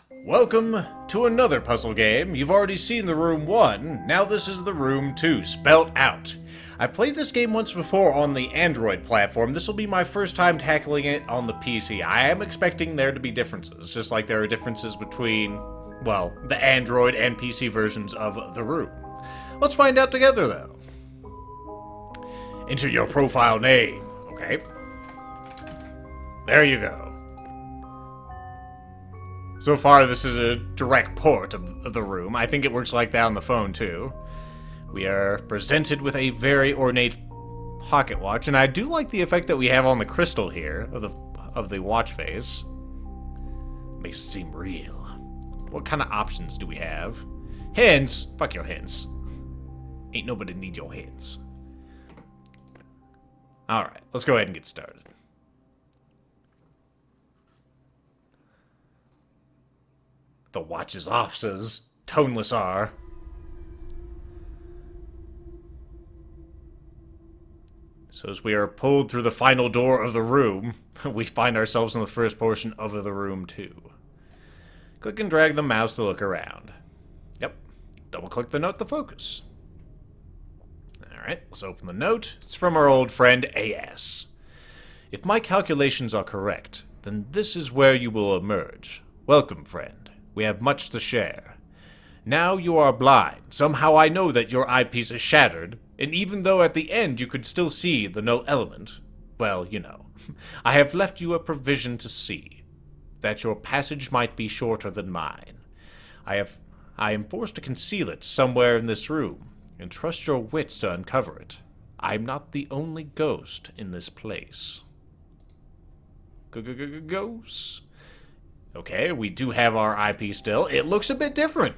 Welcome to another puzzle game. You've already seen the room 1, now this is the room 2, spelt out. I've played this game once before on the Android platform. This will be my first time tackling it on the PC. I am expecting there to be differences, just like there are differences between, well, the Android and PC versions of the room. Let's find out together, though. Enter your profile name, okay? There you go. So far, this is a direct port of the room. I think it works like that on the phone, too. We are presented with a very ornate pocket watch, and I do like the effect that we have on the crystal here, of the watch face. Makes it seem real. What kind of options do we have? Hints? Fuck your hints. Ain't nobody need your hints. Alright, let's go ahead and get started. The watch is off, says Toneless R. So as we are pulled through the final door of the room, we find ourselves in the first portion of the room 2. Click and drag the mouse to look around. Yep. Double click the note to focus. Alright, let's open the note. It's from our old friend AS. If my calculations are correct, then this is where you will emerge. Welcome, friend. We have much to share. Now you are blind. Somehow I know that your eyepiece is shattered, and even though at the end you could still see the null element, well, you know, I have left you a provision to see, that your passage might be shorter than mine. I am forced to conceal it somewhere in this room, and trust your wits to uncover it. I am not the only ghost in this place. Ghosts? Okay, we do have our eyepiece still. It looks a bit different.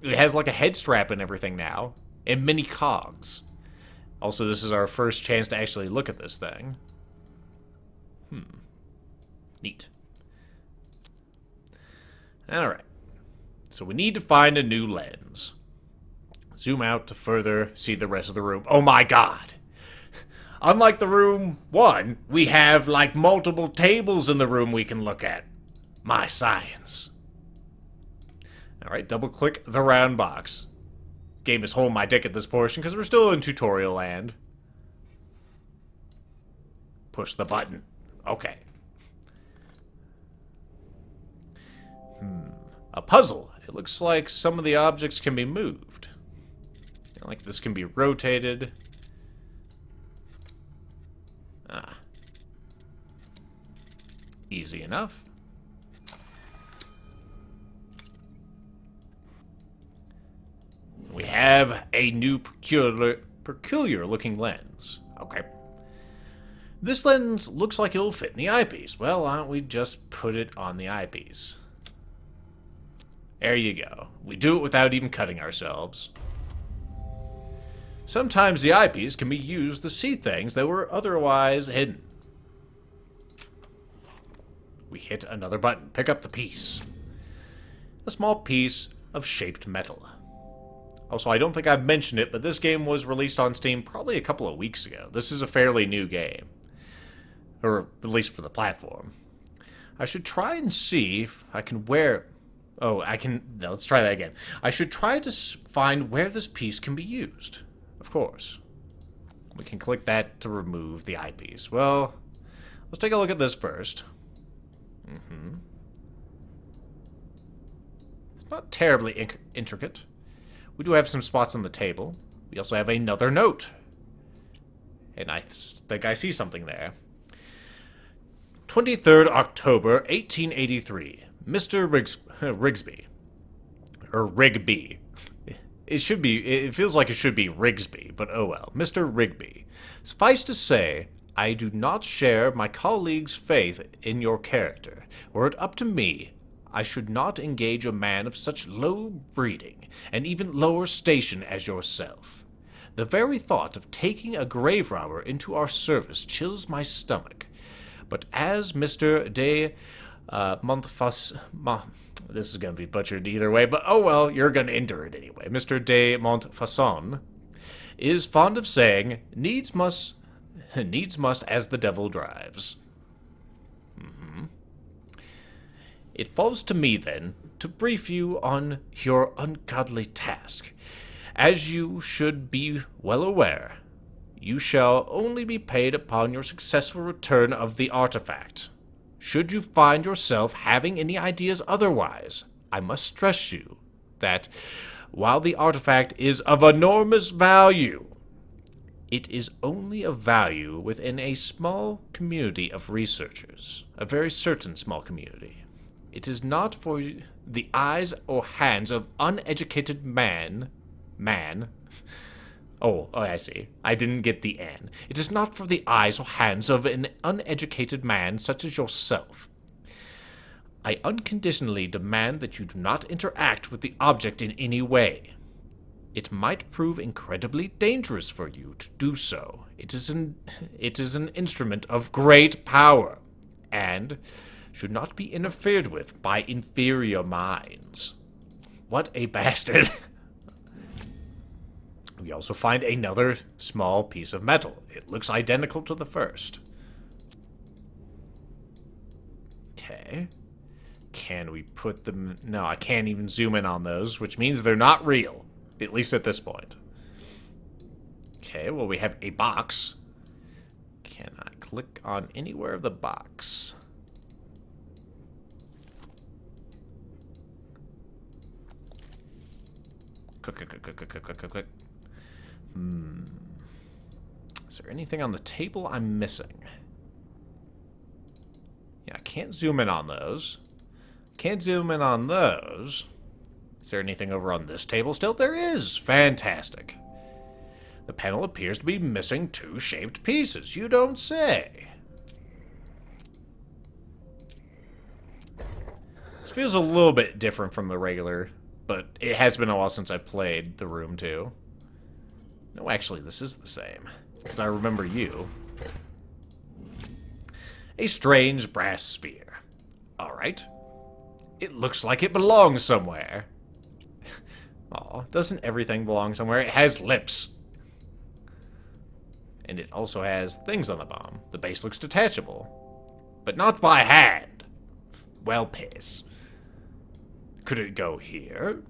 It has like a head strap and everything now, and mini cogs. Also, this is our first chance to actually look at this thing. Neat. Alright. So we need to find a new lens. Zoom out to further see the rest of the room. Oh my god! Unlike the room 1, we have like multiple tables in the room we can look at. My science. Alright, double click the round box. Game is holding my dick at this portion because we're still in tutorial land. Push the button. Okay. A puzzle. It looks like some of the objects can be moved. Like this can be rotated. Easy enough. We have a new peculiar looking lens. Okay. This lens looks like it'll fit in the eyepiece. Well, why don't we just put it on the eyepiece? There you go. We do it without even cutting ourselves. Sometimes the eyepiece can be used to see things that were otherwise hidden. We hit another button. Pick up the piece. A small piece of shaped metal. Also, I don't think I've mentioned it, but this game was released on Steam probably a couple of weeks ago. This is a fairly new game. Or at least for the platform. I should try and see if I can wear... Oh, I can... No, let's try that again. I should try to find where this piece can be used. Of course. We can click that to remove the eyepiece. Well, let's take a look at this first. It's not terribly intricate. We do have some spots on the table. We also have another note. And I think I see something there. 23rd October, 1883. Mr. Rigsby. Or Rigby. It feels like it should be Rigsby, but oh well. Mr. Rigby. Suffice to say, I do not share my colleagues' faith in your character. Were it up to me, I should not engage a man of such low breeding, and even lower station as yourself. The very thought of taking a grave robber into our service chills my stomach. But as Mr. de this is going to be butchered either way, but oh well, you're going to endure it anyway. Mr. de Montfaucon is fond of saying, needs must as the devil drives. It falls to me, then, to brief you on your ungodly task. As you should be well aware, you shall only be paid upon your successful return of the artifact. Should you find yourself having any ideas otherwise, I must stress you that while the artifact is of enormous value, it is only of value within a small community of researchers, a very certain small community. It is not for the eyes or hands of uneducated man. Oh, I see. I didn't get the N. It is not for the eyes or hands of an uneducated man such as yourself. I unconditionally demand that you do not interact with the object in any way. It might prove incredibly dangerous for you to do so. It is an instrument of great power, and should not be interfered with by inferior minds. What a bastard. We also find another small piece of metal. It looks identical to the first. Okay. Can we put them... No, I can't even zoom in on those, which means they're not real. At least at this point. Okay, well, we have a box. Can I click on anywhere of the box? Click. Is there anything on the table I'm missing? Yeah, I can't zoom in on those. Can't zoom in on those. Is there anything over on this table still? There is! Fantastic. The panel appears to be missing 2 shaped pieces. You don't say. This feels a little bit different from the regular, but it has been a while since I played the room 2. No, actually, this is the same, because I remember you. A strange brass sphere. Alright. It looks like it belongs somewhere. Aw, doesn't everything belong somewhere? It has lips. And it also has things on the bottom. The base looks detachable. But not by hand. Well, piss. Could it go here?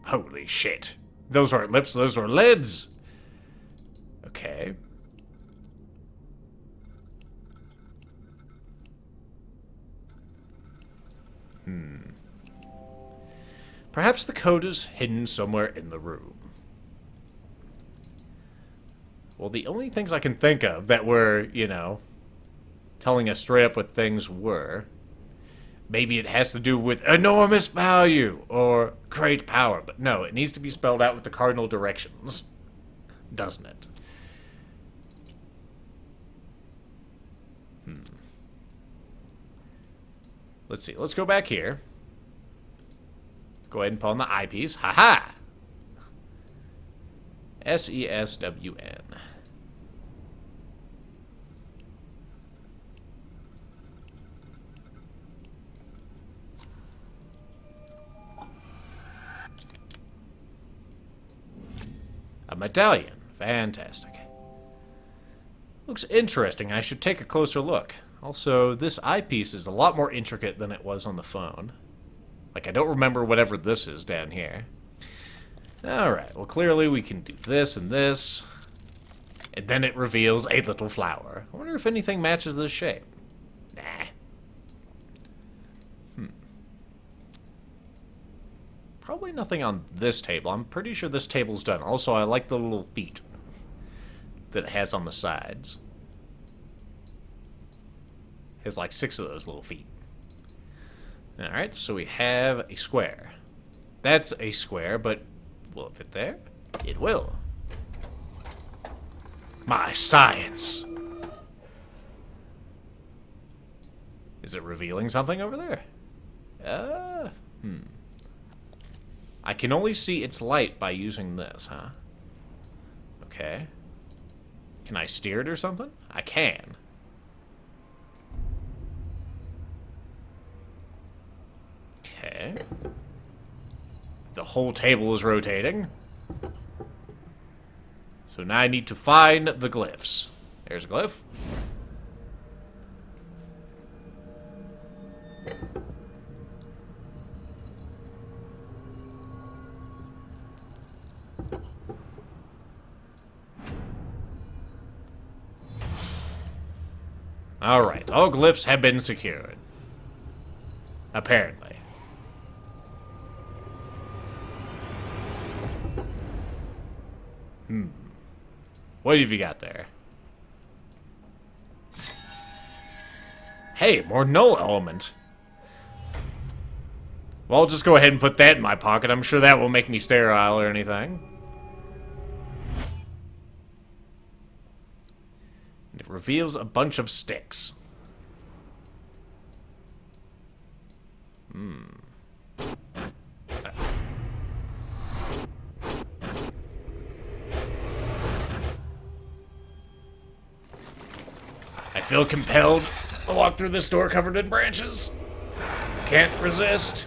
Holy shit. Those aren't lips, those are lids. Okay. Perhaps the code is hidden somewhere in the room. Well, the only things I can think of that were, you know, telling us straight up what things were, maybe it has to do with enormous value or great power, but no, it needs to be spelled out with the cardinal directions, doesn't it? Let's see, let's go back here. Go ahead and pull on the eyepiece. Ha-ha! S-E-S-W-N. A medallion. Fantastic. Looks interesting. I should take a closer look. Also, this eyepiece is a lot more intricate than it was on the phone. Like, I don't remember whatever this is down here. Alright, well, clearly we can do this and this. And then it reveals a little flower. I wonder if anything matches this shape. Nah. Probably nothing on this table. I'm pretty sure this table's done. Also, I like the little feet that it has on the sides. It has like 6 of those little feet. Alright, so we have a square. That's a square, but will it fit there? It will. My science! Is it revealing something over there? I can only see its light by using this, huh? Okay. Can I steer it or something? I can. Okay. The whole table is rotating. So now I need to find the glyphs. There's a glyph. Alright, all glyphs have been secured. Apparently. What have you got there? Hey, more null element. Well, I'll just go ahead and put that in my pocket. I'm sure that won't make me sterile or anything. And it reveals a bunch of sticks. I feel compelled to walk through this door covered in branches. Can't resist.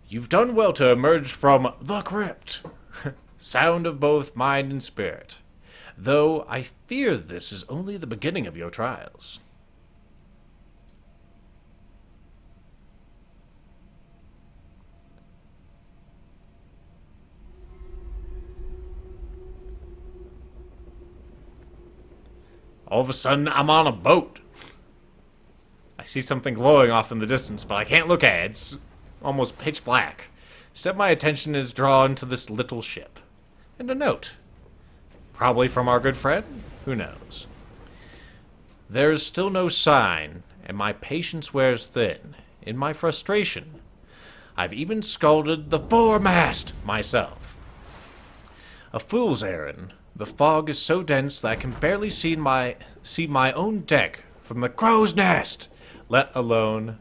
You've done well to emerge from the crypt. Sound of both mind and spirit. Though I fear this is only the beginning of your trials. All of a sudden, I'm on a boat. I see something glowing off in the distance, but I can't look at it. It's almost pitch black. Instead, my attention is drawn to this little ship. And a note. Probably from our good friend? Who knows? There's still no sign, and my patience wears thin. In my frustration, I've even scalded the foremast myself. A fool's errand. The fog is so dense that I can barely see my own deck from the crow's nest, let alone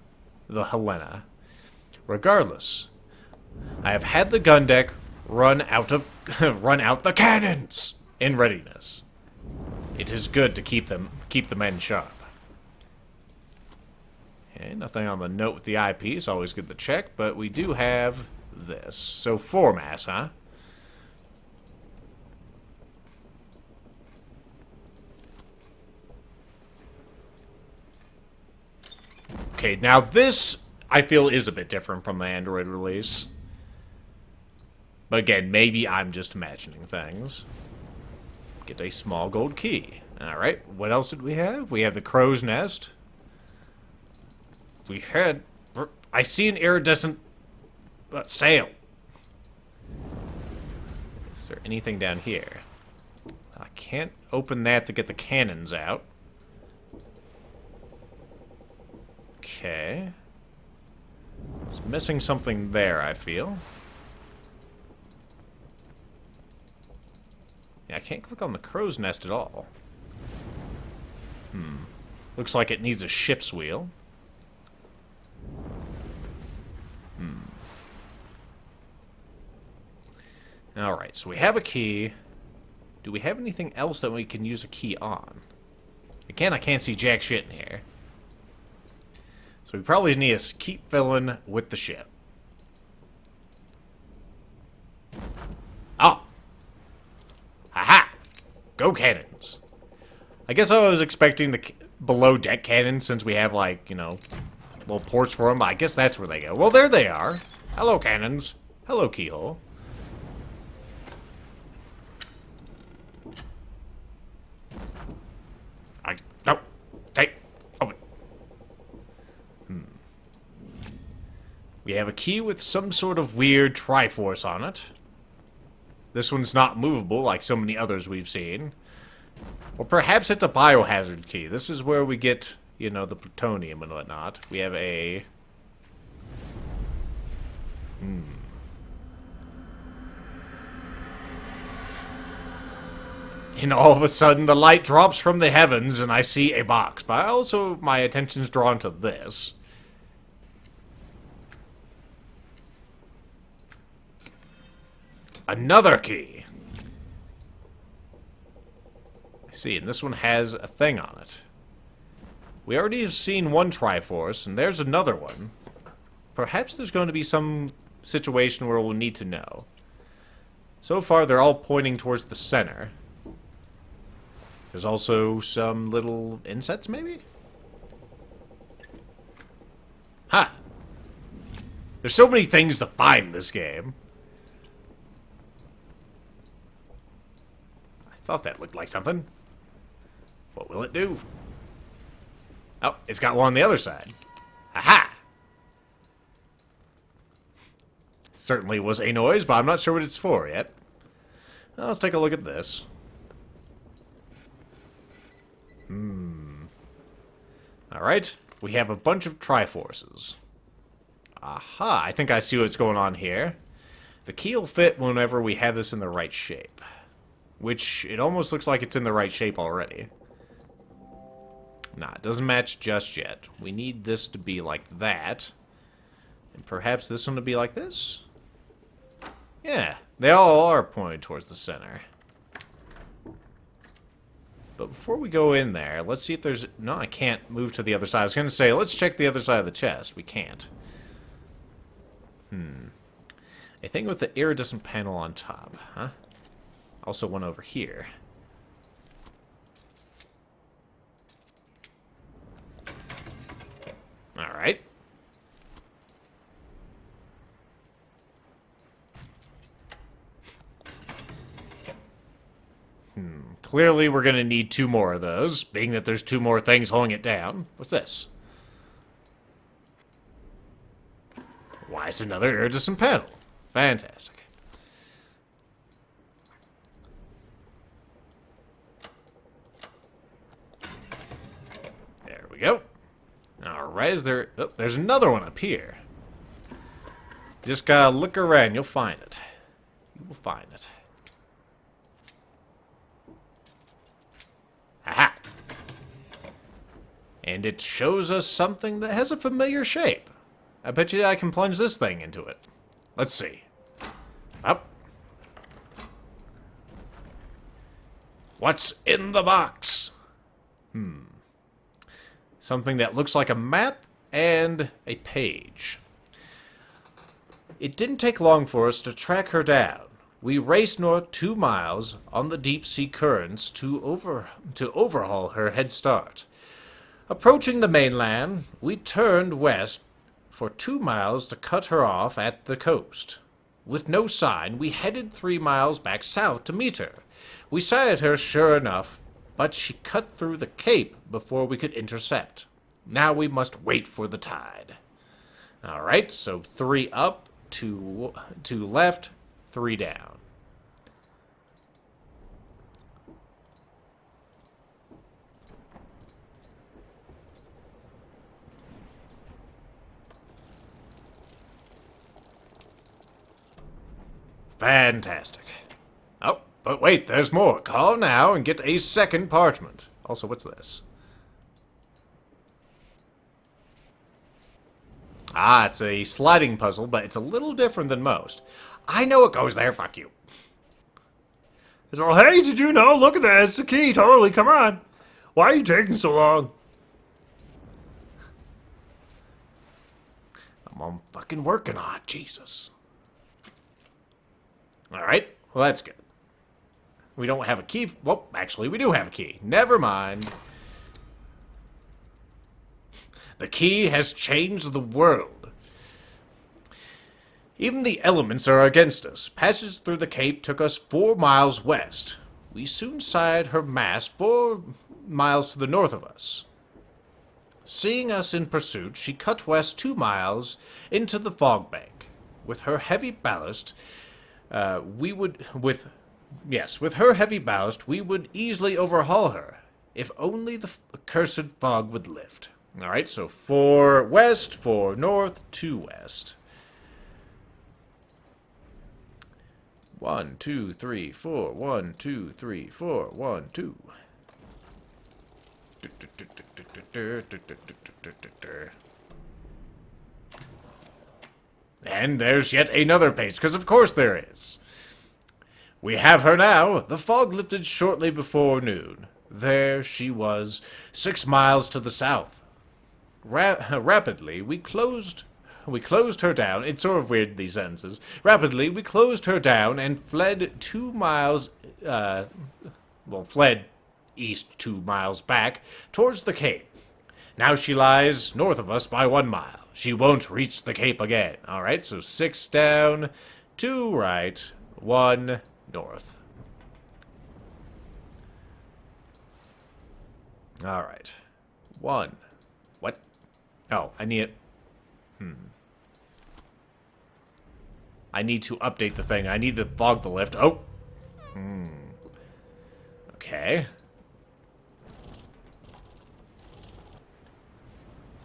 the Helena. Regardless, I have had the gun deck run out the cannons in readiness. It is good to keep the men sharp. Okay, nothing on the note with the eyepiece, always good to check, but we do have this. So foremast, huh? Okay, now this, I feel, is a bit different from the Android release. But again, maybe I'm just imagining things. Get a small gold key. Alright, what else did we have? We have the crow's nest. We had... I see an iridescent sail. Is there anything down here? I can't open that to get the cannons out. Okay. It's missing something there, I feel. Yeah, I can't click on the crow's nest at all. Looks like it needs a ship's wheel. Alright, so we have a key. Do we have anything else that we can use a key on? Again, I can't see jack shit in here. So we probably need to keep filling with the ship. Oh! Haha! Go cannons! I guess I was expecting the below deck cannons since we have, like, you know, little ports for them. I guess that's where they go. Well, there they are. Hello, cannons. Hello, keyhole. No! Take! Open! We have a key with some sort of weird Triforce on it. This one's not movable like so many others we've seen. Or perhaps it's a biohazard key. This is where we get, you know, the plutonium and whatnot. We have a... And all of a sudden, the light drops from the heavens, and I see a box. But also, my attention's drawn to this. Another key. I see, and this one has a thing on it. We already have seen one Triforce, and there's another one. Perhaps there's going to be some situation where we'll need to know. So far, they're all pointing towards the center. There's also some little insets, maybe? Ha! There's so many things to find in this game. I Thought that looked like something. What will it do? Oh, it's got one on the other side. Aha! Certainly was a noise, but I'm not sure what it's for yet. Well, let's take a look at this. Alright, we have a bunch of Triforces. Aha, I think I see what's going on here. The key will fit whenever we have this in the right shape. Which, it almost looks like it's in the right shape already. Nah, it doesn't match just yet. We need this to be like that. And perhaps this one to be like this? Yeah, they all are pointed towards the center. But before we go in there, let's see if there's... No, I can't move to the other side. I was going to say, let's check the other side of the chest. We can't. I think with the iridescent panel on top, huh? Also one over here. Alright. Clearly we're going to need 2 more of those, being that there's 2 more things holding it down. What's this? Why, it's another iridescent panel. Fantastic. There we go. Alright, is there... Oh, there's another one up here. Just gotta look around, you'll find it. You will find it. Aha! And it shows us something that has a familiar shape. I bet you I can plunge this thing into it. Let's see. Up. What's in the box? Something that looks like a map and a page. It didn't take long for us to track her down. We raced north 2 miles on the deep sea currents to overhaul her head start. Approaching the mainland, we turned west for 2 miles to cut her off at the coast. With no sign, we headed 3 miles back south to meet her. We sighted her sure enough, but she cut through the cape before we could intercept. Now we must wait for the tide. Alright, so 3 up, 2 left, 3 down. Fantastic. Oh, but wait, there's more. Call now and get a second parchment. Also, what's this? Ah, it's a sliding puzzle, but it's a little different than most. I know it goes there, fuck you. It's all, hey, did you know? Look at that, it's the key, totally, come on. Why are you taking so long? I'm fucking working on it, Jesus. Alright, well that's good. We don't have a key. Well, actually, we do have a key. Never mind. The key has changed the world. Even the elements are against us. Passage through the cape took us 4 miles west. We soon sighted her mast 4 miles to the north of us. Seeing us in pursuit, she cut west 2 miles into the fog bank. With her heavy ballast, with her heavy ballast, we would easily overhaul her, if only the accursed fog would lift. Alright, so 4 west, 4 north, 2 west. 1, 2, 3, 4, 1, 2, 3, 4, 1, 2. And there's yet another page, because of course there is. We have her now. The fog lifted shortly before noon. There she was, 6 miles to the south. Rapidly, we closed her down. It's sort of weird, these sentences. Rapidly, we closed her down and fled 2 miles, fled east 2 miles back towards the cape. Now she lies north of us by 1 mile. She won't reach the cape again. Alright, so 6 down, 2 right, 1 north. Alright. 1. What? Oh, I need it. I need to update the thing. I need to fog the lift. Oh! Okay.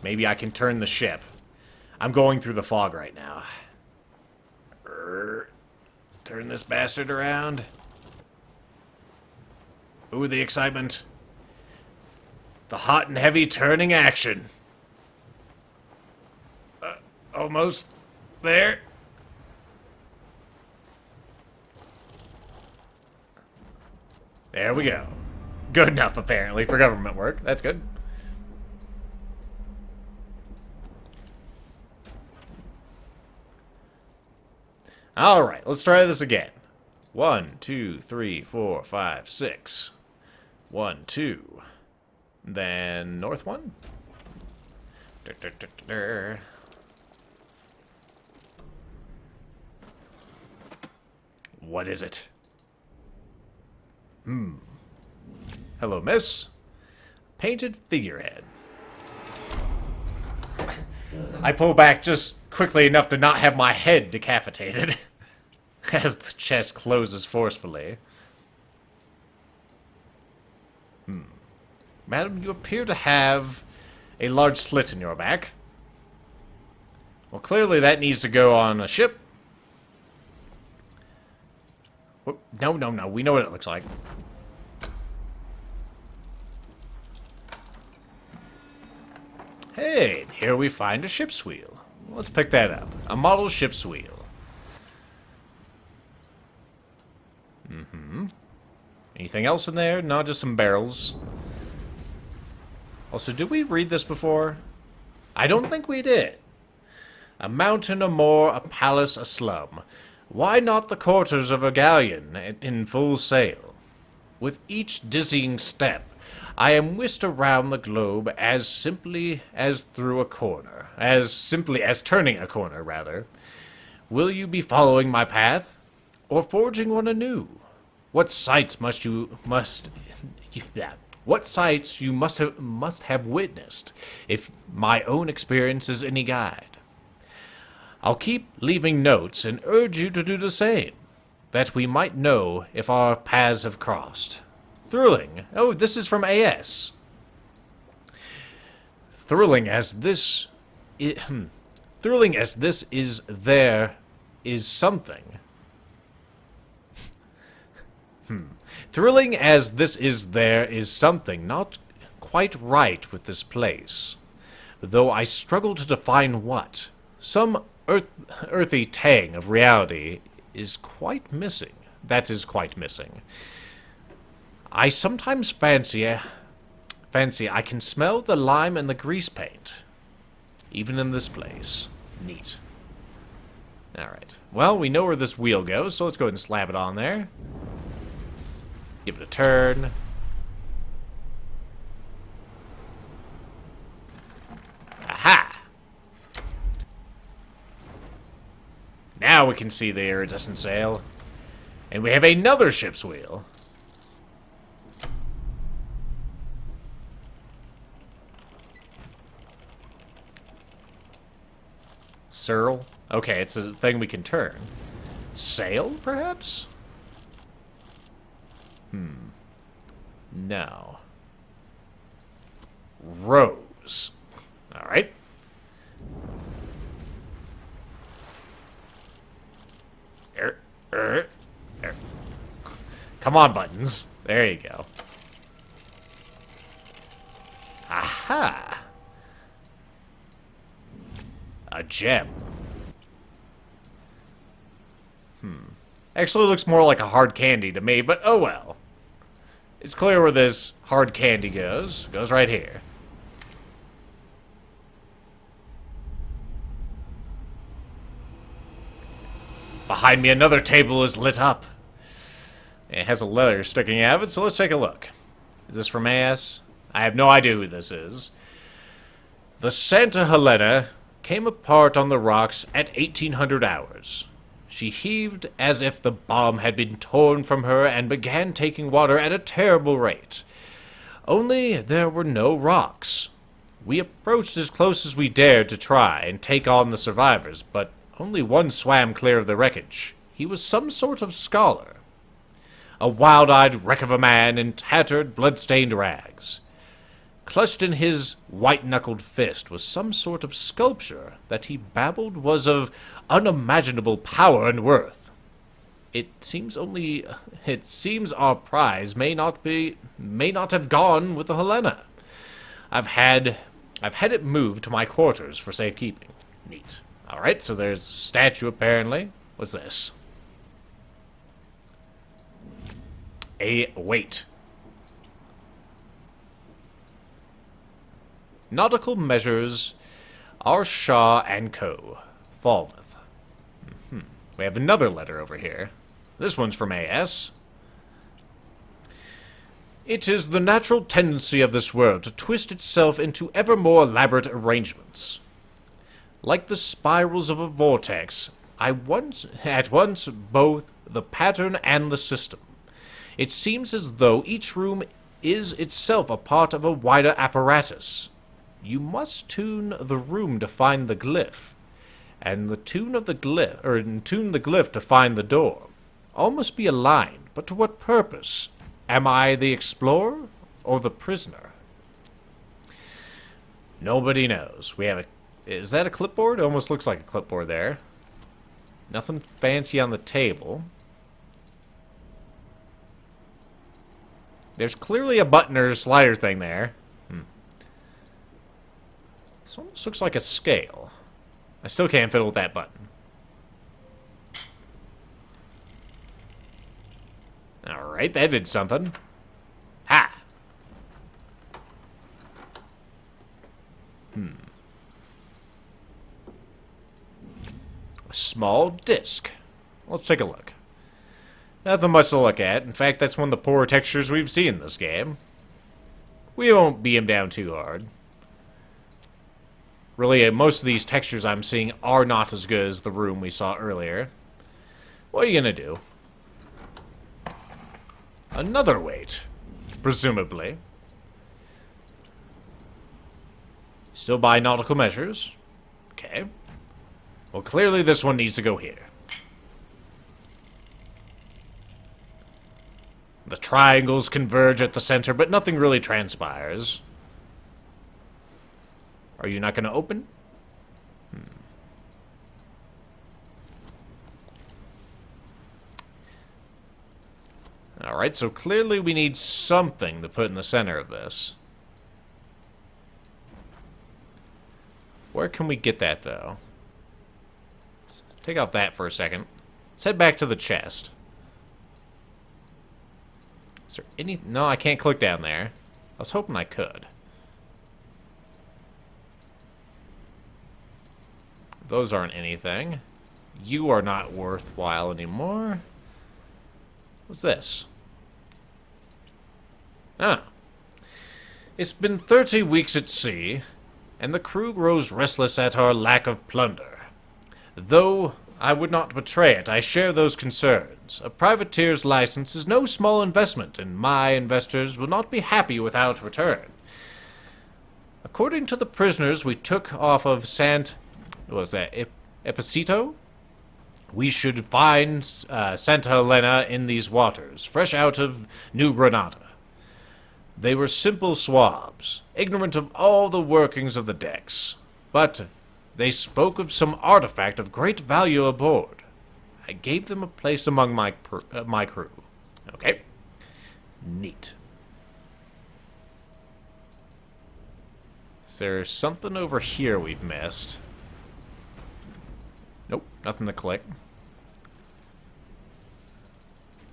Maybe I can turn the ship. I'm going through the fog right now. Turn this bastard around. Ooh, the excitement. The hot and heavy turning action. Almost there. There we go. Good enough, apparently, for government work. That's good. Alright, let's try this again. 1, 2, 3, 4, 5, 6. 1, 2. Then north 1. What is it? Hello, miss. Painted figurehead. I pull back just quickly enough to not have my head decapitated as the chest closes forcefully. Madam, you appear to have a large slit in your back. Well, clearly that needs to go on a ship. Whoop. No. We know what it looks like. Hey, here we find a ship's wheel. Let's pick that up. A model ship's wheel. Anything else in there? Not just some barrels. Also, did we read this before? I don't think we did. A mountain, a moor, a palace, a slum. Why not the quarters of a galleon in full sail? With each dizzying step, I am whisked around the globe as simply as through a corner. As simply as turning a corner, rather. Will you be following my path? Or forging one anew? What sights What sights you must have witnessed, if my own experience is any guide. I'll keep leaving notes and urge you to do the same, that we might know if our paths have crossed. Thrilling. Oh, this is from AS. Thrilling as this is there is something. Thrilling as this is there is something not quite right with this place, though I struggle to define what. Some earthy tang of reality is quite missing. That is quite missing. I sometimes fancy I can smell the lime and the grease paint, even in this place. Neat. Alright. Well, we know where this wheel goes, so let's go ahead and slap it on there. Give it a turn. Aha! Now we can see the iridescent sail. And we have another ship's wheel. Surl? Okay, it's a thing we can turn. Sail, perhaps? No. Rose. Alright. Come on, buttons. There you go. Aha! A gem. Actually looks more like a hard candy to me, but oh well. It's clear where this hard candy goes. Goes right here. Behind me, another table is lit up. It has a letter sticking out of it, so let's take a look. Is this from AS? I have no idea who this is. The Santa Helena came apart on the rocks at 1800 hours. She heaved as if the bomb had been torn from her and began taking water at a terrible rate. Only there were no rocks. We approached as close as we dared to try and take on the survivors, but only one swam clear of the wreckage. He was some sort of scholar. A wild-eyed wreck of a man in tattered, blood-stained rags. Clutched in his white-knuckled fist was some sort of sculpture that he babbled was of unimaginable power and worth. It seems our prize may not have gone with the Helena. I've had it moved to my quarters for safekeeping. Neat. Alright, so there's a statue apparently. What's this? A weight. Nautical measures R. Shaw and Co. Falmouth. We have another letter over here. This one's from A.S. It is the natural tendency of this world to twist itself into ever more elaborate arrangements. Like the spirals of a vortex, at once both the pattern and the system. It seems as though each room is itself a part of a wider apparatus. You must tune the room to find the glyph, and tune the glyph to find the door. All must be aligned, but to what purpose? Am I the explorer or the prisoner? Nobody knows. Is that a clipboard? It almost looks like a clipboard there. Nothing fancy on the table. There's clearly a button or slider thing there. This almost looks like a scale. I still can't fiddle with that button. Alright, that did something. Ha! A small disc. Let's take a look. Nothing much to look at. In fact, that's one of the poorer textures we've seen in this game. We won't beat him down too hard. Really, most of these textures I'm seeing are not as good as the room we saw earlier. What are you gonna do? Another weight, presumably. Still by nautical measures. Okay. Well, clearly this one needs to go here. The triangles converge at the center, but nothing really transpires. Are you not going to open? Alright, so clearly we need something to put in the center of this. Where can we get that, though? Let's take out that for a second. Let's head back to the chest. Is there any... No, I can't click down there. I was hoping I could. Those aren't anything. You are not worthwhile anymore. What's this? Ah. It's been 30 weeks at sea, and the crew grows restless at our lack of plunder. Though I would not betray it, I share those concerns. A privateer's license is no small investment, and my investors will not be happy without return. According to the prisoners we took off of Epicito? We should find Santa Helena in these waters, fresh out of New Granada. They were simple swabs, ignorant of all the workings of the decks, but they spoke of some artifact of great value aboard. I gave them a place among my crew. Okay. Neat. Is there something over here we've missed? Nope, nothing to click.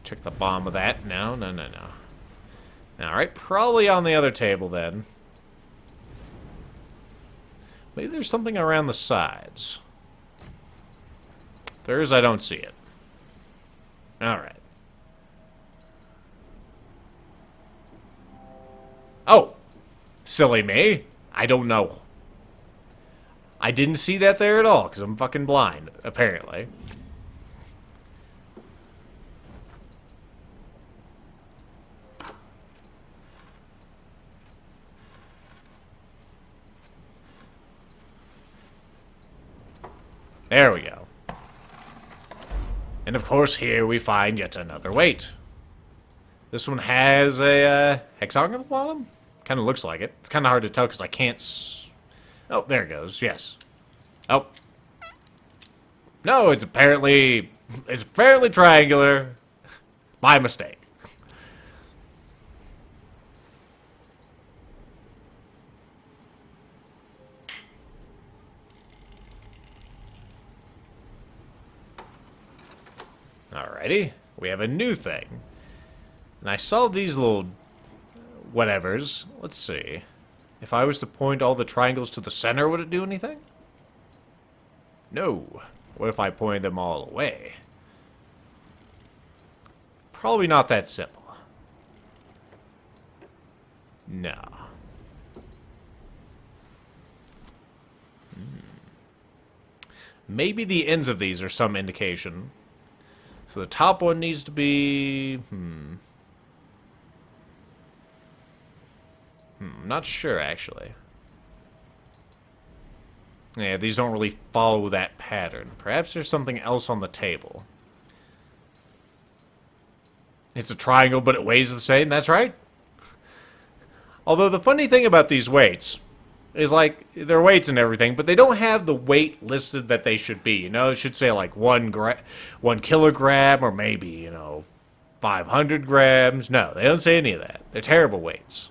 Check the bottom of that. No. Alright, probably on the other table then. Maybe there's something around the sides. If there is, I don't see it. Alright. Oh! Silly me. I don't know. I didn't see that there at all, because I'm fucking blind, apparently. There we go. And of course, here we find yet another weight. This one has a hexagonal bottom? Kind of looks like it. It's kind of hard to tell because I can't... Oh, there it goes. Yes. Oh. No, it's apparently triangular. My mistake. Alrighty. We have a new thing. And I saw these little whatevers. Let's see. If I was to point all the triangles to the center, would it do anything? No. What if I pointed them all away? Probably not that simple. No. Maybe the ends of these are some indication. So the top one needs to be... I'm not sure, actually. Yeah, these don't really follow that pattern. Perhaps there's something else on the table. It's a triangle, but it weighs the same. That's right. Although the funny thing about these weights is, like, they're weights and everything, but they don't have the weight listed that they should be. You know, it should say, like, 1 kilogram, or maybe, you know, 500 grams. No, they don't say any of that. They're terrible weights.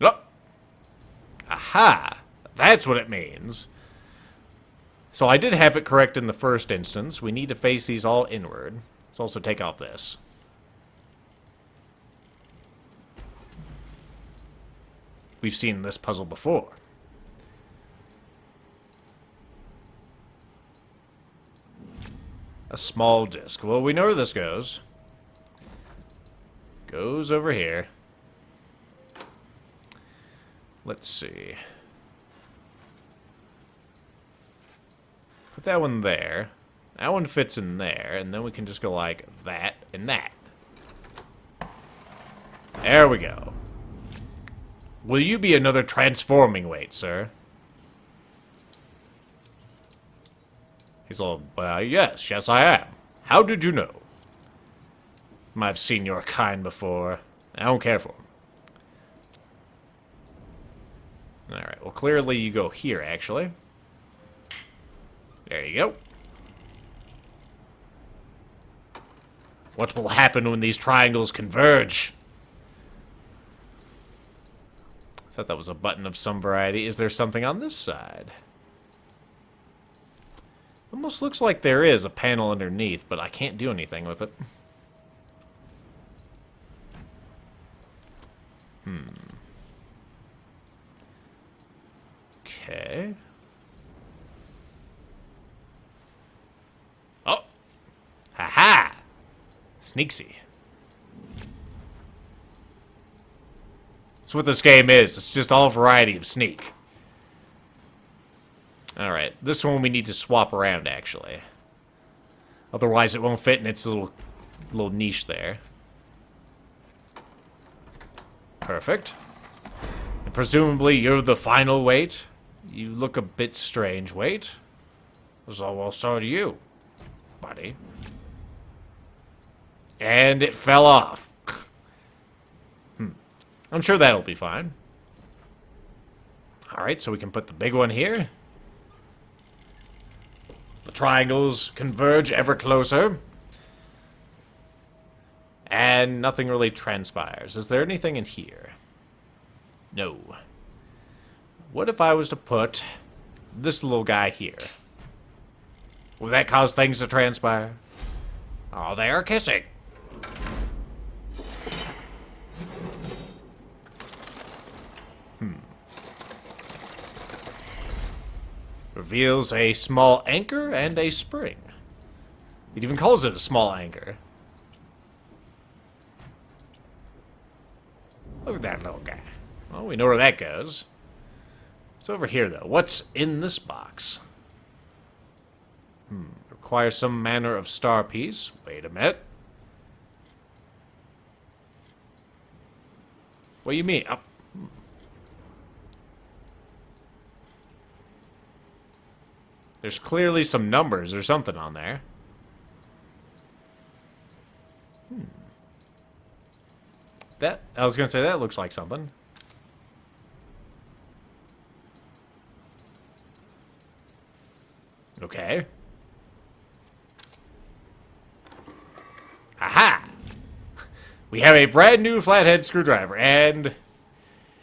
Oh. Aha! That's what it means. So I did have it correct in the first instance. We need to face these all inward. Let's also take off this. We've seen this puzzle before. A small disc. Well, we know where this goes. Goes over here. Let's see. Put that one there. That one fits in there, and then we can just go like that and that. There we go. Will you be another transforming weight, sir? He's all, yes, I am. How did you know? I've seen your kind before. I don't care for him. Alright, well, clearly you go here, actually. There you go. What will happen when these triangles converge? I thought that was a button of some variety. Is there something on this side? Almost looks like there is a panel underneath, but I can't do anything with it. Okay. Oh! Ha-ha! Sneaksy. That's what this game is. It's just all variety of sneak. Alright, this one we need to swap around, actually. Otherwise it won't fit in its little niche there. Perfect. And presumably you're the final weight. You look a bit strange, weight. So, well, so do you, buddy. And it fell off. I'm sure that'll be fine. Alright, so we can put the big one here. The triangles converge ever closer. And nothing really transpires. Is there anything in here? No. What if I was to put this little guy here? Will that cause things to transpire? Oh, they are kissing. Reveals a small anchor and a spring. It even calls it a small anchor. Look at that little guy. Well, we know where that goes. It's over here, though. What's in this box? Requires some manner of star piece. Wait a minute. What do you mean? There's clearly some numbers or something on there. I was gonna say, that looks like something. Okay. Aha! We have a brand new flathead screwdriver, and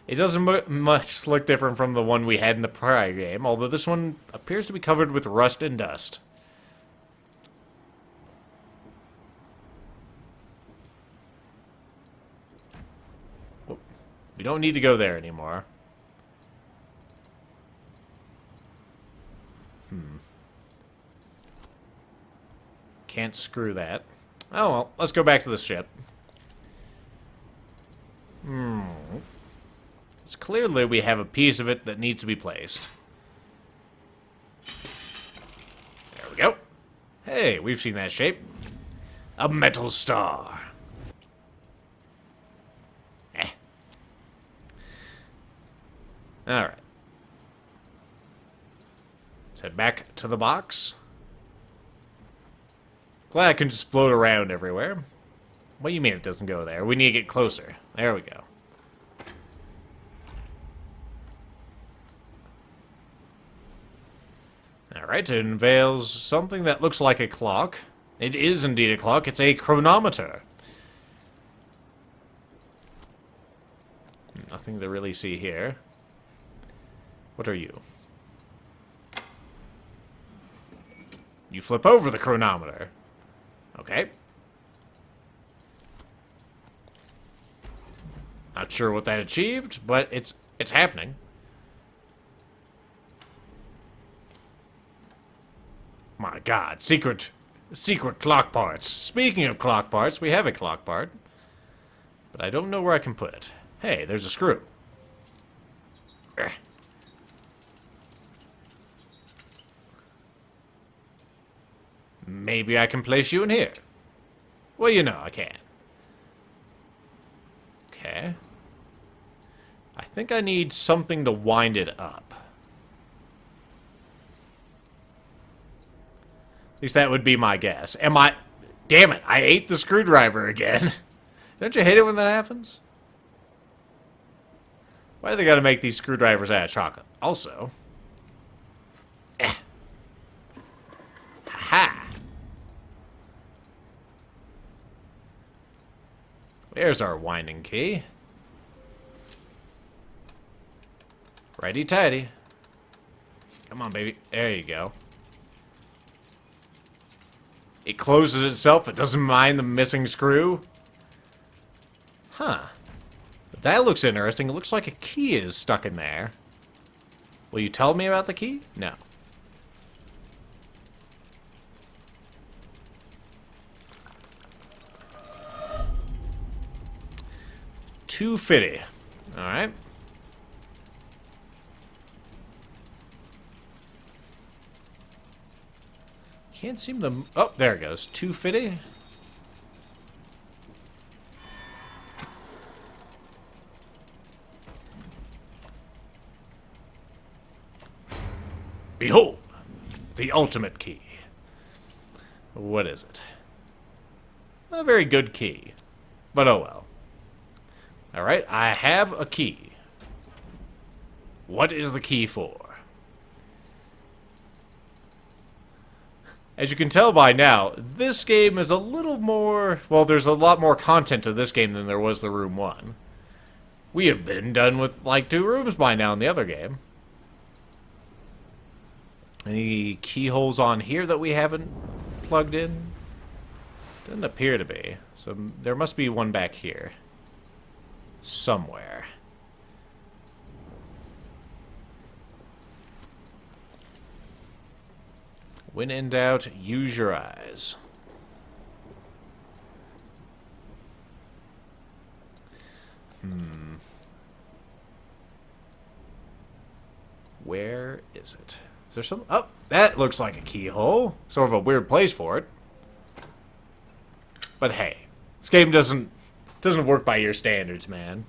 it doesn't much look different from the one we had in the prior game, although this one appears to be covered with rust and dust. We don't need to go there anymore. Can't screw that. Oh well, let's go back to the ship. It's clearly we have a piece of it that needs to be placed. There we go. Hey, we've seen that shape. A metal star. Alright. Let's head back to the box. Glad I can just float around everywhere. What do you mean it doesn't go there? We need to get closer. There we go. Alright, it unveils something that looks like a clock. It is indeed a clock. It's a chronometer. Nothing to really see here. What are you? You flip over the chronometer. Okay. Not sure what that achieved, but it's happening. My God, secret clock parts. Speaking of clock parts, we have a clock part, but I don't know where I can put it. Hey, there's a screw. Maybe I can place you in here. Well, you know, I can. Okay. I think I need something to wind it up. At least that would be my guess. Damn it, I ate the screwdriver again. Don't you hate it when that happens? Why do they gotta make these screwdrivers out of chocolate? Also. Ha! There's our winding key. Righty-tighty. Come on, baby. There you go. It closes itself. It doesn't mind the missing screw. Huh. That looks interesting. It looks like a key is stuck in there. Will you tell me about the key? No. $250. Alright. Can't seem to... Oh, there it goes. $250. Behold, the ultimate key. What is it? A very good key. But oh well. Alright, I have a key. What is the key for? As you can tell by now, this game is a little more... Well, there's a lot more content to this game than there was the Room 1. We have been done with, like, 2 rooms by now in the other game. Any keyholes on here that we haven't plugged in? Doesn't appear to be. So there must be one back here. Somewhere. When in doubt, use your eyes. Where is it? Is there some... Oh, that looks like a keyhole. Sort of a weird place for it. But hey, this game doesn't work by your standards, man.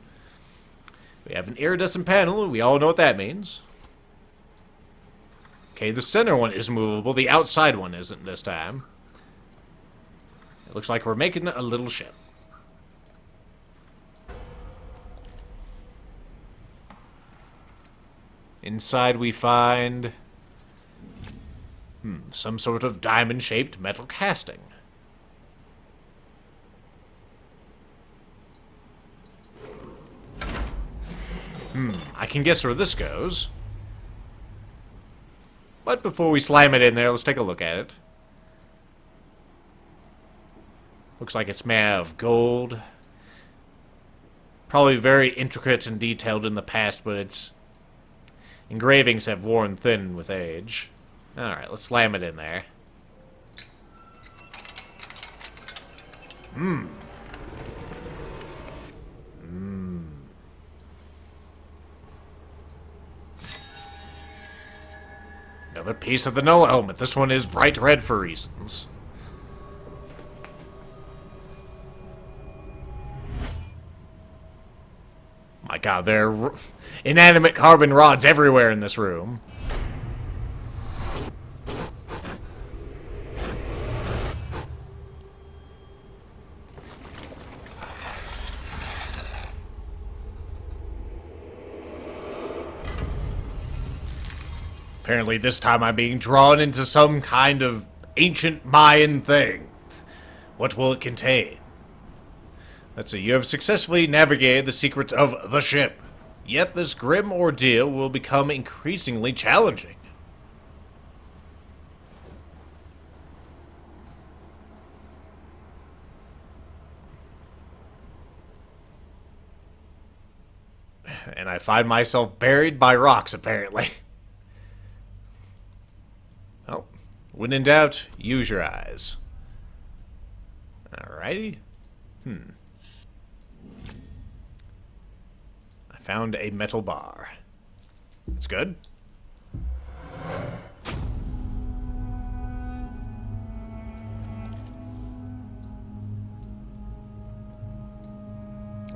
We have an iridescent panel. We all know what that means. Okay, the center one is movable. The outside one isn't this time. It looks like we're making a little ship. Inside we find... some sort of diamond-shaped metal casting. I can guess where this goes. But before we slam it in there, let's take a look at it. Looks like it's made out of gold. Probably very intricate and detailed in the past, but its engravings have worn thin with age. Alright, let's slam it in there. Another piece of the null element. This one is bright red for reasons. My god, there are inanimate carbon rods everywhere in this room. Apparently this time I'm being drawn into some kind of ancient Mayan thing. What will it contain? Let's see, you have successfully navigated the secrets of the ship. Yet this grim ordeal will become increasingly challenging. And I find myself buried by rocks, apparently. Well, when in doubt, use your eyes. Alrighty. I found a metal bar. That's good.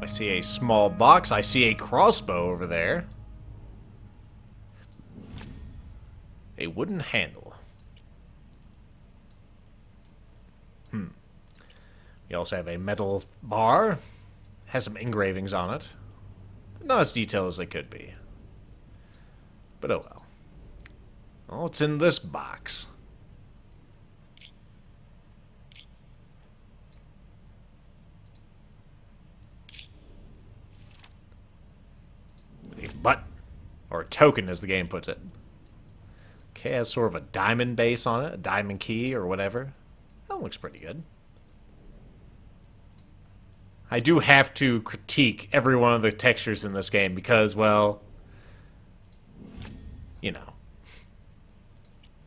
I see a small box. I see a crossbow over there. A wooden handle. We also have a metal bar. Has some engravings on it. Not as detailed as they could be. But oh well. Oh, what's in this box? A button. Or a token, as the game puts it. Okay, has sort of a diamond base on it. A diamond key or whatever. That looks pretty good. I do have to critique every one of the textures in this game because, well, you know.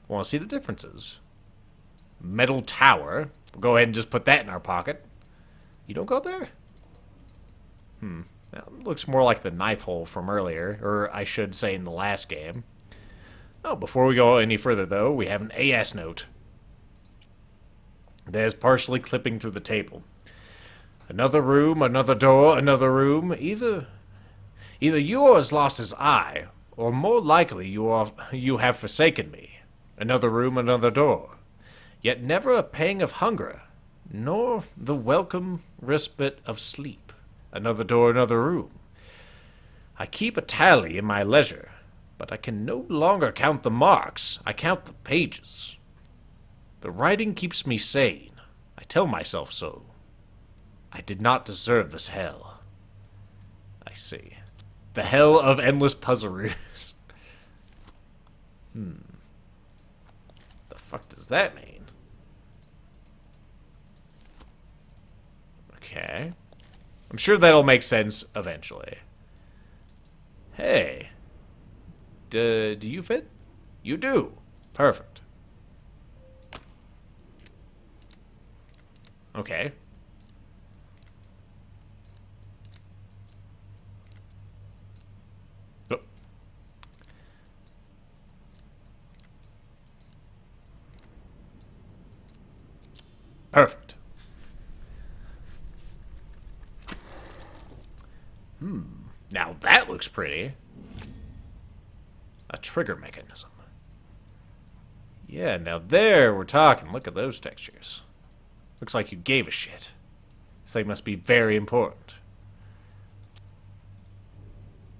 Want to see the differences. Metal tower. We'll go ahead and just put that in our pocket. You don't go up there? That looks more like the knife hole from earlier, or I should say in the last game. Oh, before we go any further, though, we have an AS note. That is partially clipping through the table. Another room, another door, another room. Either you are as lost as I, or more likely you have forsaken me. Another room, another door. Yet never a pang of hunger, nor the welcome respite of sleep. Another door, another room. I keep a tally in my leisure, but I can no longer count the marks. I count the pages. The writing keeps me sane. I tell myself so. I did not deserve this hell. I see. The hell of endless puzzleroos. The fuck does that mean? Okay. I'm sure that'll make sense eventually. Hey. Do you fit? You do. Perfect. Okay. Oh. Perfect. Now that looks pretty. A trigger mechanism. Yeah, now there we're talking. Look at those textures. Looks like you gave a shit. This thing must be very important.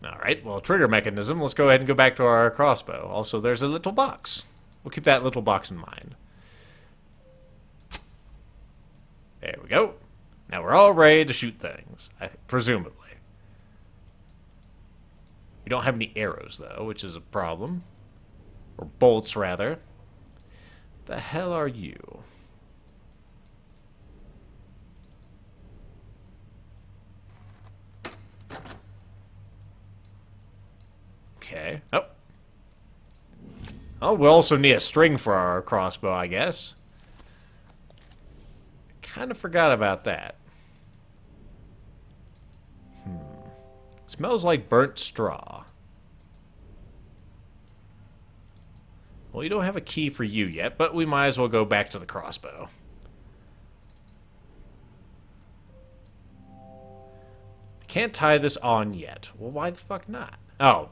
Alright, well, trigger mechanism. Let's go ahead and go back to our crossbow. Also, there's a little box. We'll keep that little box in mind. There we go. Now we're all ready to shoot things, presumably. We don't have any arrows, though, which is a problem. Or bolts, rather. The hell are you? Okay. Oh. Oh, we also need a string for our crossbow, I guess. Kind of forgot about that. Smells like burnt straw. Well, we don't have a key for you yet, but we might as well go back to the crossbow. Can't tie this on yet. Well, why the fuck not? Oh.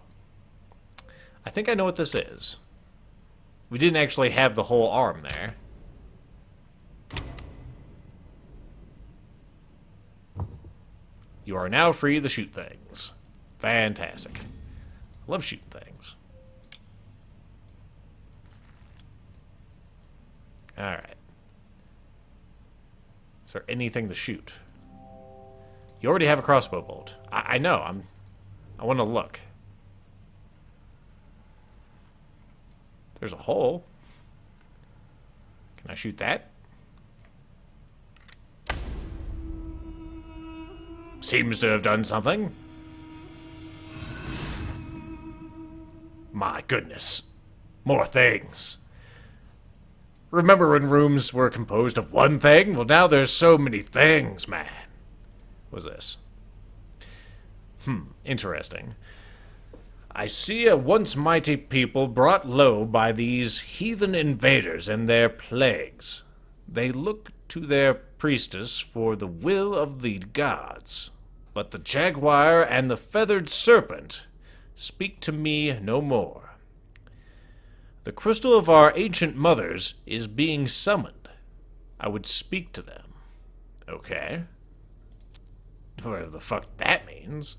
I think I know what this is. We didn't actually have the whole arm there. You are now free to shoot things. Fantastic. I love shooting things. Alright. Is there anything to shoot? You already have a crossbow bolt. I know. I want to look. There's a hole. Can I shoot that? Seems to have done something. My goodness. More things. Remember when rooms were composed of one thing? Well, now there's so many things, man. What's this? Interesting. I see a once mighty people brought low by these heathen invaders and their plagues. They look to their priestess for the will of the gods. But the jaguar and the feathered serpent speak to me no more. The crystal of our ancient mothers is being summoned. I would speak to them. Okay. Whatever the fuck that means.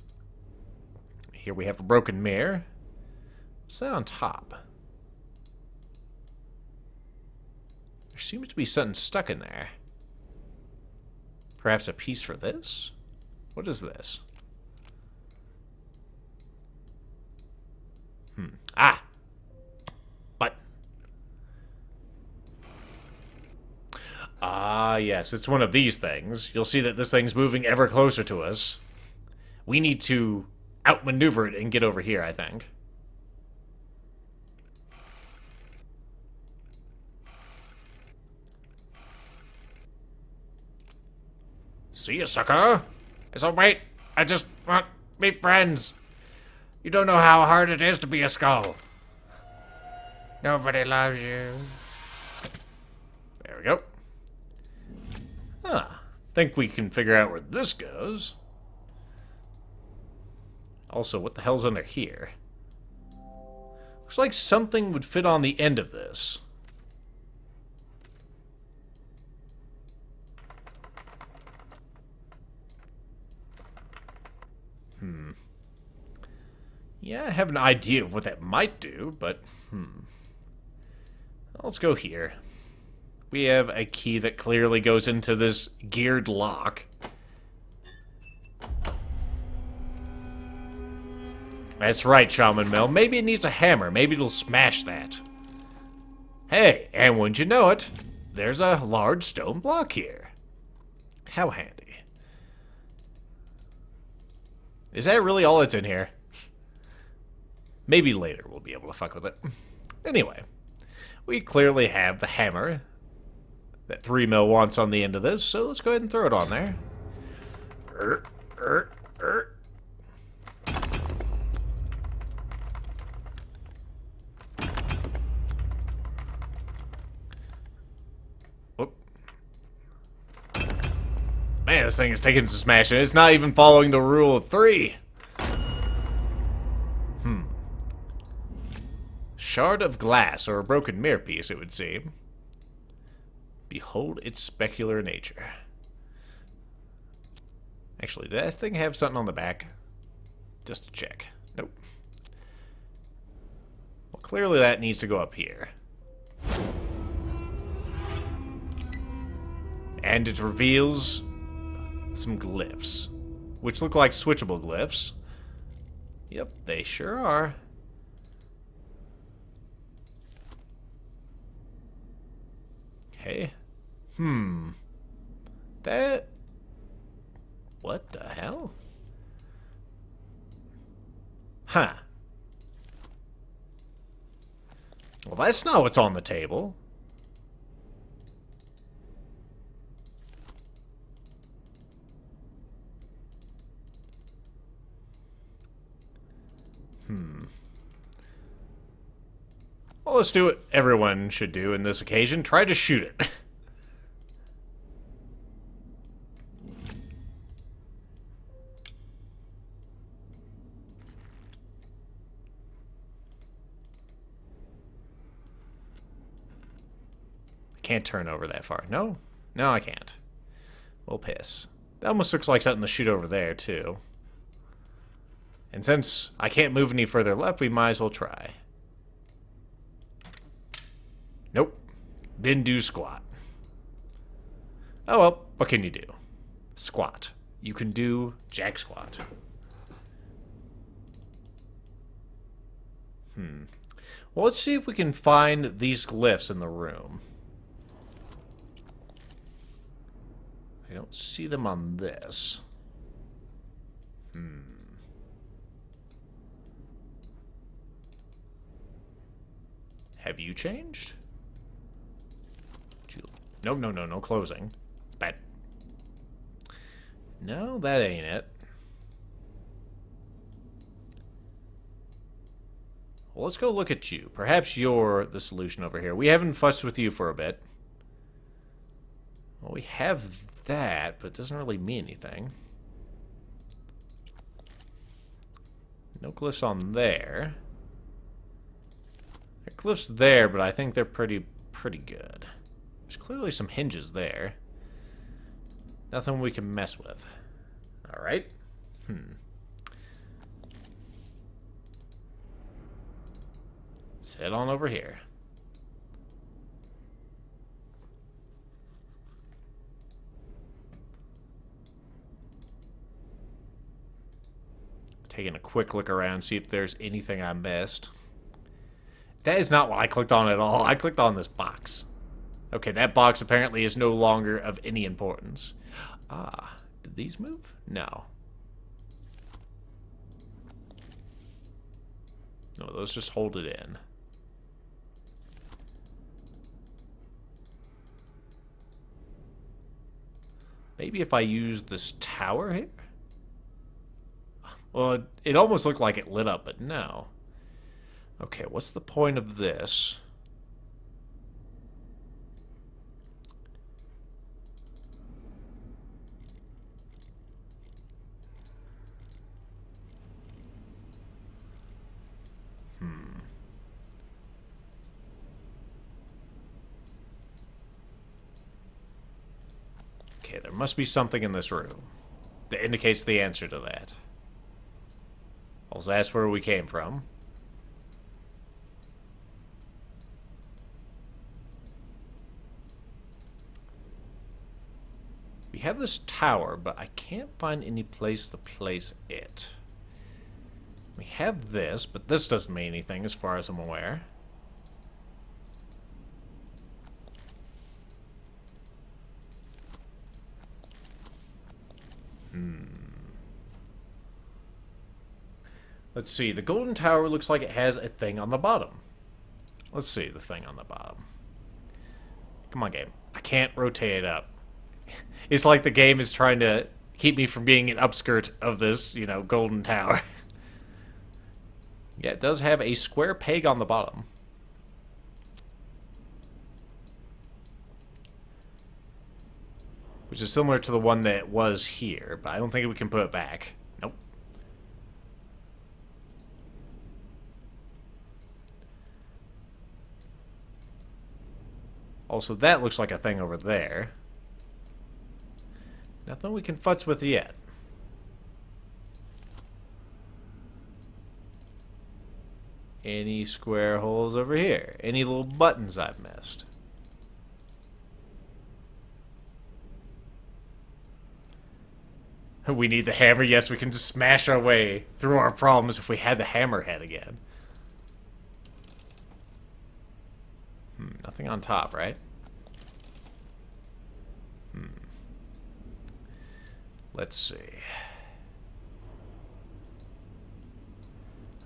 Here we have a broken mirror. What's that on top? There seems to be something stuck in there. Perhaps a piece for this? What is this? Ah! But. Ah, yes, it's one of these things. You'll see that this thing's moving ever closer to us. We need to outmaneuver it and get over here, I think. See ya, sucker. So wait, I just want to be friends. You don't know how hard it is to be a skull. Nobody loves you. There we go. Huh. Think we can figure out where this goes. Also, what the hell's under here? Looks like something would fit on the end of this. Yeah, I have an idea of what that might do, but, Let's go here. We have a key that clearly goes into this geared lock. That's right, Shaman Mill. Maybe it needs a hammer. Maybe it'll smash that. Hey, and wouldn't you know it, there's a large stone block here. How handy. Is that really all that's in here? Maybe later we'll be able to fuck with it. Anyway, we clearly have the hammer that 3mm wants on the end of this, so let's go ahead and throw it on there. Whoop. Man, this thing is taking some smashing. It's not even following the rule of 3. shard of glass, or a broken mirror piece, it would seem. Behold its specular nature. Actually, did that thing have something on the back? Just to check. Nope. Well, clearly that needs to go up here. And it reveals some glyphs, which look like switchable glyphs. Yep, they sure are. Okay. That... What the hell? Huh. Well, that's not what's on the table. Well, let's do what everyone should do in this occasion. Try to shoot it. I can't turn over that far. No? No, I can't. Well, piss. That almost looks like something to shoot over there, too. And since I can't move any further left, we might as well try. Nope. Didn't do squat. Oh well, what can you do? Squat. You can do jack squat. Well, let's see if we can find these glyphs in the room. I don't see them on this. Have you changed? No, no, no, no closing. It's bad. No, that ain't it. Well, let's go look at you. Perhaps you're the solution over here. We haven't fussed with you for a bit. Well, we have that, but it doesn't really mean anything. No glyphs on there. There are glyphs there, but I think they're pretty good. There's clearly some hinges there. Nothing we can mess with. Alright. Let's head on over here. Taking a quick look around, see if there's anything I missed. That is not what I clicked on at all. I clicked on this box. Okay, that box apparently is no longer of any importance. Ah, did these move? No. No, those just hold it in. Maybe if I use this tower here? Well, it almost looked like it lit up, but no. Okay, what's the point of this? Okay, there must be something in this room that indicates the answer to that. Well, that's where we came from. We have this tower, but I can't find any place to place it. We have this, but this doesn't mean anything as far as I'm aware. Let's see. The golden tower looks like it has a thing on the bottom. Let's see the thing on the bottom. Come on, game. I can't rotate it up. It's like the game is trying to keep me from being an upskirt of this, you know, golden tower. Yeah, it does have a square peg on the bottom. Which is similar to the one that was here, but I don't think we can put it back. Nope. Also, that looks like a thing over there. Nothing we can futz with yet. Any square holes over here? Any little buttons I've missed? We need the hammer. Yes, we can just smash our way through our problems if we had the hammerhead again. Nothing on top, right? Let's see.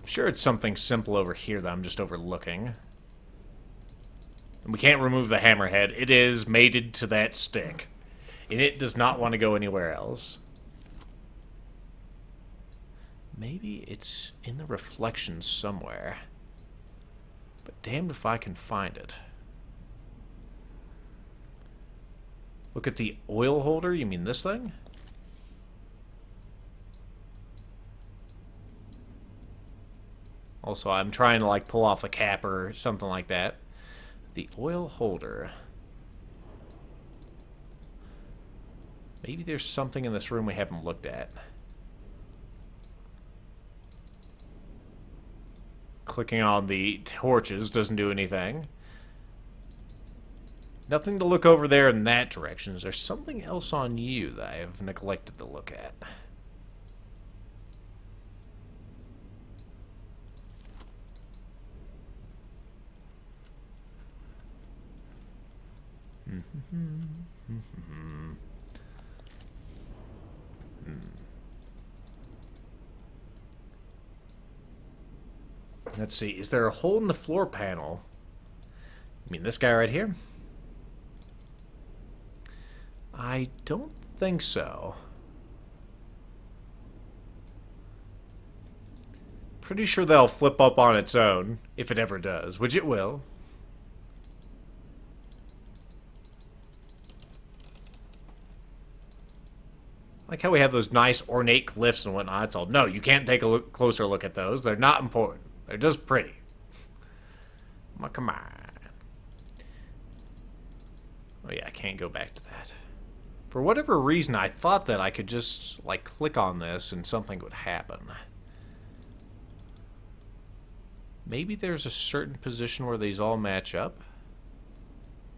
I'm sure it's something simple over here that I'm just overlooking. And we can't remove the hammerhead. It is mated to that stick. And it does not want to go anywhere else. Maybe it's in the reflection somewhere. But damned if I can find it. Look at the oil holder. You mean this thing? Also, I'm trying to like pull off the cap or something like that. The oil holder. Maybe there's something in this room we haven't looked at. Clicking on the torches doesn't do anything. Nothing to look over there in that direction. Is there something else on you that I have neglected to look at? Let's see. Is there a hole in the floor panel? I mean, this guy right here? I don't think so. Pretty sure that'll flip up on its own, if it ever does, which it will. Like how we have those nice ornate glyphs and whatnot. It's all, no, you can't take a closer look at those. They're not important. They're just pretty. Well, come on. Oh yeah, I can't go back to that. For whatever reason, I thought that I could just, like, click on this and something would happen. Maybe there's a certain position where these all match up?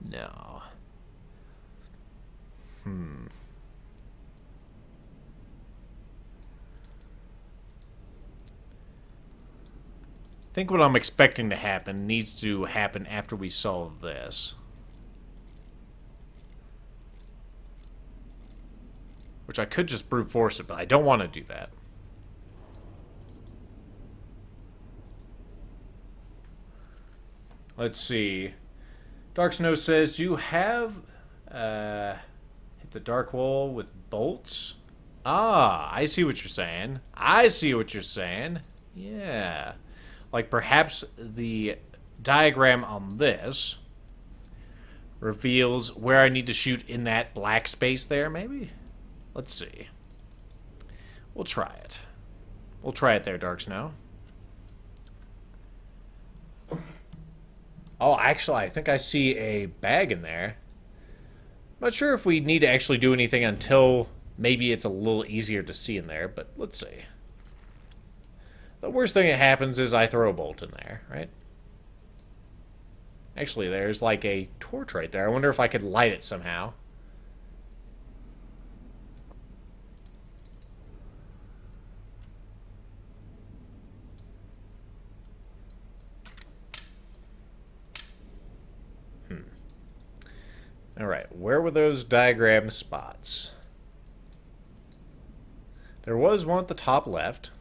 No. I think what I'm expecting to happen needs to happen after we solve this. Which I could just brute force it, but I don't want to do that. Let's see. Dark Snow says, you have hit the dark wall with bolts? Ah, I see what you're saying. I see what you're saying. Yeah. Like perhaps the diagram on this reveals where I need to shoot in that black space there, maybe? Let's see. We'll try it. We'll try it there, Dark Snow. Oh, actually, I think I see a bag in there. I'm not sure if we need to actually do anything until maybe it's a little easier to see in there, but let's see. The worst thing that happens is I throw a bolt in there, right? Actually, there's like a torch right there. I wonder if I could light it somehow. Alright, where were those diagram spots? There was one at the top left.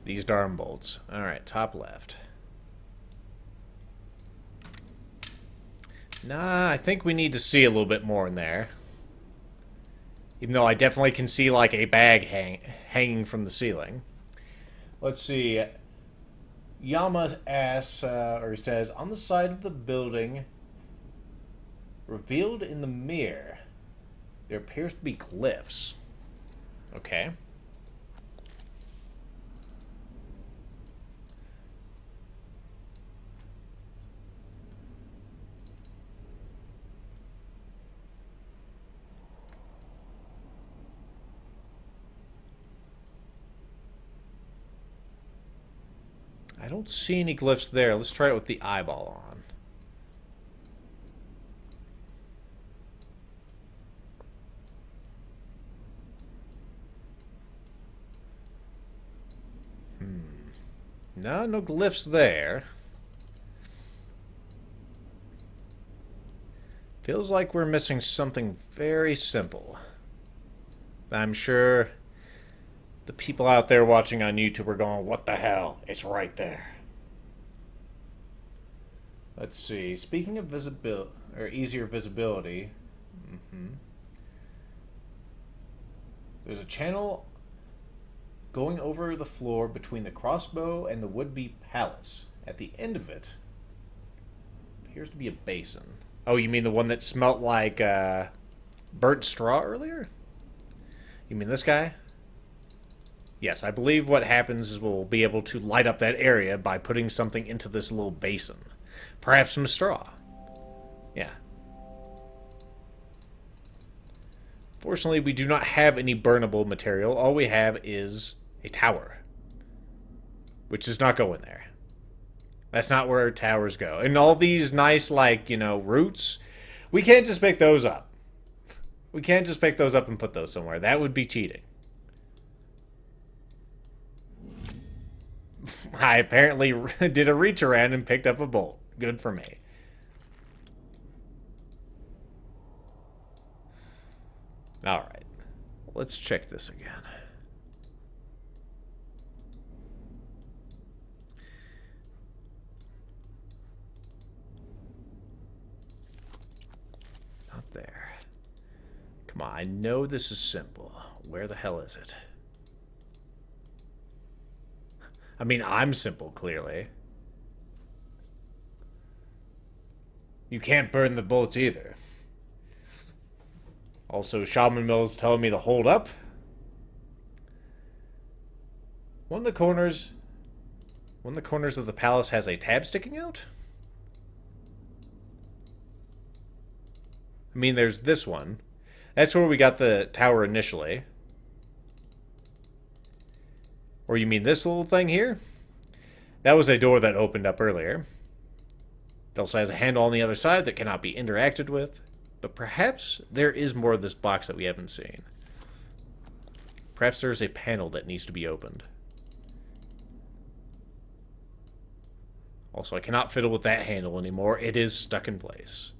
These darn bolts. Alright, top left. Nah, I think we need to see a little bit more in there. Even though I definitely can see like a bag hanging from the ceiling. Let's see. Yama asks, or he says, on the side of the building, revealed in the mirror, there appears to be glyphs. Okay. I don't see any glyphs there. Let's try it with the eyeball on. No, no glyphs there. Feels like we're missing something very simple. I'm sure the people out there watching on YouTube are going, what the hell? It's right there. Let's see. Speaking of visibility, or easier visibility, there's a channel going over the floor between the crossbow and the would-be palace. At the end of it appears to be a basin. Oh, you mean the one that smelt like burnt straw earlier? You mean this guy? Yes, I believe what happens is we'll be able to light up that area by putting something into this little basin. Perhaps some straw. Yeah. Fortunately, we do not have any burnable material. All we have is a tower. Which does not go in there. That's not where towers go. And all these nice, like, you know, roots, we can't just pick those up. We can't just pick those up and put those somewhere. That would be cheating. I apparently did a reach around and picked up a bolt. Good for me. Alright. Let's check this again. Not there. Come on, I know this is simple. Where the hell is it? I mean, I'm simple, clearly. You can't burn the bolts either. Also, Shaman Mill's telling me to hold up. One of the corners of the palace has a tab sticking out. I mean, there's this one. That's where we got the tower initially. Or you mean this little thing here? That was a door that opened up earlier. It also has a handle on the other side that cannot be interacted with. But perhaps there is more of this box that we haven't seen. Perhaps there's a panel that needs to be opened. Also, I cannot fiddle with that handle anymore. It is stuck in place.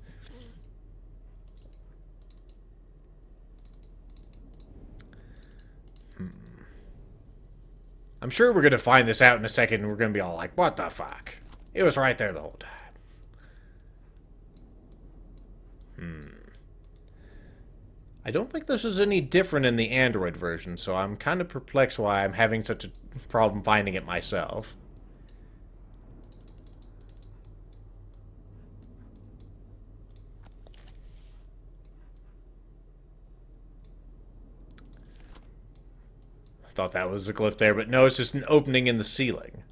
I'm sure we're going to find this out in a second and we're going to be all like, what the fuck? It was right there the whole time. I don't think this is any different in the Android version, so I'm kind of perplexed why I'm having such a problem finding it myself. Thought that was a glyph there, but no, it's just an opening in the ceiling,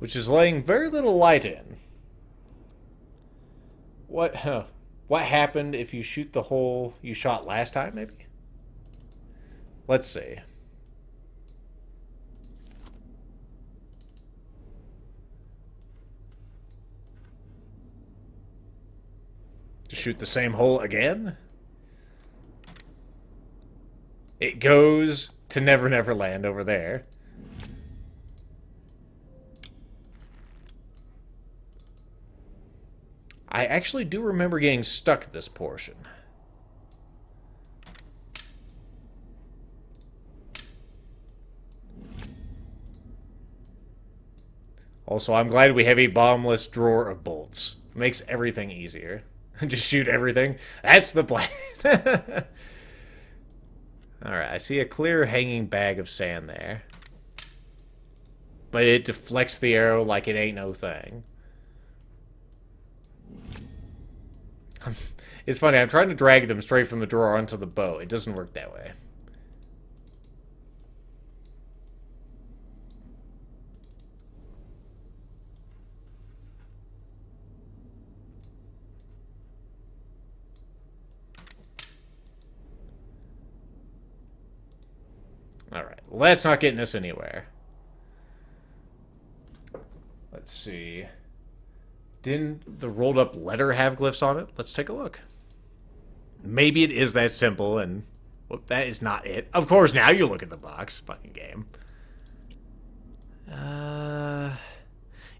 which is letting very little light in. What happened if you shoot the hole you shot last time, maybe? Let's see. To shoot the same hole again? It goes to Never Never Land over there. I actually do remember getting stuck this portion. Also, I'm glad we have a bombless drawer of bolts. Makes everything easier. Just shoot everything. That's the plan. Alright, I see a clear hanging bag of sand there. But it deflects the arrow like it ain't no thing. It's funny, I'm trying to drag them straight from the drawer onto the bow. It doesn't work that way. Alright, well, that's not getting us anywhere. Let's see. Didn't the rolled up letter have glyphs on it? Let's take a look. Maybe it is that simple, and well, that is not it. Of course, now you look at the box. Fucking game.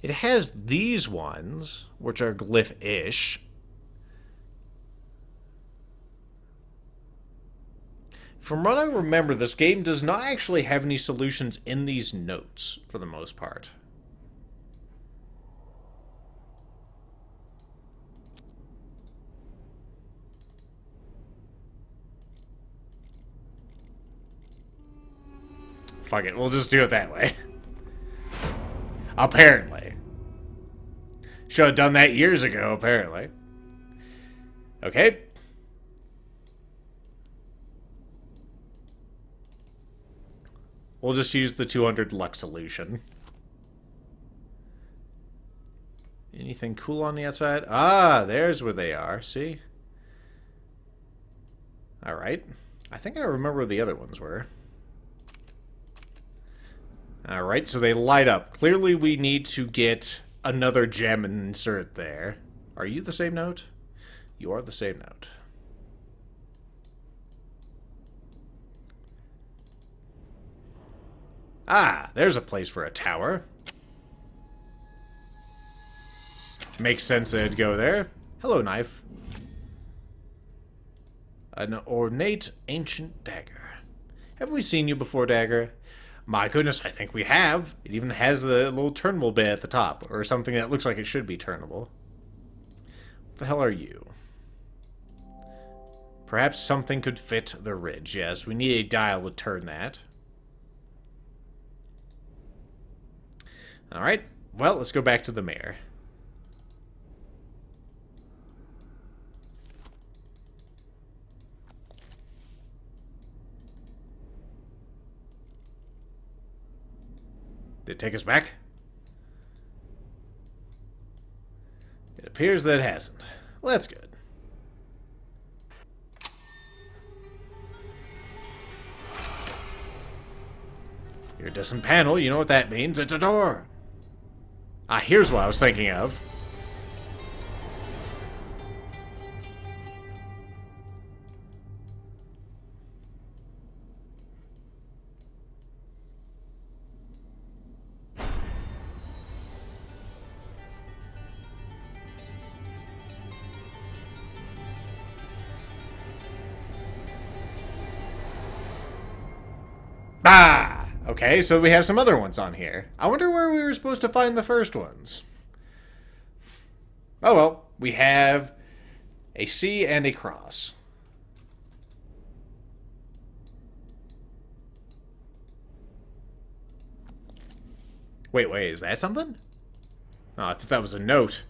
It has these ones, which are glyph-ish. From what I remember, this game does not actually have any solutions in these notes, for the most part. Fuck it, we'll just do it that way. Apparently. Should have done that years ago, apparently. Okay. We'll just use the 200 luck solution. Anything cool on the outside? Ah, there's where they are, see? Alright. I think I remember where the other ones were. Alright, so they light up. Clearly we need to get another gem and insert it there. Are you the same note? You are the same note. Ah, there's a place for a tower. Makes sense that it'd go there. Hello, knife. An ornate ancient dagger. Have we seen you before, dagger? My goodness, I think we have. It even has the little turnable bit at the top, or something that looks like it should be turnable. What the hell are you? Perhaps something could fit the ridge. Yes, we need a dial to turn that. Alright, well, let's go back to the mayor. Did it take us back? It appears that it hasn't. Well, that's good. Iridescent panel, you know what that means. It's a door. Ah, here's what I was thinking of. Ah! Okay, so we have some other ones on here. I wonder where we were supposed to find the first ones. Oh well, we have a C and a cross. Wait, is that something? Oh, I thought that was a note.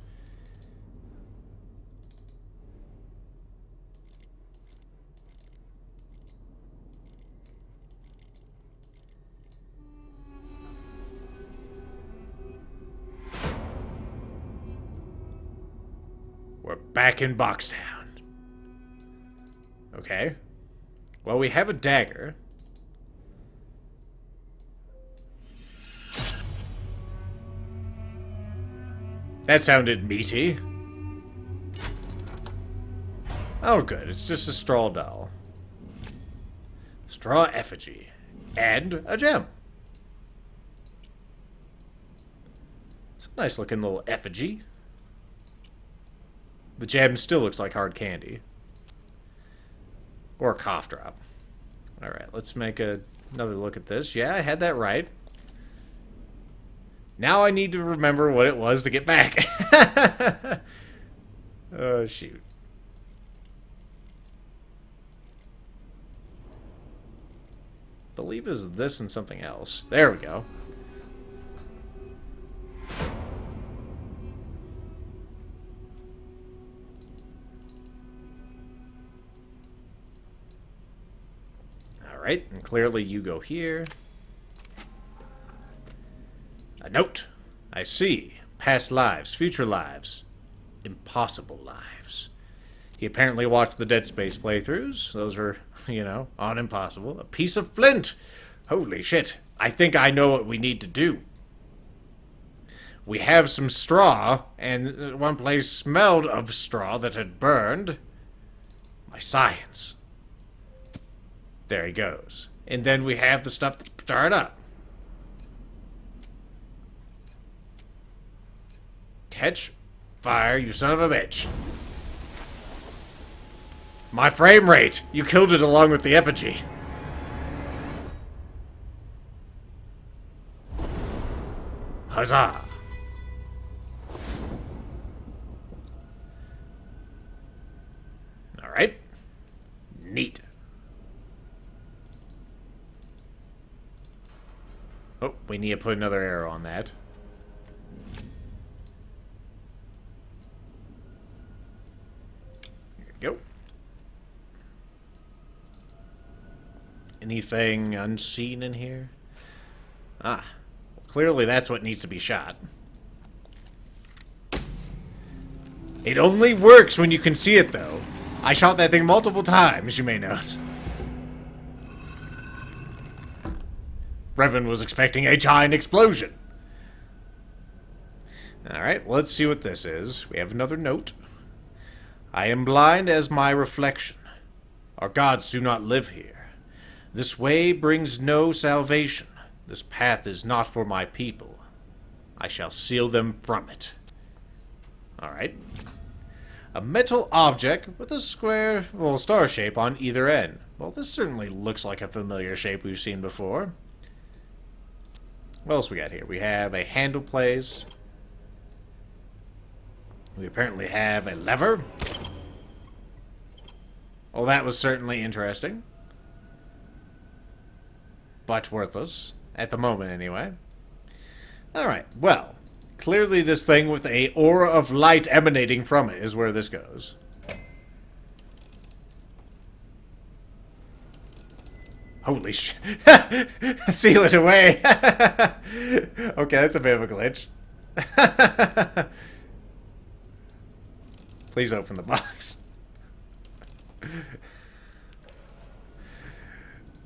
We're back in Boxtown. Okay. Well, we have a dagger. That sounded meaty. Oh, good. It's just a straw doll. Straw effigy. And a gem. It's a nice looking little effigy. The gem still looks like hard candy. Or a cough drop. Alright, let's make another look at this. Yeah, I had that right. Now I need to remember what it was to get back. Oh, shoot. Believe is this and something else. There we go. Alright, and clearly you go here. A note. I see. Past lives, future lives, impossible lives. He apparently watched the Dead Space playthroughs. Those were, you know, on impossible. A piece of flint. Holy shit. I think I know what we need to do. We have some straw, and one place smelled of straw that had burned. My science. There he goes. And then we have the stuff to start up. Catch fire, you son of a bitch. My frame rate! You killed it along with the effigy. Huzzah! Alright. Neat. Oh, we need to put another arrow on that. Here we go. Anything unseen in here? Ah. Clearly that's what needs to be shot. It only works when you can see it, though. I shot that thing multiple times, you may note. Revan was expecting a giant explosion. Alright, let's see what this is. We have another note. I am blind as my reflection. Our gods do not live here. This way brings no salvation. This path is not for my people. I shall seal them from it. Alright. A metal object with a square, well, star shape on either end. Well, this certainly looks like a familiar shape we've seen before. What else we got here? We have a handle place. We apparently have a lever. Well, that was certainly interesting. But worthless. At the moment, anyway. Alright, well. Clearly this thing with a aura of light emanating from it is where this goes. Holy sh... Seal it away! Okay, that's a bit of a glitch. Please open the box.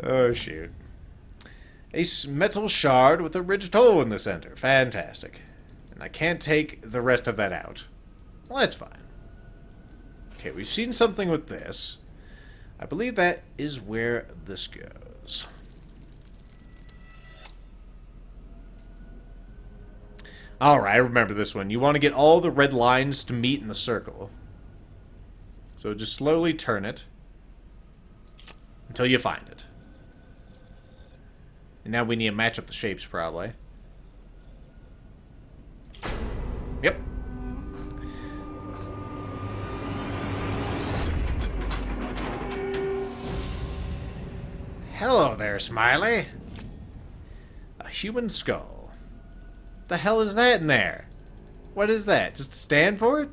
Oh, shoot. A metal shard with a ridged hole in the center. Fantastic. And I can't take the rest of that out. Well, that's fine. Okay, we've seen something with this. I believe that is where this goes. Alright, I remember this one. You want to get all the red lines to meet in the circle. So just slowly turn it until you find it. And now we need to match up the shapes, probably. Yep. Hello there, Smiley. A human skull. The hell is that in there? What is that? Just a stand for it?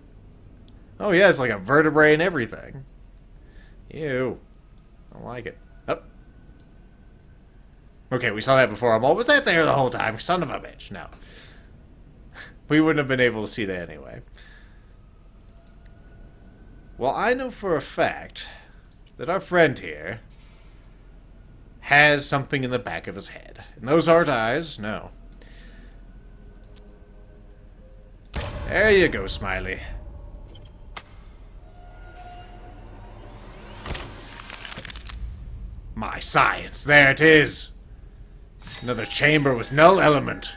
Oh yeah, it's like a vertebrae and everything. Ew. I don't like it. Up. Okay, we saw that before. I'm all, was that there the whole time? Son of a bitch. No. We wouldn't have been able to see that anyway. Well, I know for a fact that our friend here has something in the back of his head. And those aren't eyes, no. There you go, Smiley. My science, there it is. Another chamber with null element.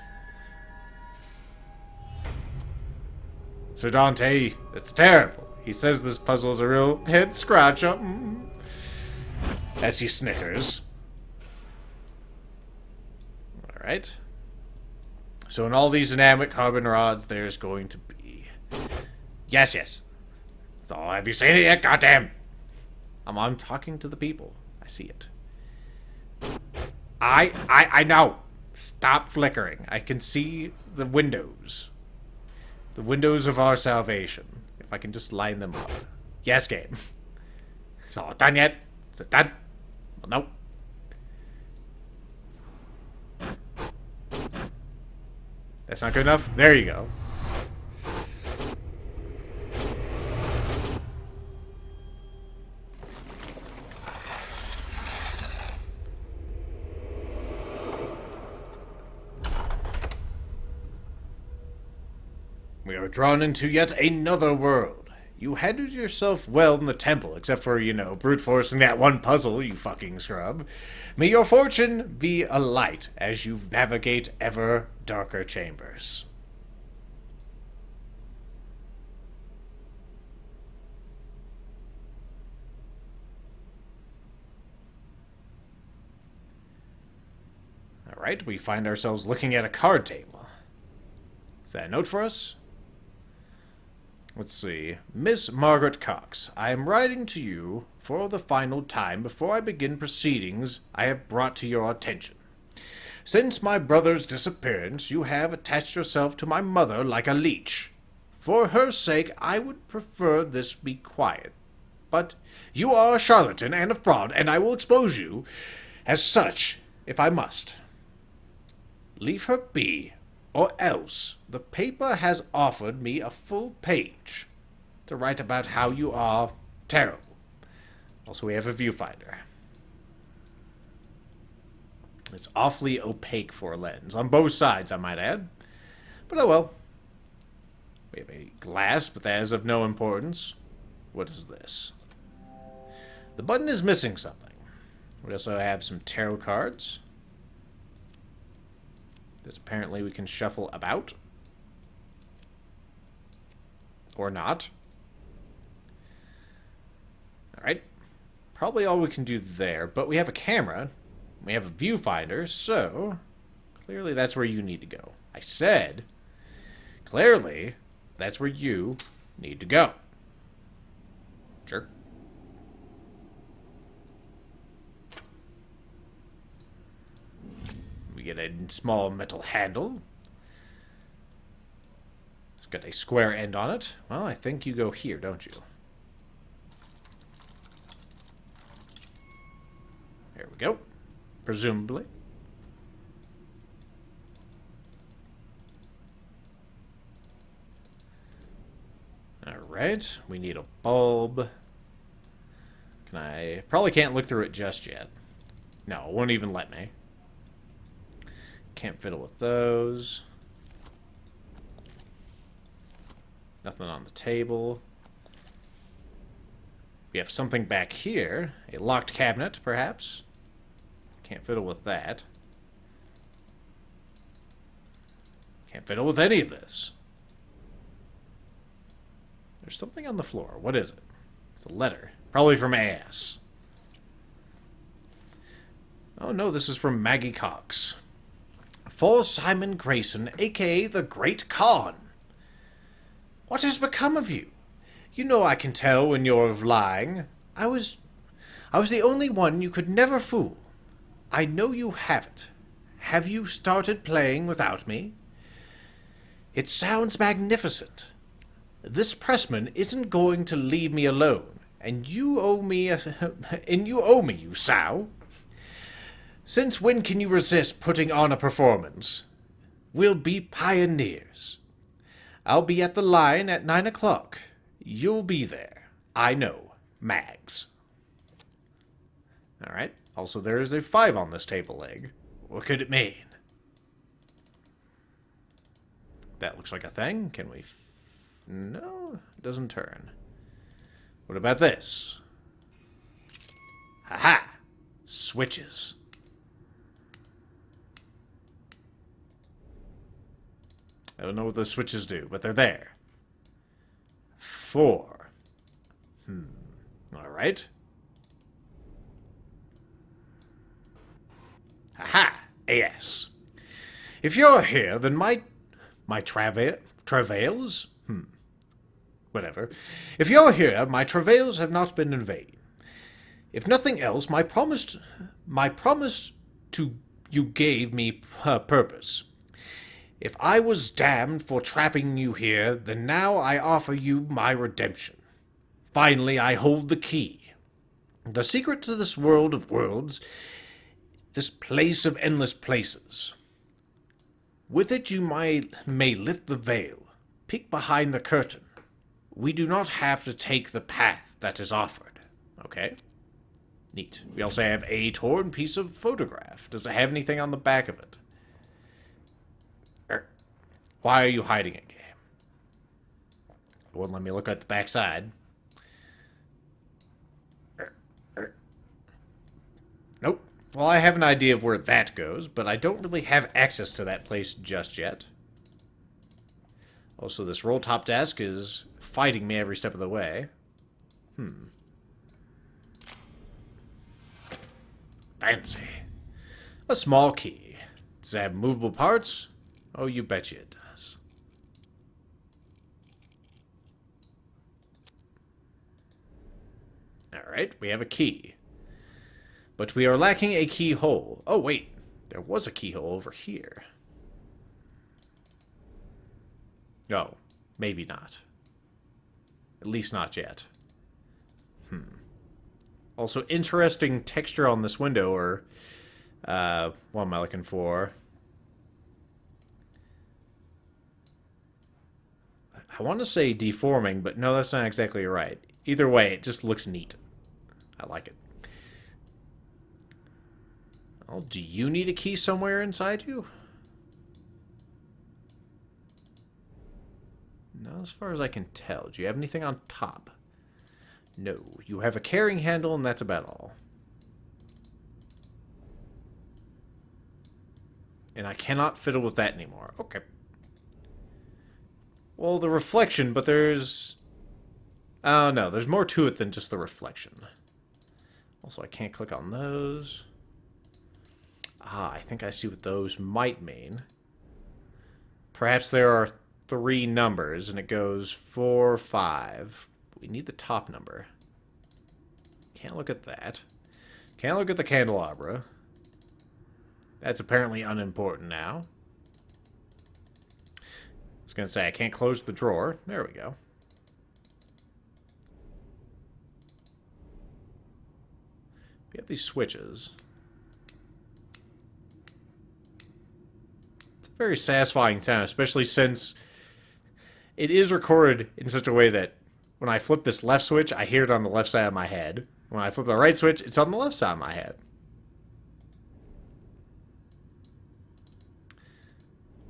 Sir Dante, it's terrible. He says this puzzle is a real head scratcher. As he snickers. Alright. So in all these dynamic carbon rods, there's going to be... Yes, yes. So have you seen it yet? Goddamn. I'm talking to the people. I see it. I know. Stop flickering. I can see the windows. The windows of our salvation. If I can just line them up. Yes, game. It's all done yet? Is it done? Well, nope. That's not good enough? There you go. We are drawn into yet another world. You handled yourself well in the temple, except for, brute forcing that one puzzle, you fucking scrub. May your fortune be a light as you navigate ever darker chambers. Alright, we find ourselves looking at a card table. Is that a note for us? Let's see. Miss Margaret Cox, I am writing to you for the final time before I begin proceedings I have brought to your attention. Since my brother's disappearance, you have attached yourself to my mother like a leech. For her sake, I would prefer this be quiet. But you are a charlatan and a fraud, and I will expose you as such if I must. Leave her be, or else the paper has offered me a full page to write about how you are terrible. Also, we have a viewfinder. It's awfully opaque for a lens, on both sides, I might add. But oh well. We have a glass, but that is of no importance. What is this? The button is missing something. We also have some tarot cards that apparently we can shuffle about. Or not. Alright. Probably all we can do there, but we have a camera. We have a viewfinder, so clearly that's where you need to go. I said, clearly that's where you need to go. Sure. We get a small metal handle. It's got a square end on it. Well, I think you go here, don't you? There we go. Presumably. Alright, we need a bulb. Probably can't look through it just yet. No, it won't even let me. Can't fiddle with those. Nothing on the table. We have something back here. A locked cabinet, perhaps. Can't fiddle with that. Can't fiddle with any of this. There's something on the floor. What is it? It's a letter. Probably from AS. Oh no, this is from Maggie Cox. For Simon Grayson, a.k.a. the Great Khan. What has become of you? You know I can tell when you're lying. I was the only one you could never fool. I know you haven't. Have you started playing without me? It sounds magnificent. This pressman isn't going to leave me alone, and you owe me, you sow. Since when can you resist putting on a performance? We'll be pioneers. I'll be at the line at 9 o'clock. You'll be there. I know. Mags. Alright. Also, there is a 5 on this table leg. What could it mean? That looks like a thing. Can we... No, it doesn't turn. What about this? Haha! Switches. I don't know what the switches do, but they're there. 4. Alright. Aha! AS. If you're here, then my travails? Whatever. If you're here, my travails have not been in vain. If nothing else, my promise to you gave me purpose. If I was damned for trapping you here, then now I offer you my redemption. Finally, I hold the key. The secret to this world of worlds, this place of endless places. With it you may lift the veil, peek behind the curtain. We do not have to take the path that is offered. Okay? Neat. We also have a torn piece of photograph. Does it have anything on the back of it? Why are you hiding it, game? won't let me look at the back side. Nope. Well, I have an idea of where that goes, but I don't really have access to that place just yet. Also, this roll-top desk is fighting me every step of the way. Fancy. A small key. Does it have movable parts? Oh, you betcha it does. Alright, we have a key. But we are lacking a keyhole. Oh, wait. There was a keyhole over here. Oh, maybe not. At least not yet. Also, interesting texture on this window, or... what am I looking for? I want to say deforming, but no, that's not exactly right. Either way, it just looks neat. I like it. Oh, do you need a key somewhere inside you? No, as far as I can tell. Do you have anything on top? No. You have a carrying handle, and that's about all. And I cannot fiddle with that anymore. Okay. Well, the reflection, but there's... Oh, no. There's more to it than just the reflection. Also, I can't click on those. Ah, I think I see what those might mean. Perhaps there are 3 numbers, and it goes 4, 5. We need the top number. Can't look at that. Can't look at the candelabra. That's apparently unimportant now. I was going to say, I can't close the drawer. There we go. We have these switches. It's a very satisfying sound, especially since it is recorded in such a way that when I flip this left switch, I hear it on the left side of my head. When I flip the right switch, it's on the left side of my head.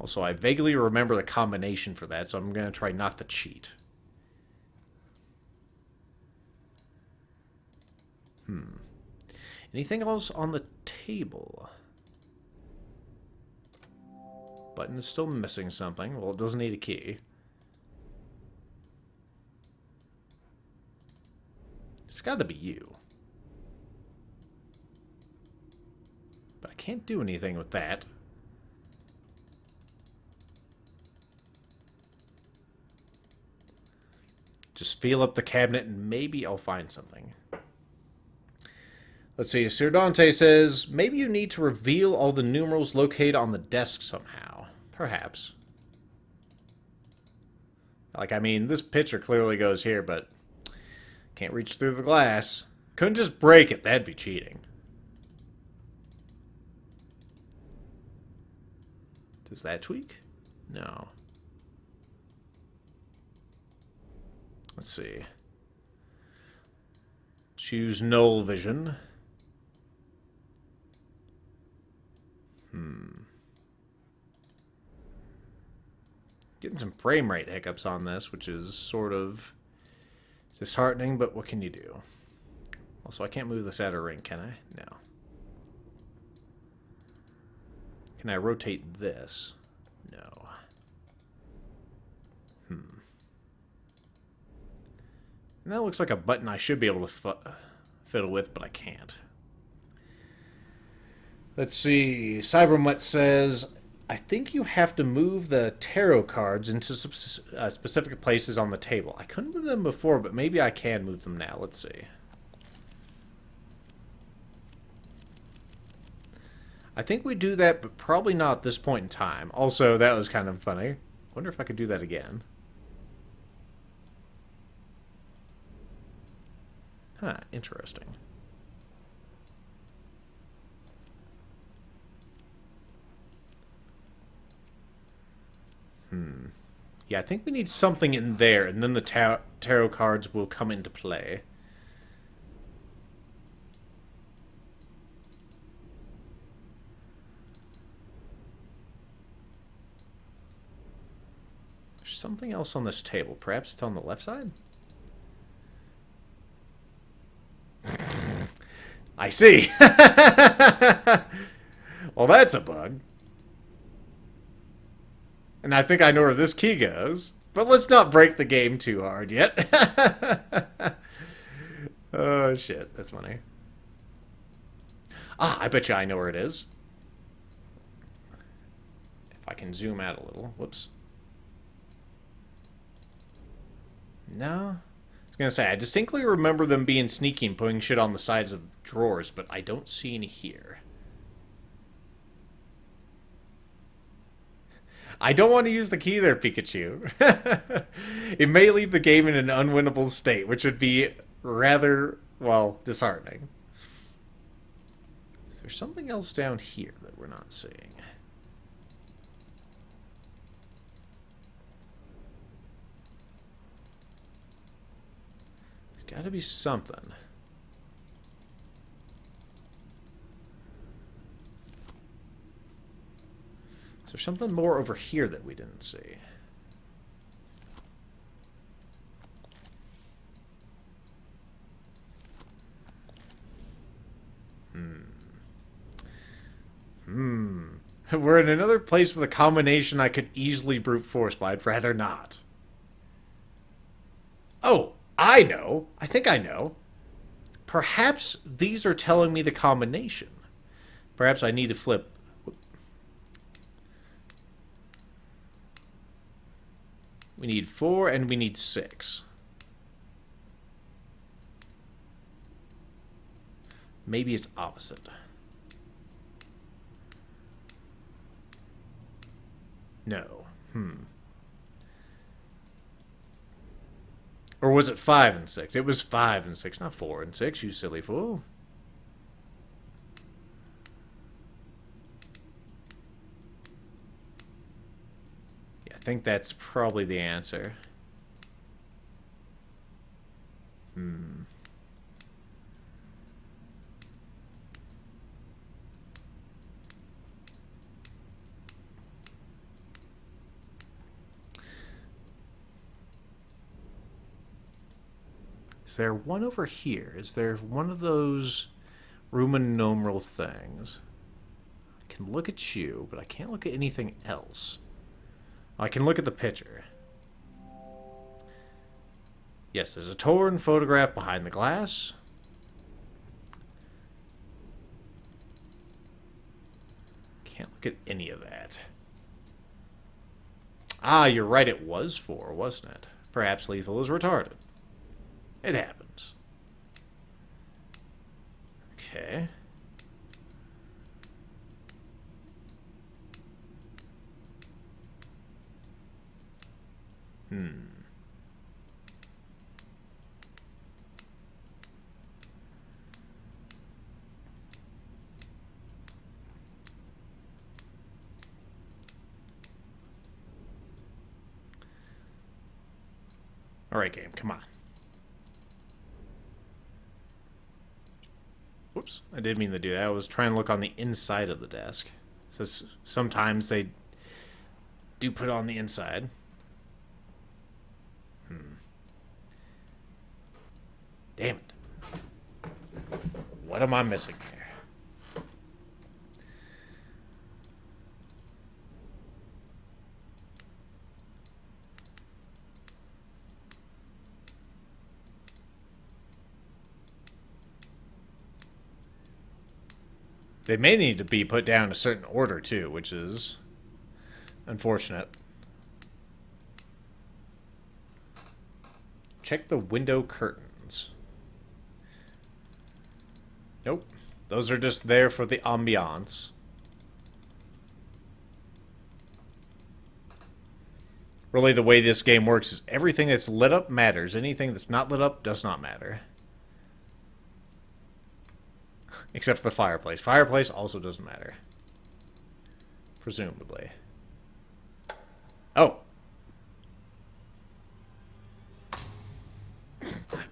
Also, I vaguely remember the combination for that, so I'm going to try not to cheat. Anything else on the table? Button is still missing something. Well, it doesn't need a key. It's got to be you. But I can't do anything with that. Just feel up the cabinet and maybe I'll find something. Let's see. Sir Dante says, maybe you need to reveal all the numerals located on the desk somehow. Perhaps. Like, I mean, this picture clearly goes here, but can't reach through the glass. Couldn't just break it. That'd be cheating. Does that tweak? No. Let's see. Choose null vision. Getting some frame rate hiccups on this, which is sort of disheartening, but what can you do? Also, I can't move this outer ring, can I? No. Can I rotate this? No. And that looks like a button I should be able to fiddle with, but I can't. Let's see. Cybermutt says, I think you have to move the tarot cards into specific places on the table. I couldn't move them before, but maybe I can move them now. Let's see. I think we do that, but probably not at this point in time. Also, that was kind of funny. Wonder if I could do that again. Huh, interesting. Yeah, I think we need something in there, and then the tarot cards will come into play. There's something else on this table. Perhaps it's on the left side? I see. Well, that's a bug. And I think I know where this key goes. But let's not break the game too hard yet. Oh, shit. That's funny. Ah, I bet you I know where it is. If I can zoom out a little. Whoops. No. I was going to say, I distinctly remember them being sneaky and putting shit on the sides of drawers, but I don't see any here. I don't want to use the key there, Pikachu. It may leave the game in an unwinnable state, which would be rather, well, disheartening. Is there something else down here that we're not seeing? There's got to be something. Is there something more over here that we didn't see? We're in another place with a combination I could easily brute force, but I'd rather not. Oh, I know. I think I know. Perhaps these are telling me the combination. Perhaps I need to flip. We need 4 and we need 6. Maybe it's opposite. No. Or was it 5 and 6? It was 5 and 6, not 4 and 6, you silly fool. Yeah, I think that's probably the answer. Is there one over here? Is there one of those rumonumeral things? I can look at you, but I can't look at anything else. I can look at the picture. Yes, there's a torn photograph behind the glass. Can't look at any of that. Ah, you're right, it was 4, wasn't it? Perhaps Lethal is retarded. It happens. Okay. All right, game, come on. Whoops, I didn't mean to do that. I was trying to look on the inside of the desk. So sometimes they do put it on the inside. Damn it. What am I missing here? They may need to be put down in a certain order, too, which is unfortunate. Check the window curtains. Nope. Those are just there for the ambiance. Really, the way this game works is everything that's lit up matters. Anything that's not lit up does not matter. Except for the fireplace. Fireplace also doesn't matter. Presumably. Oh.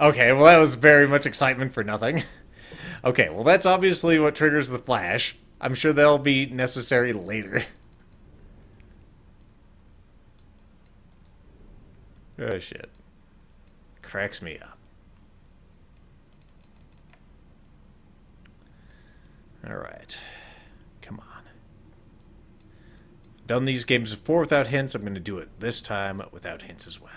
Okay, well that was very much excitement for nothing. Okay, well that's obviously what triggers the flash. I'm sure they'll be necessary later. Oh, shit. Cracks me up. Alright. Come on. Done these games before without hints. I'm going to do it this time without hints as well.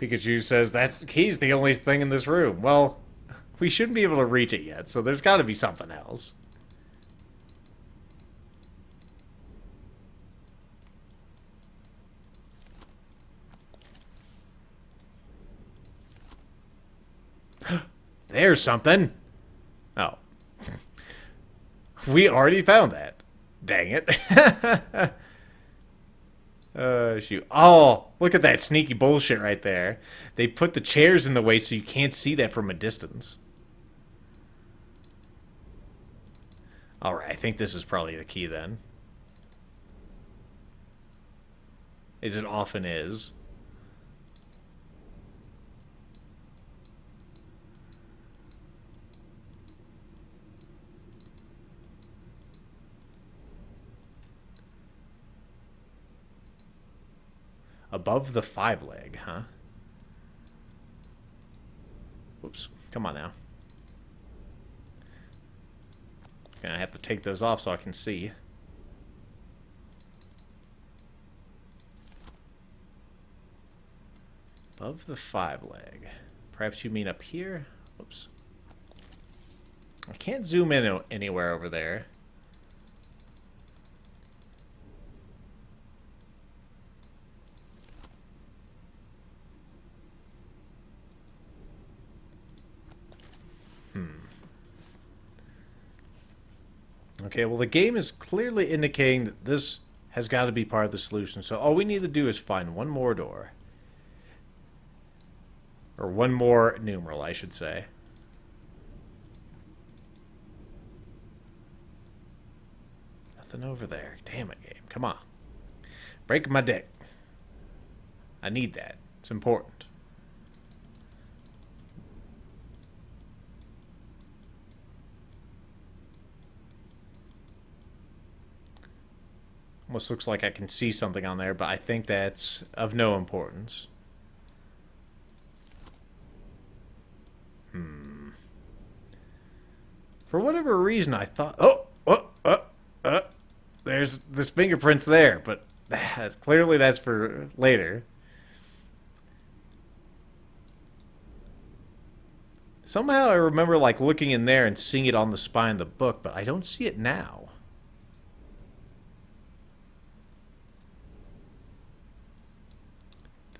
Pikachu says that key's the only thing in this room. Well, we shouldn't be able to reach it yet, so there's got to be something else. There's something. Oh. We already found that. Dang it. Shoot. Oh, look at that sneaky bullshit right there. They put the chairs in the way so you can't see that from a distance. Alright, I think this is probably the key then. As it often is. Above the 5-leg, huh? Whoops. Come on now. Gonna have to take those off so I can see. Above the 5-leg. Perhaps you mean up here? Whoops. I can't zoom in anywhere over there. Okay, well the game is clearly indicating that this has got to be part of the solution. So all we need to do is find one more door. Or one more numeral, I should say. Nothing over there. Damn it, game. Come on. Break my dick. I need that. It's important. Almost looks like I can see something on there, but I think that's of no importance. For whatever reason, I thought... There's this fingerprints there, but clearly that's for later. Somehow I remember like looking in there and seeing it on the spine of the book, but I don't see it now.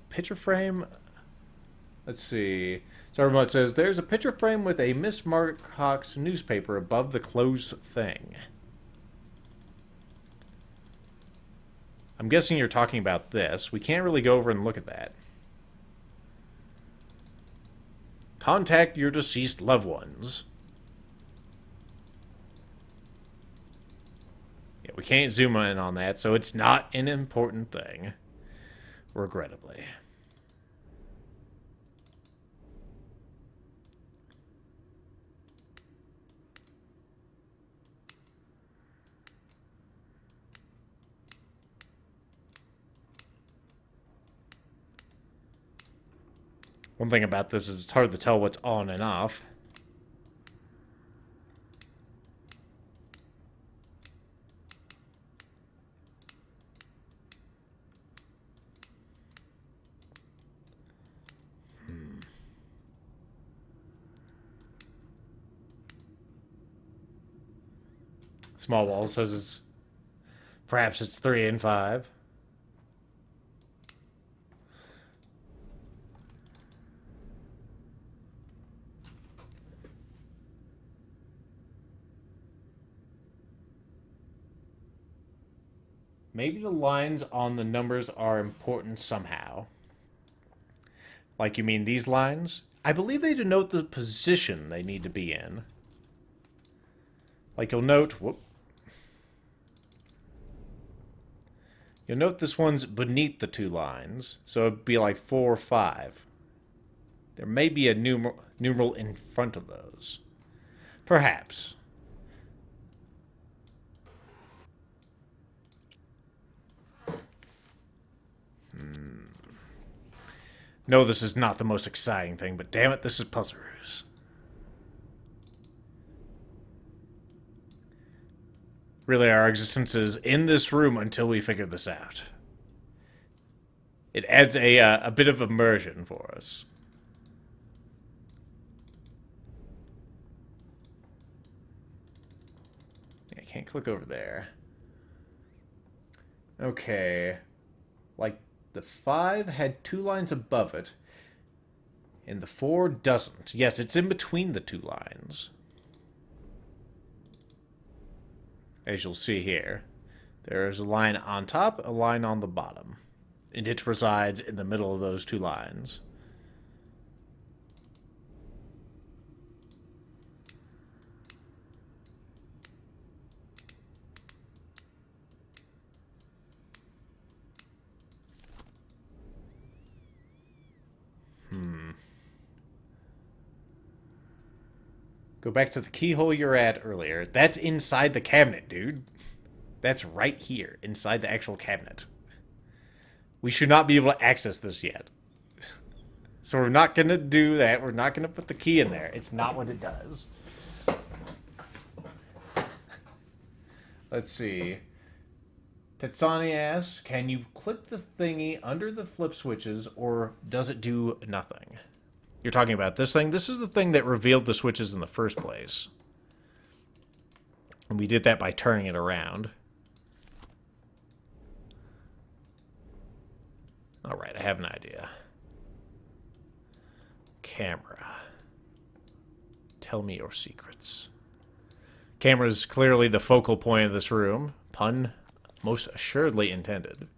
Picture frame. Let's see. Sarmut says there's a picture frame with a Miss Margaret Cox newspaper above the closed thing. I'm guessing you're talking about this. We can't really go over and look at that. Contact your deceased loved ones. Yeah, we can't zoom in on that, so it's not an important thing. Regrettably. One thing about this is it's hard to tell what's on and off. Small Wall says it's... Perhaps it's 3 and 5. Maybe the lines on the numbers are important somehow. Like you mean these lines? I believe they denote the position they need to be in. Like you'll note... Whoop. You'll note this one's beneath the 2 lines. So it'd be like 4 or 5. There may be a numeral in front of those. Perhaps. No, this is not the most exciting thing, but damn it, this is Puzzleroos. Really, our existence is in this room until we figure this out. It adds a bit of immersion for us. I can't click over there. Okay. Like, the 5 had 2 lines above it, and the 4 doesn't. Yes, it's in between the 2 lines. As you'll see here, there's a line on top, a line on the bottom. And it resides in the middle of those 2 lines. Go back to the keyhole you're at earlier. That's inside the cabinet, dude. That's right here, inside the actual cabinet. We should not be able to access this yet. So we're not going to do that. We're not going to put the key in there. It's not what it does. Let's see. Tetsani asks, can you click the thingy under the flip switches, or does it do nothing? You're talking about this thing? This is the thing that revealed the switches in the first place. And we did that by turning it around. Alright, I have an idea. Camera. Tell me your secrets. Camera is clearly the focal point of this room. Pun most assuredly intended.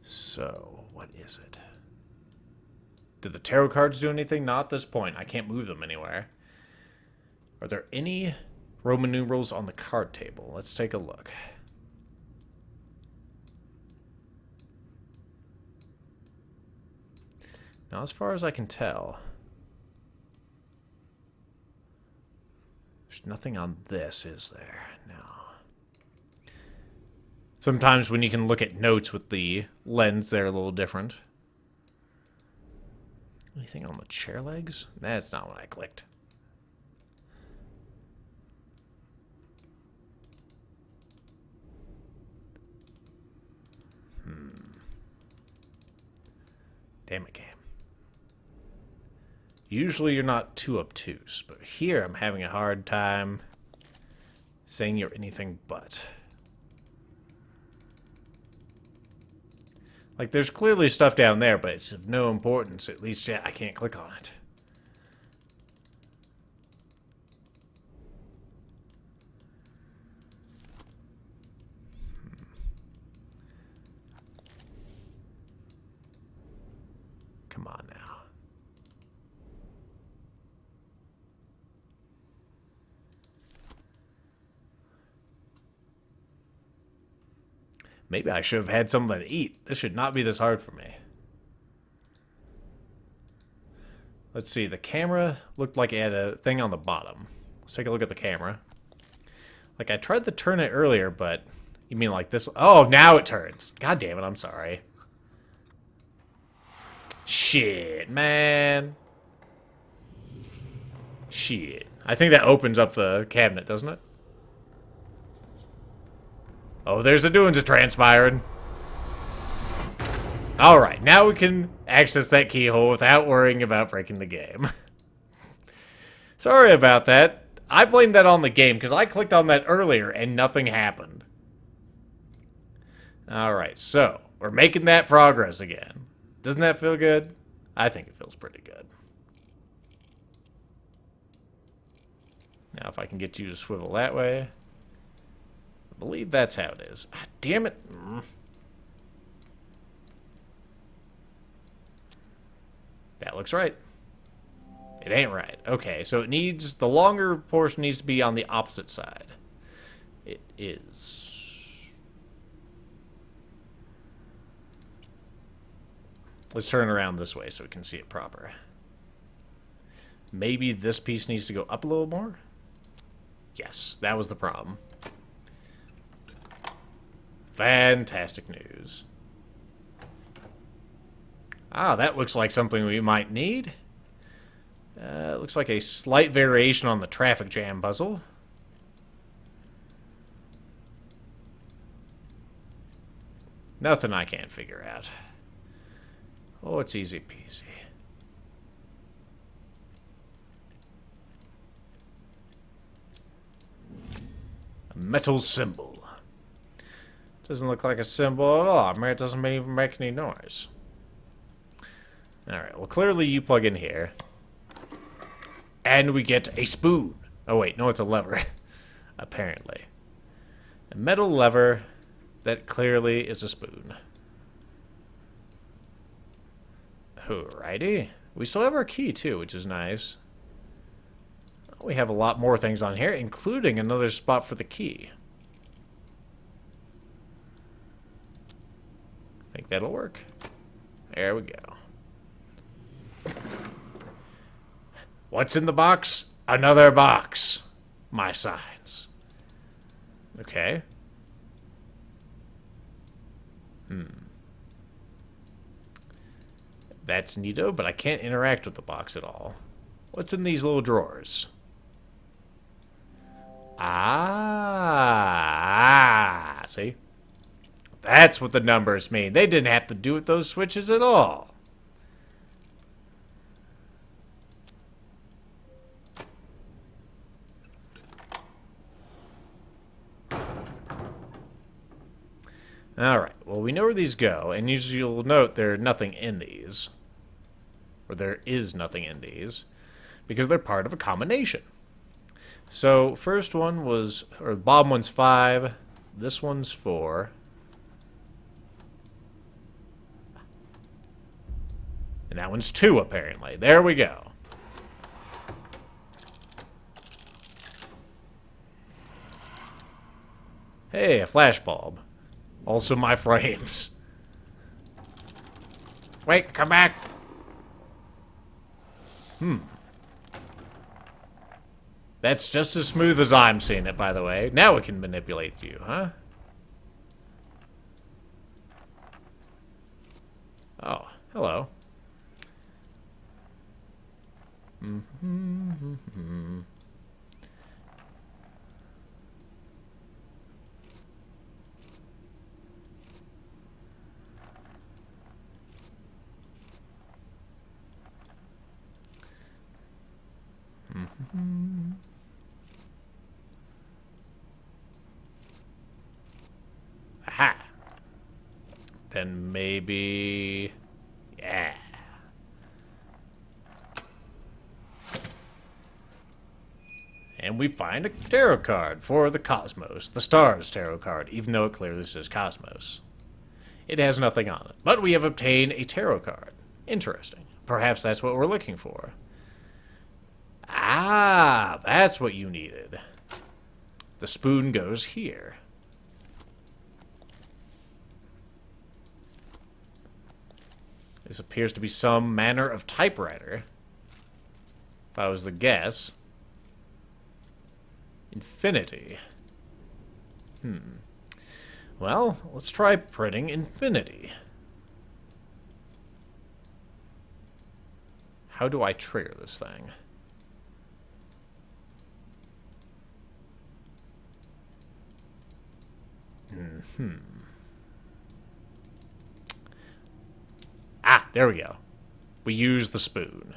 So, what is it? Did the tarot cards do anything? Not at this point. I can't move them anywhere. Are there any Roman numerals on the card table? Let's take a look. Now, as far as I can tell, there's nothing on this, is there? No. Sometimes when you can look at notes with the lens, they're a little different. Anything on the chair legs? That's not what I clicked. Damn it, game. Usually you're not too obtuse, but here I'm having a hard time saying you're anything but. Like, there's clearly stuff down there, but it's of no importance. At least, yeah, I can't click on it. Come on now. Maybe I should have had something to eat. This should not be this hard for me. Let's see. The camera looked like it had a thing on the bottom. Let's take a look at the camera. Like, I tried to turn it earlier, but... You mean like this? Oh, now it turns. God damn it, I'm sorry. Shit, man. Shit. I think that opens up the cabinet, doesn't it? Oh, there's the doings of transpiring. Alright, now we can access that keyhole without worrying about breaking the game. Sorry about that. I blame that on the game, because I clicked on that earlier and nothing happened. Alright, so, we're making that progress again. Doesn't that feel good? I think it feels pretty good. Now, if I can get you to swivel that way. I believe that's how it is. Ah, damn it. That looks right. It ain't right. Okay, so it needs... The longer portion needs to be on the opposite side. It is. Let's turn it around this way so we can see it proper. Maybe this piece needs to go up a little more? Yes, that was the problem. Fantastic news. Ah, that looks like something we might need. It looks like a slight variation on the traffic jam puzzle. Nothing I can't figure out. Oh, it's easy peasy. A metal symbol. Doesn't look like a symbol at all. I mean, it doesn't even make any noise. Alright, well clearly you plug in here. And we get a spoon. Oh wait, no, it's a lever. Apparently. A metal lever that clearly is a spoon. Alrighty. We still have our key too, which is nice. We have a lot more things on here, including another spot for the key. Think that'll work. There we go. What's in the box? Another box. My signs. Okay. That's neato, but I can't interact with the box at all. What's in these little drawers? Ah, see? That's what the numbers mean. They didn't have to do with those switches at all. Alright, well we know where these go, and you'll note there's nothing in these. Or there is nothing in these, because they're part of a combination. So, first one was, or the bottom one's 5, this one's 4. And that one's 2, apparently. There we go. Hey, a flashbulb. Also my frames. Wait, come back! That's just as smooth as I'm seeing it, by the way. Now we can manipulate you, huh? Oh, hello. Aha! Then maybe... Yeah. And we find a tarot card for the Cosmos. The Stars tarot card, even though it clearly says Cosmos. It has nothing on it. But we have obtained a tarot card. Interesting. Perhaps that's what we're looking for. Ah, that's what you needed. The spoon goes here. This appears to be some manner of typewriter. If I was to guess. Infinity. Well, let's try printing infinity. How do I trigger this thing? Ah, there we go. We use the spoon.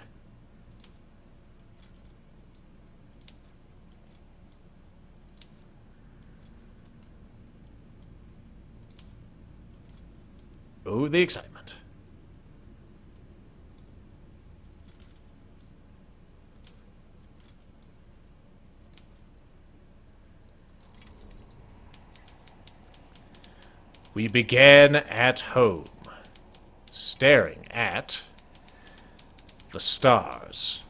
Oh, the excitement. We began at home, staring at the stars.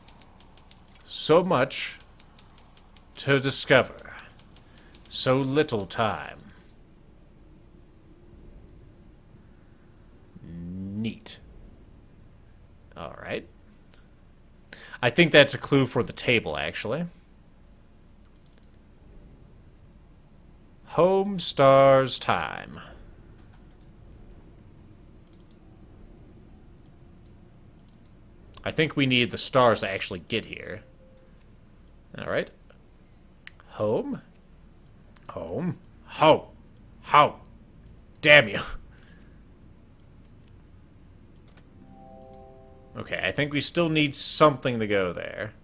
So much to discover, so little time. Neat. All right. I think that's a clue for the table, actually. Home, stars, time. I think we need the stars to actually get here. Alright. Home. Home. Home. Home. Damn you. Okay, I think we still need something to go there.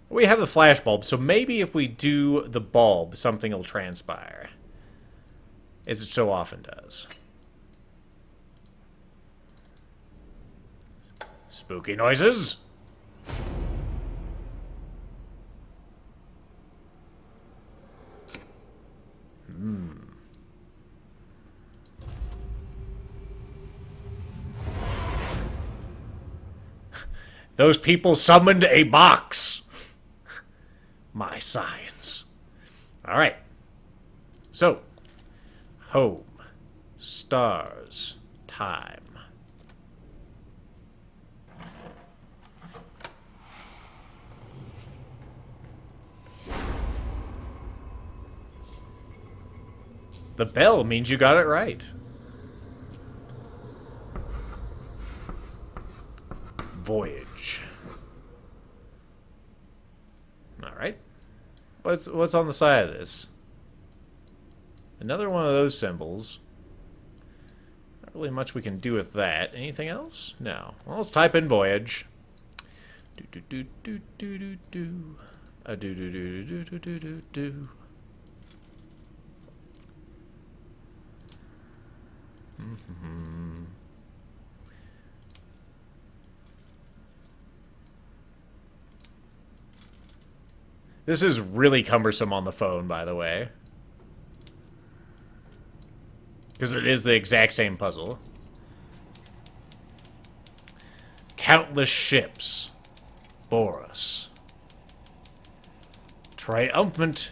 We have the flash bulb, so maybe if we do the bulb, something will transpire. As it so often does. Spooky noises. Those people summoned a box. My science. Alright. So, home, stars, time. The bell means you got it right. Voyage. Alright. What's on the side of this? Another one of those symbols. Not really much we can do with that. Anything else? No. Well, let's type in voyage. Do do do do do do do. Do do do do do do do do. This is really cumbersome on the phone, by the way. Because it is the exact same puzzle. Countless ships bore us. Triumphant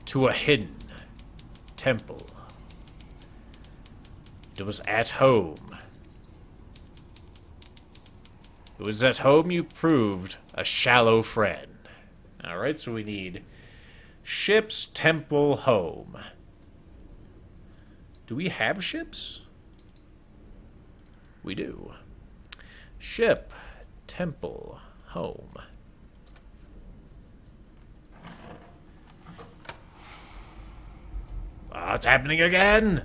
to a hidden temple. It was at home. It was at home you proved a shallow friend. Alright, so we need ships, temple, home. Do we have ships? We do. Ship, temple, home. Ah, it's happening again!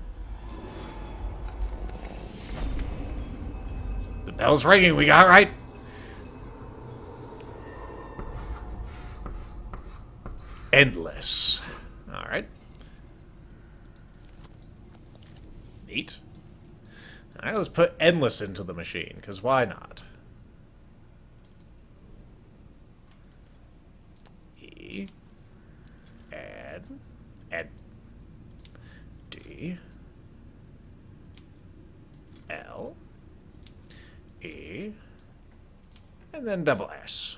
The bell's ringing, we got it right. Endless. Alright. Neat. Alright, let's put endless into the machine, because why not? E. N. D. L. E. And then double S.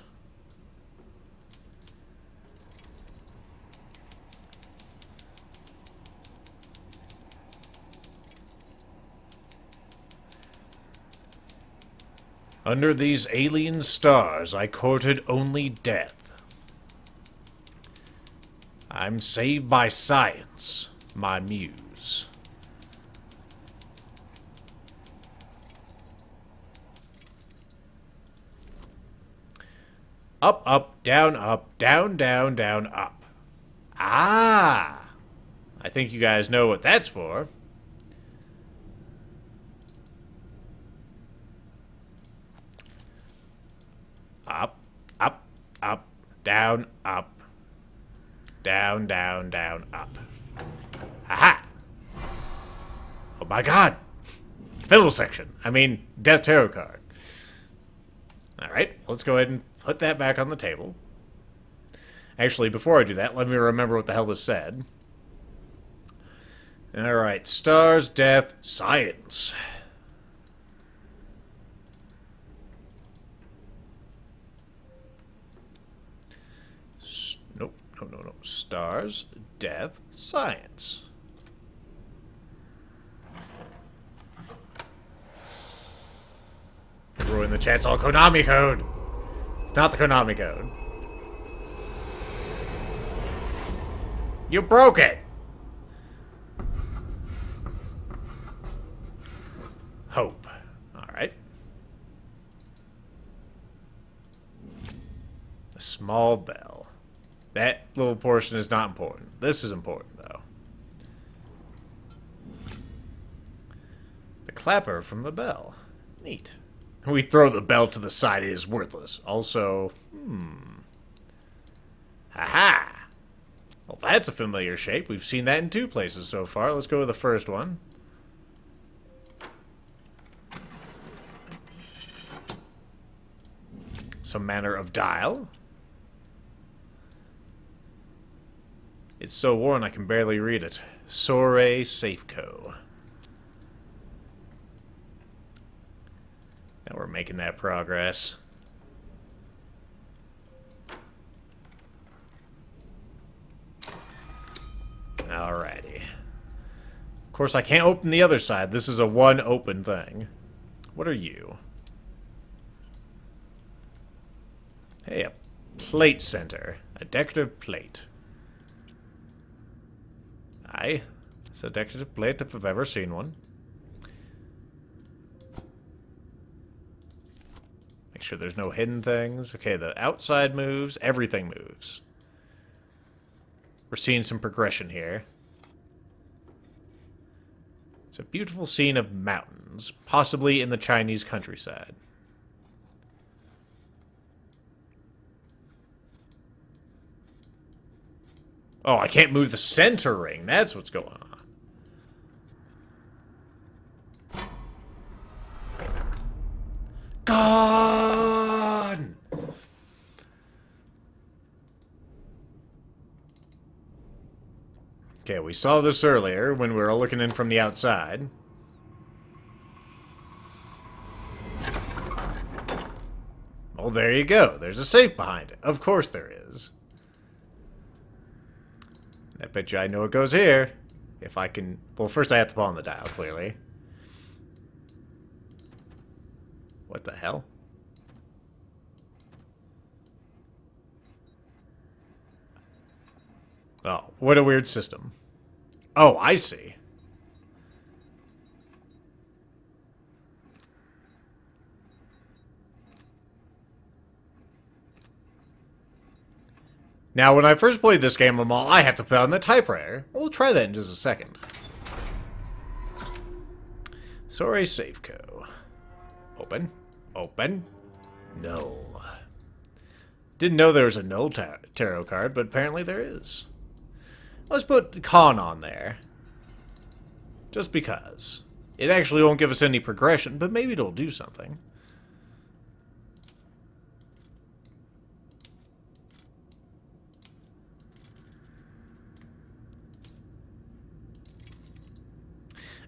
Under these alien stars, I courted only death. I'm saved by science, my muse. Up, up, down, down, down, up. Ah! I think you guys know what that's for. Up, up, up, down, up. Down, down, down, up. Aha! Oh my god! Fiddle section. I mean, Death Tarot card. Alright, let's go ahead and put that back on the table. Actually, before I do that, let me remember what the hell this said. Alright, stars, death, science. Nope, no. Stars, death, science. Everyone in the chat's all Konami code. It's not the Konami code. You broke it! Hope. Alright. A small bell. That little portion is not important. This is important, though. The clapper from the bell. Neat. We throw the bell to the side. It is worthless. Also, Haha! Well, that's a familiar shape. We've seen that in 2 places so far. Let's go with the first one. Some manner of dial. It's so worn I can barely read it. Soray Safeco. Now we're making that progress. Alrighty. Of course, I can't open the other side. This is a one open thing. What are you? Hey, a plate center. A decorative plate. Aye. It's a decorative plate if I've ever seen one. Make sure there's no hidden things. Okay, the outside moves. Everything moves. We're seeing some progression here. It's a beautiful scene of mountains, possibly in the Chinese countryside. Oh, I can't move the center ring. That's what's going on. Gone! Okay, we saw this earlier when we were looking in from the outside. Well, there you go. There's a safe behind it. Of course there is. I bet you I know what goes here. If I can... Well, first I have to pull on the dial, clearly. What the hell? Oh, what a weird system. Oh, I see. Now, when I first played this game, I'm all, I have to put on the typewriter. We'll try that in just a second. Sorry, Safeco. Open. Open. No. Didn't know there was a null tarot card, but apparently there is. Let's put Con on there. Just because. It actually won't give us any progression, but maybe it'll do something.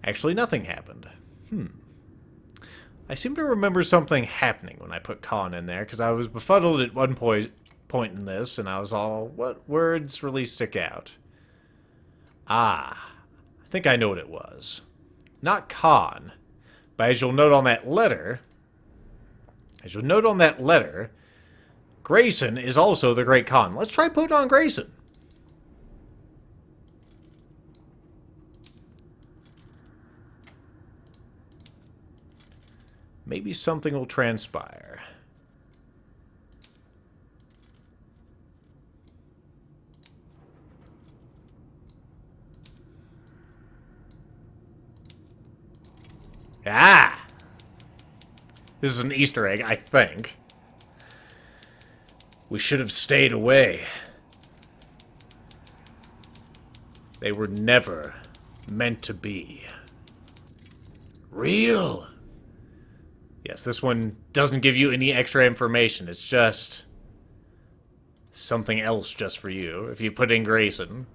Actually, nothing happened. I seem to remember something happening when I put Con in there, because I was befuddled at one point in this, and I was all, what words really stick out? Ah, I think I know what it was. Not Con, but as you'll note on that letter, Grayson is also the Great Khan. Let's try putting on Grayson. Maybe something will transpire. Ah! This is an Easter egg, I think. We should have stayed away. They were never meant to be. Real. Yes, this one doesn't give you any extra information. It's just something else just for you if you put in Grayson.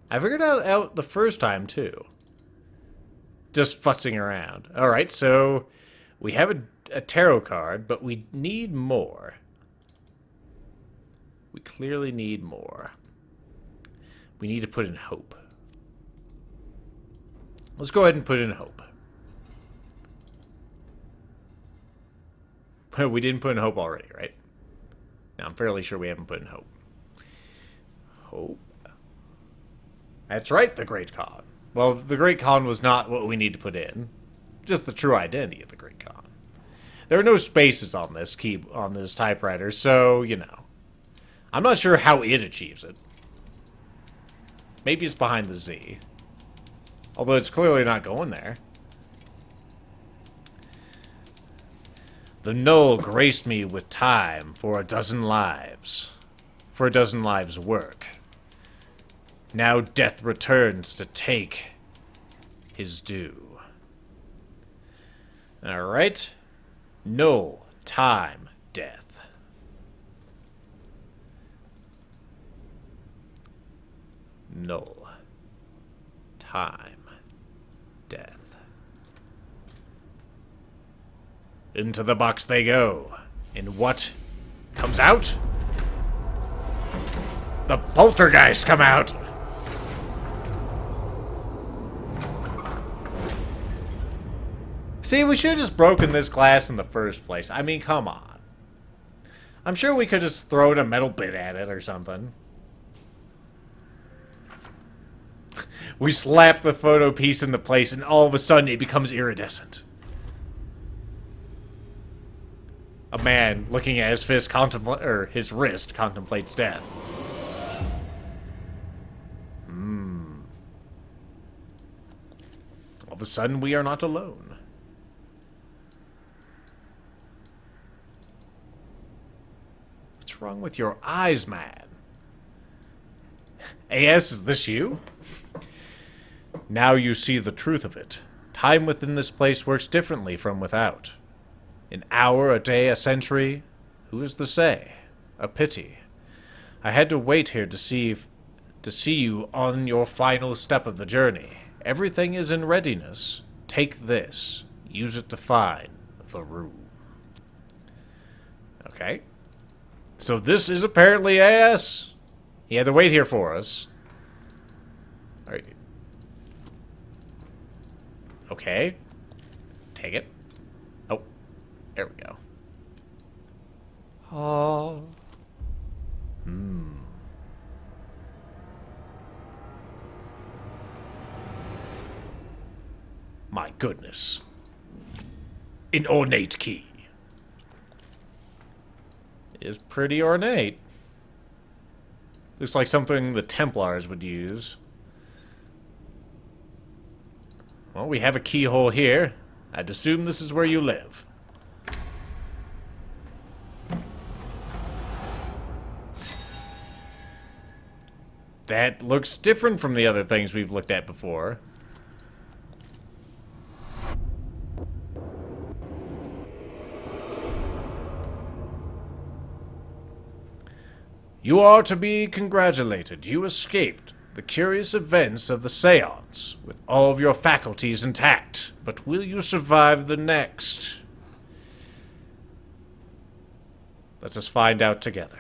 I figured out the first time, too. Just futzing around. Alright, so we have a tarot card, but we need more. We clearly need more. We need to put in hope. Let's go ahead and put in hope. We didn't put in hope already, right? Now, I'm fairly sure we haven't put in hope. Hope. That's right, the Great Khan. Well, the Great Khan was not what we need to put in. Just the true identity of the Great Khan. There are no spaces on this typewriter, so, you know. I'm not sure how it achieves it. Maybe it's behind the Z. Although it's clearly not going there. The null graced me with time for a dozen lives. For a dozen lives' work. Now death returns to take his due. Alright. Null, time, death. Null, time, death. Into the box they go. And what comes out? The poltergeist come out! See, we should have just broken this glass in the first place. I mean, come on. I'm sure we could just throw a metal bit at it or something. We slap the photo piece into place and all of a sudden it becomes iridescent. A man looking at his fist his wrist contemplates death. All of a sudden we are not alone. What's wrong with your eyes, man? AS, is this you? Now you see the truth of it. Time within this place works differently from without. An hour, a day, a century? Who is to say? A pity. I had to wait here to see you on your final step of the journey. Everything is in readiness. Take this. Use it to find the room. Okay. So this is apparently AS. He had to wait here for us. Alright. Okay. Take it. Oh. There we go. Oh. My goodness. An ornate key. Is pretty ornate. Looks like something the Templars would use. Well, we have a keyhole here. I'd assume this is where you live. That looks different from the other things we've looked at before. You are to be congratulated. You escaped the curious events of the Seance with all of your faculties intact. But will you survive the next? Let us find out together.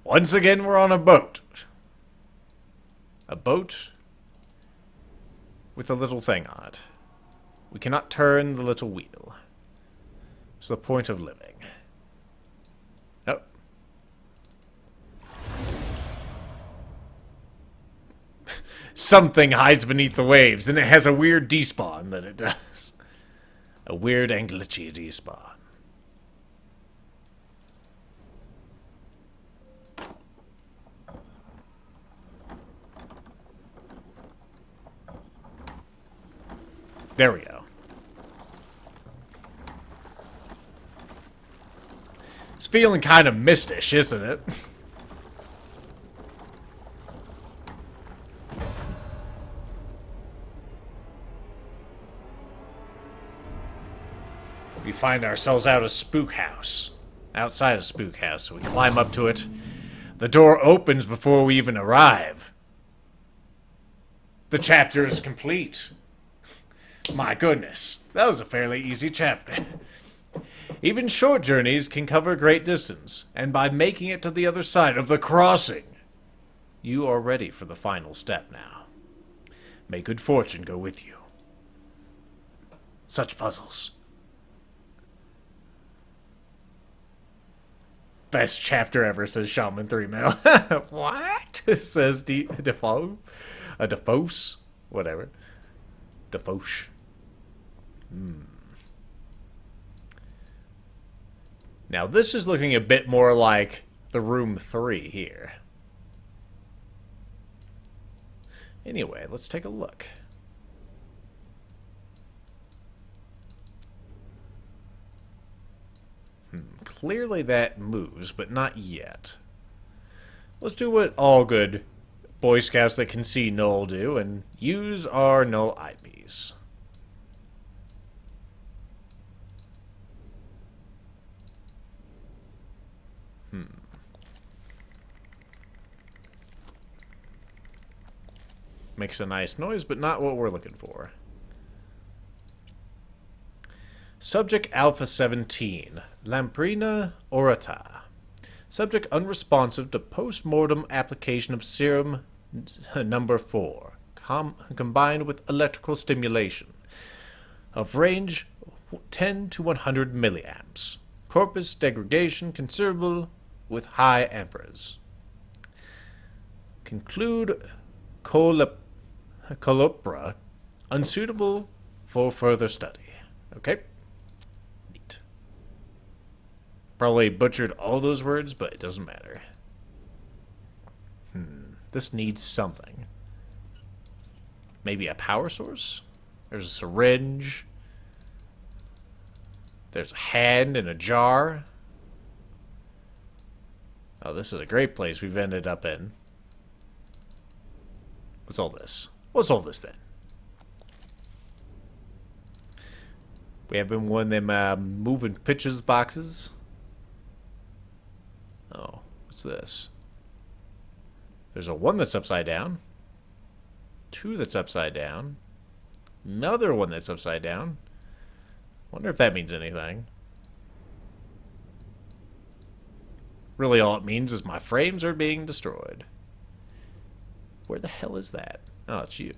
Once again, we're on a boat. A boat with a little thing on it. We cannot turn the little wheel. It's the point of living. Oh. Something hides beneath the waves, and it has a weird despawn that it does. A weird and glitchy despawn. There we go. It's feeling kind of mystish, isn't it? We find ourselves out of Spook House. Outside of Spook House, so we climb up to it. The door opens before we even arrive. The chapter is complete. My goodness, that was a fairly easy chapter. Even short journeys can cover a great distance, and by making it to the other side of the crossing, you are ready for the final step now. May good fortune go with you. Such puzzles. Best chapter ever, says Shaman 3 Mil. What? fact, says Defoe. Defos? Whatever. Defoe. Now this is looking a bit more like the room 3 here. Anyway, let's take a look. Clearly that moves, but not yet. Let's do what all good Boy Scouts that can see null do, and use our null eyepiece. Makes a nice noise, but not what we're looking for. Subject Alpha 17, Lamprina orata. Subject unresponsive to post-mortem application of serum number 4, combined with electrical stimulation. Of range 10 to 100 milliamps. Corpus degradation considerable with high amperes. Conclude colupra unsuitable for further study. Okay. Neat. Probably butchered all those words, but it doesn't matter. This needs something. Maybe a power source? There's a syringe. There's a hand in a jar. Oh, this is a great place we've ended up in. What's all this? What's all this then? We have been one of them moving pictures boxes. Oh, what's this? There's a 1 that's upside down. 2 that's upside down. Another 1 that's upside down. Wonder if that means anything. Really all it means is my frames are being destroyed. Where the hell is that? Oh, it's you.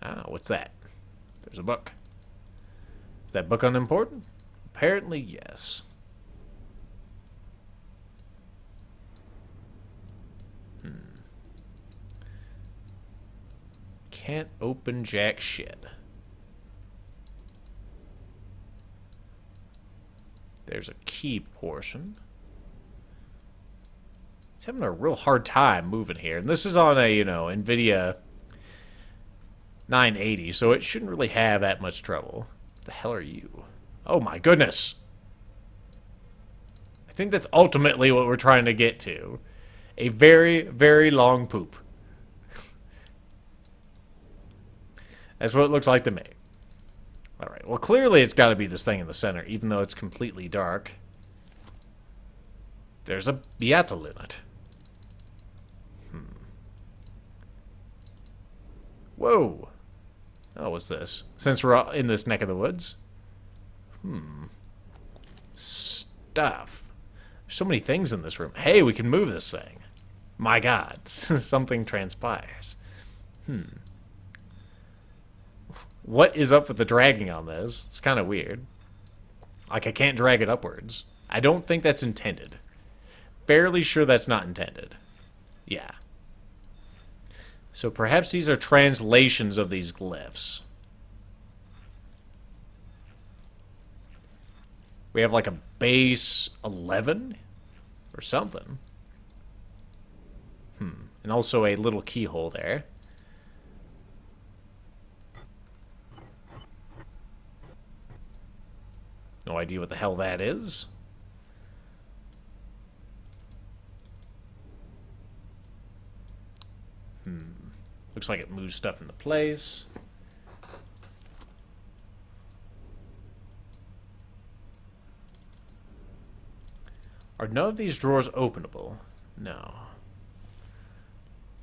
Ah, what's that? There's a book. Is that book unimportant? Apparently, yes. Can't open jack shit. There's a key portion. He's having a real hard time moving here. And this is on a, NVIDIA 980, so it shouldn't really have that much trouble. What the hell are you? Oh my goodness! I think that's ultimately what we're trying to get to. A very, very long poop. That's what it looks like to me. Alright, well clearly it's got to be this thing in the center, even though it's completely dark. There's a Beetle in it. Whoa! Oh, what's this? Since we're in this neck of the woods. Stuff. There's so many things in this room. Hey, we can move this thing. My God, something transpires. What is up with the dragging on this? It's kind of weird. Like, I can't drag it upwards. I don't think that's intended. Fairly sure that's not intended. Yeah. So perhaps these are translations of these glyphs. We have like a base 11 or something. And also a little keyhole there. No idea what the hell that is. Looks like it moves stuff into place. Are none of these drawers openable? No.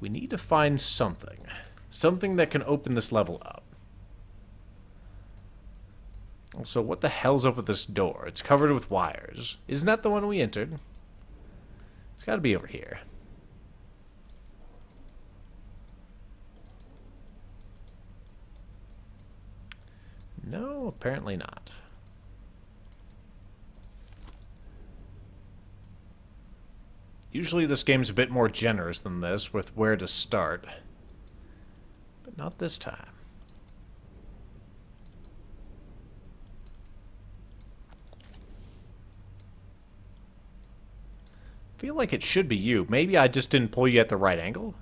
We need to find something. Something that can open this level up. Also, what the hell's up with this door? It's covered with wires. Isn't that the one we entered? It's got to be over here. No, apparently not. Usually this game's a bit more generous than this with where to start. But not this time. I feel like it should be you. Maybe I just didn't pull you at the right angle?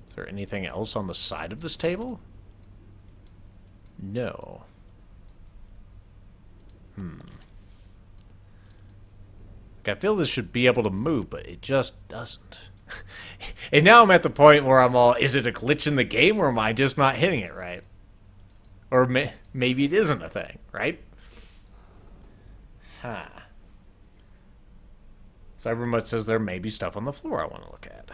Is there anything else on the side of this table? No. Like, I feel this should be able to move, but it just doesn't. And now I'm at the point where I'm all, is it a glitch in the game, or am I just not hitting it right? Or maybe it isn't a thing, right? Huh. Cybermutt says there may be stuff on the floor I want to look at.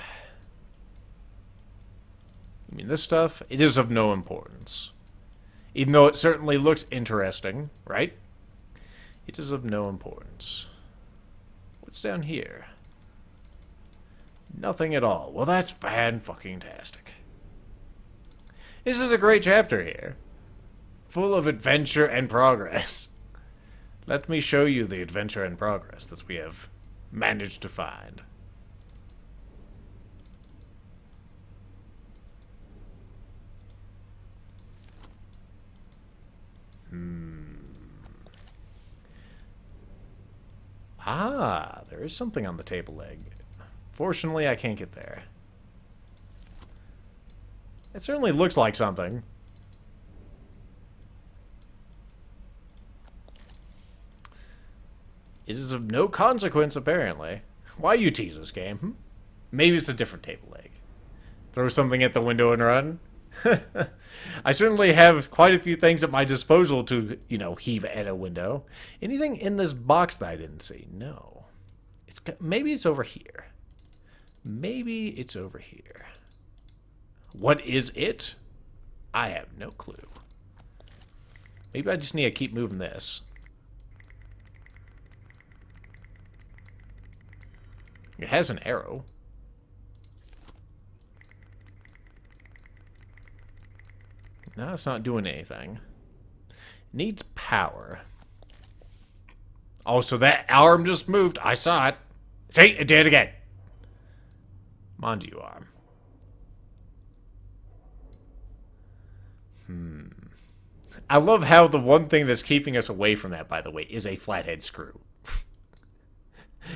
I mean, this stuff, it is of no importance. Even though it certainly looks interesting, right? It is of no importance. What's down here? Nothing at all. Well, that's fan-fucking-tastic. This is a great chapter here. Full of adventure and progress. Let me show you the adventure and progress that we have managed to find. Ah, there is something on the table leg. Fortunately, I can't get there. It certainly looks like something. It is of no consequence, apparently. Why you tease this game? Maybe it's a different table leg. Throw something at the window and run? I certainly have quite a few things at my disposal to, you know, heave at a window. Anything in this box that I didn't see? No. Maybe it's over here. Maybe it's over here. What is it? I have no clue. Maybe I just need to keep moving this. It has an arrow. No, it's not doing anything. Needs power. Oh, so that arm just moved. I saw it. See? It did it again. Mind you, arm. I love how the one thing that's keeping us away from that, by the way, is a flathead screw.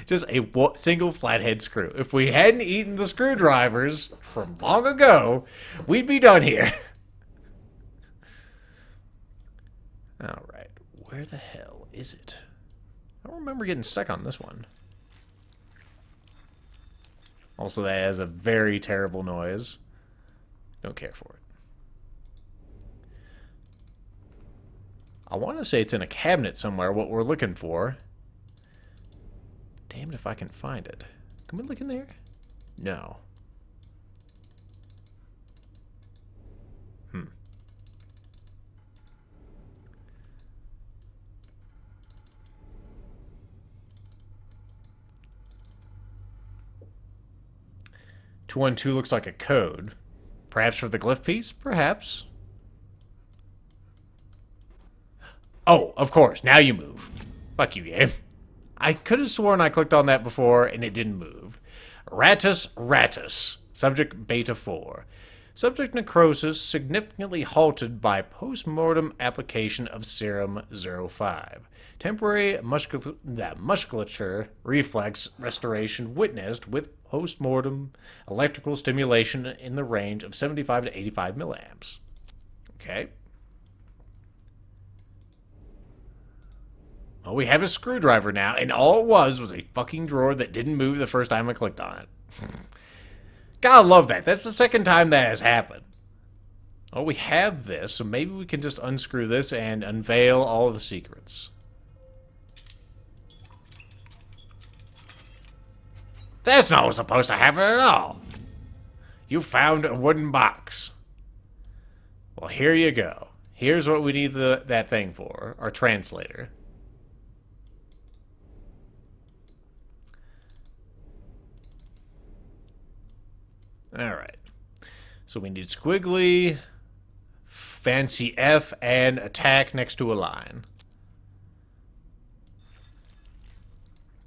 Just a single flathead screw. If we hadn't eaten the screwdrivers from long ago, we'd be done here. Alright, where the hell is it? I don't remember getting stuck on this one. Also, that has a very terrible noise. Don't care for it. I want to say it's in a cabinet somewhere, what we're looking for. Damned if I can find it. Can we look in there? No. 212 looks like a code. Perhaps for the glyph piece? Perhaps. Oh, of course. Now you move. Fuck you, game. I could have sworn I clicked on that before and it didn't move. Ratus. Subject Beta 4. Subject necrosis significantly halted by post-mortem application of serum 05. Temporary musculature reflex restoration witnessed with post-mortem electrical stimulation in the range of 75 to 85 milliamps. Okay. Well, we have a screwdriver now, and all it was a fucking drawer that didn't move the first time I clicked on it. Gotta love that. That's the second time that has happened. Oh, we have this, so maybe we can just unscrew this and unveil all of the secrets. That's not what's supposed to happen at all. You found a wooden box. Well, here you go. Here's what we need that thing for. Our translator. Alright. So we need squiggly, fancy F, and attack next to a line.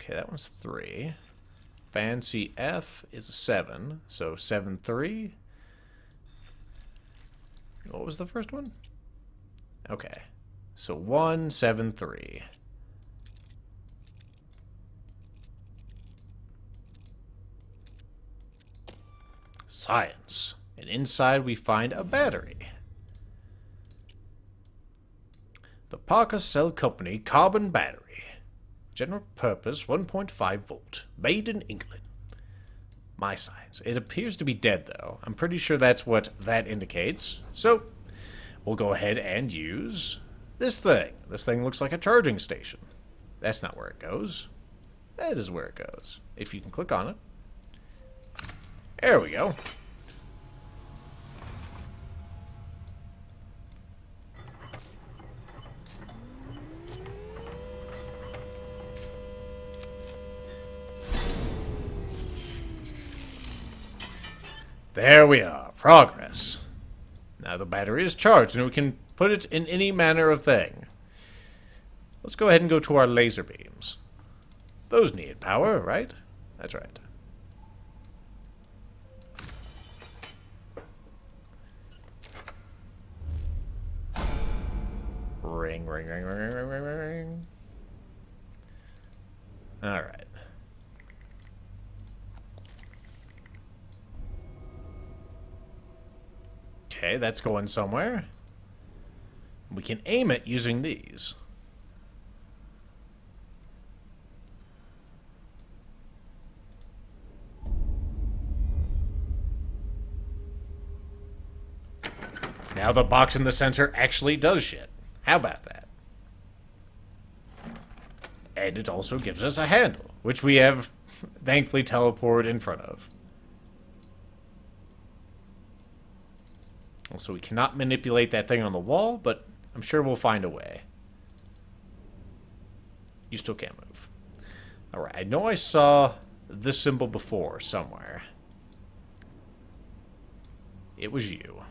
Okay, that one's 3. Fancy F is a 7, so 7, 3. What was the first one? Okay, so 1, 7, 3. Science. And inside we find a battery. The Parker Cell Company Carbon Battery. General purpose 1.5 volt. Made in England. My science. It appears to be dead, though. I'm pretty sure that's what that indicates. So, we'll go ahead and use this thing. This thing looks like a charging station. That's not where it goes. That is where it goes. If you can click on it. There we go. There we are. Progress. Now the battery is charged, and we can put it in any manner of thing. Let's go ahead and go to our laser beams. Those need power, right? That's right. Ring, ring, ring, ring, ring, ring, ring, ring. Alright. Okay, that's going somewhere. We can aim it using these. Now the box in the center actually does shit. How about that? And it also gives us a handle, which we have thankfully teleported in front of. Also, we cannot manipulate that thing on the wall, but I'm sure we'll find a way. You still can't move. Alright, I know I saw this symbol before somewhere. It was you.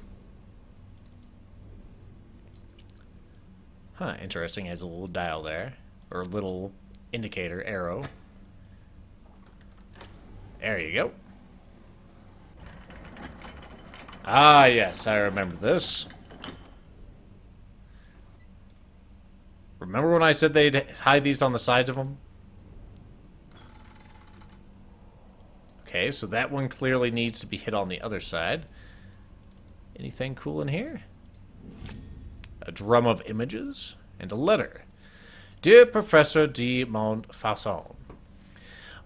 Huh, interesting. It has a little dial there. Or a little indicator arrow. There you go. Ah, yes, I remember this. Remember when I said they'd hide these on the sides of them? Okay, so that one clearly needs to be hit on the other side. Anything cool in here? A drum of images and a letter. Dear Professor de Montfaucon,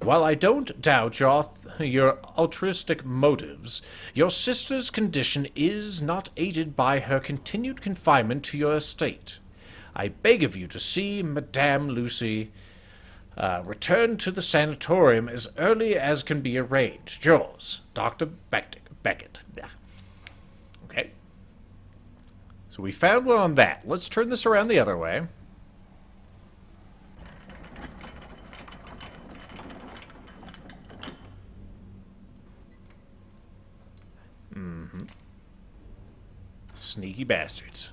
while I don't doubt your altruistic motives, your sister's condition is not aided by her continued confinement to your estate. I beg of you to see Madame Lucy return to the sanatorium as early as can be arranged. Yours, Dr. Beckett. Yeah. Okay. So we found one on that. Let's turn this around the other way. Sneaky bastards.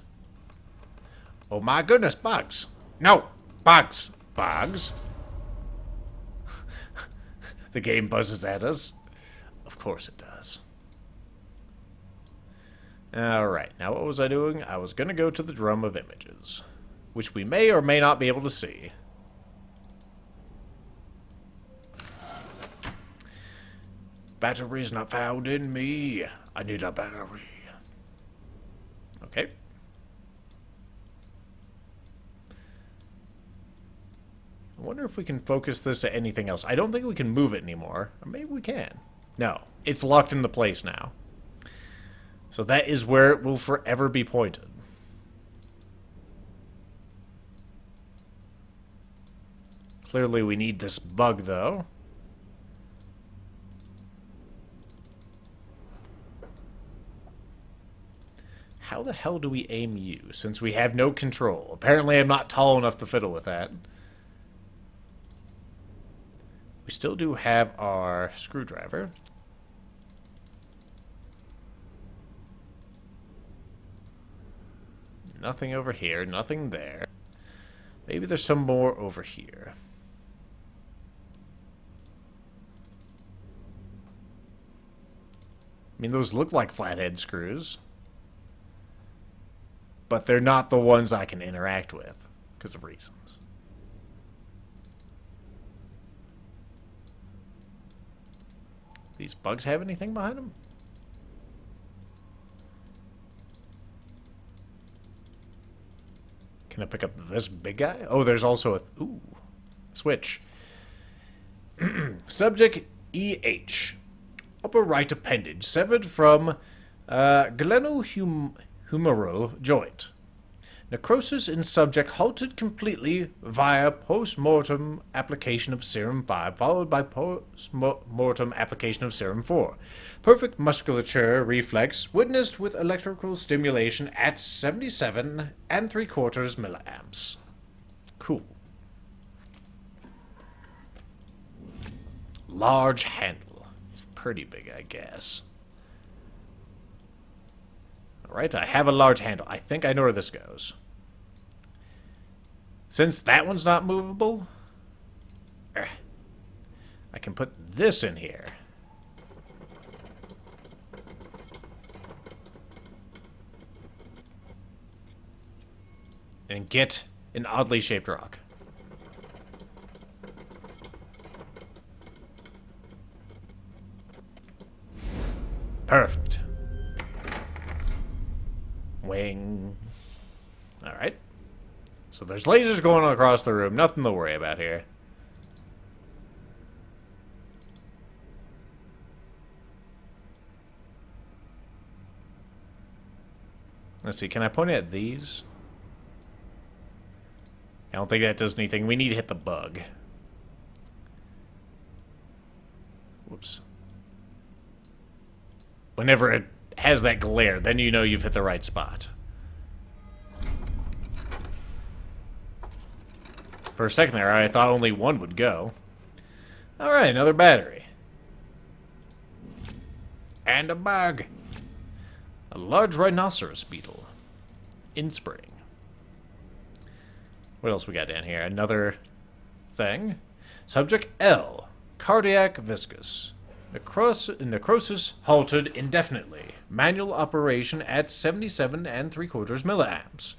Oh my goodness, bugs. No, bugs. Bugs. The game buzzes at us. Of course it does. Alright, now what was I doing? I was going to go to the drum of images, which we may or may not be able to see. Battery's not found in me. I need a battery. Okay. I wonder if we can focus this at anything else. I don't think we can move it anymore. Or maybe we can. No. It's locked into place now. So that is where it will forever be pointed. Clearly we need this bug, though. How the hell do we aim you, since we have no control? Apparently I'm not tall enough to fiddle with that. We still do have our screwdriver. Nothing over here, nothing there. Maybe there's some more over here. I mean, those look like flathead screws. But they're not the ones I can interact with, because of reasons. These bugs have anything behind them? Can I pick up this big guy? Oh, there's also a... Ooh. Switch. Subject EH. Upper right appendage severed from glenohumeral joint. Necrosis in subject halted completely via post-mortem application of serum 5, followed by post-mortem application of serum 4. Perfect musculature reflex witnessed with electrical stimulation at 77 3/4 milliamps. Cool. Large handle. It's pretty big, I guess. Alright, I have a large handle. I think I know where this goes. Since that one's not movable, I can put this in here. And get an oddly shaped rock. Perfect. Wing. Alright. So there's lasers going across the room. Nothing to worry about here. Let's see. Can I point at these? I don't think that does anything. We need to hit the bug. Whoops. Whenever it has that glare, then you know you've hit the right spot. For a second there, I thought only one would go. Alright, another battery. And a bug. A large rhinoceros beetle. In spring. What else we got down here? Another thing. Subject L. Cardiac viscous. Necrosis halted indefinitely. Manual operation at 77 3/4 milliamps.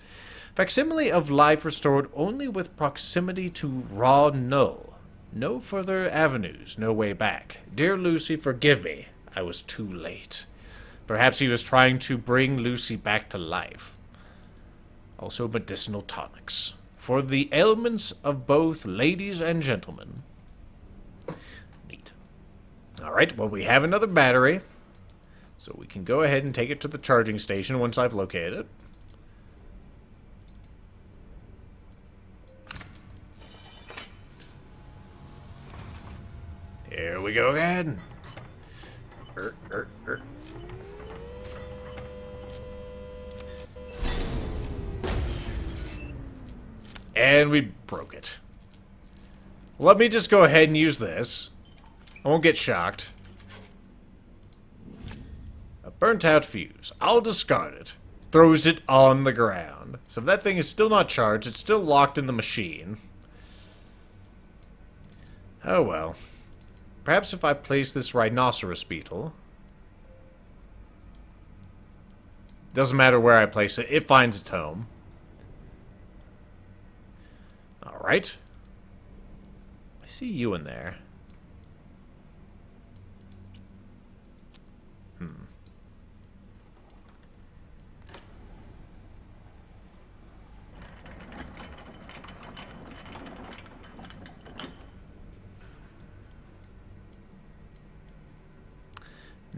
Facsimile of life restored only with proximity to raw null. No further avenues, no way back. Dear Lucy, forgive me. I was too late. Perhaps he was trying to bring Lucy back to life. Also medicinal tonics. For the ailments of both ladies and gentlemen. Neat. Alright, well we have another battery. So we can go ahead and take it to the charging station once I've located it. Here we go again. And we broke it. Let me just go ahead and use this. I won't get shocked. A burnt out fuse. I'll discard it. Throws it on the ground. So if that thing is still not charged, it's still locked in the machine. Oh well. Perhaps if I place this rhinoceros beetle... Doesn't matter where I place it, it finds its home. Alright. I see you in there.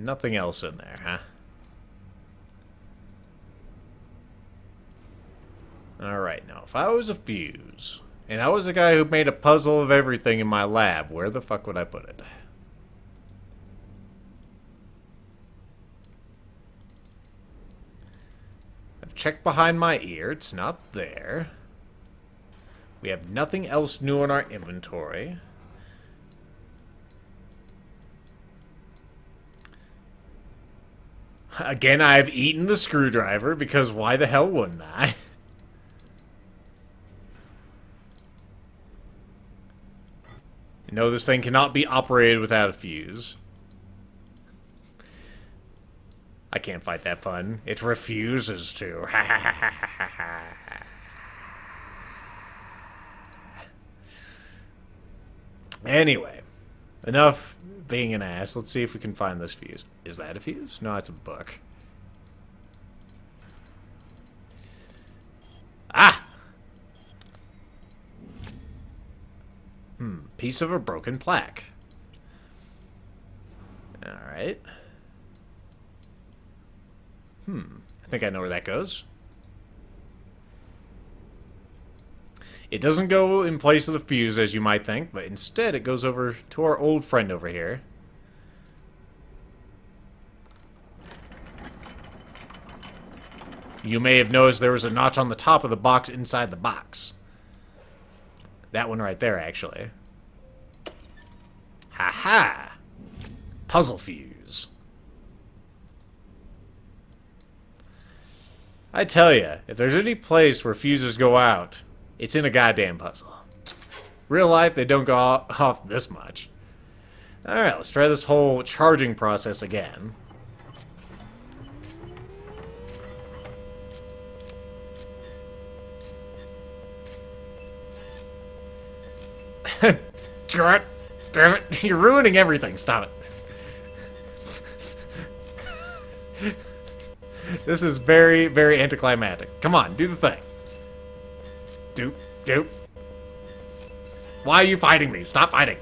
Nothing else in there, huh? Alright, now if I was a fuse, and I was a guy who made a puzzle of everything in my lab, where the fuck would I put it? I've checked behind my ear, it's not there. We have nothing else new in our inventory. Again, I've eaten the screwdriver, because why the hell wouldn't I? You know, this thing cannot be operated without a fuse. I can't fight that pun. It refuses to. Anyway, enough being an ass. Let's see if we can find this fuse. Is that a fuse? No, it's a book. Ah! Piece of a broken plaque. Alright. I think I know where that goes. It doesn't go in place of the fuse, as you might think, but instead it goes over to our old friend over here. You may have noticed there was a notch on the top of the box inside the box. That one right there, actually. Ha-ha! Puzzle fuse. I tell ya, if there's any place where fuses go out, it's in a goddamn puzzle. Real life, they don't go off this much. Alright, let's try this whole charging process again. God damn it, you're ruining everything, stop it. This is very, very anticlimactic. Come on, do the thing. Doop, doop. Why are you fighting me? Stop fighting.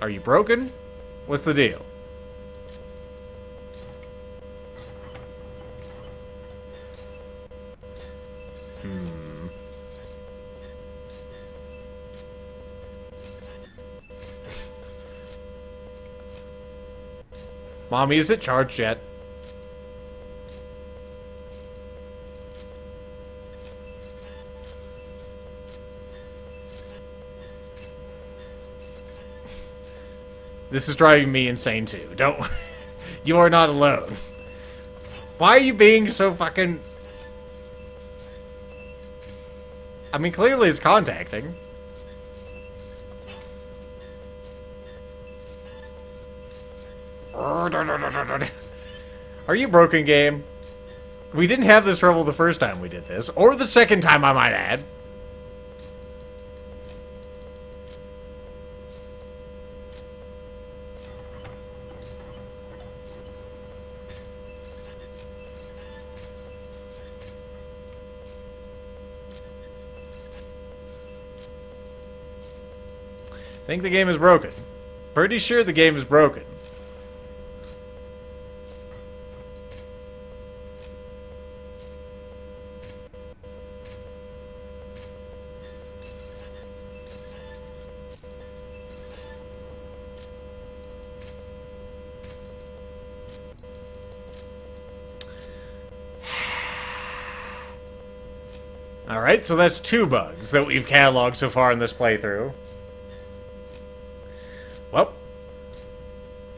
Are you broken? What's the deal? Mommy, is it charged yet? This is driving me insane too. Don't... You are not alone. Why are you being so fucking... I mean, clearly it's contacting. Are you broken, game? We didn't have this trouble the first time we did this. Or the second time, I might add. Think the game is broken. Pretty sure the game is broken. Alright, so that's 2 bugs that we've cataloged so far in this playthrough. Well,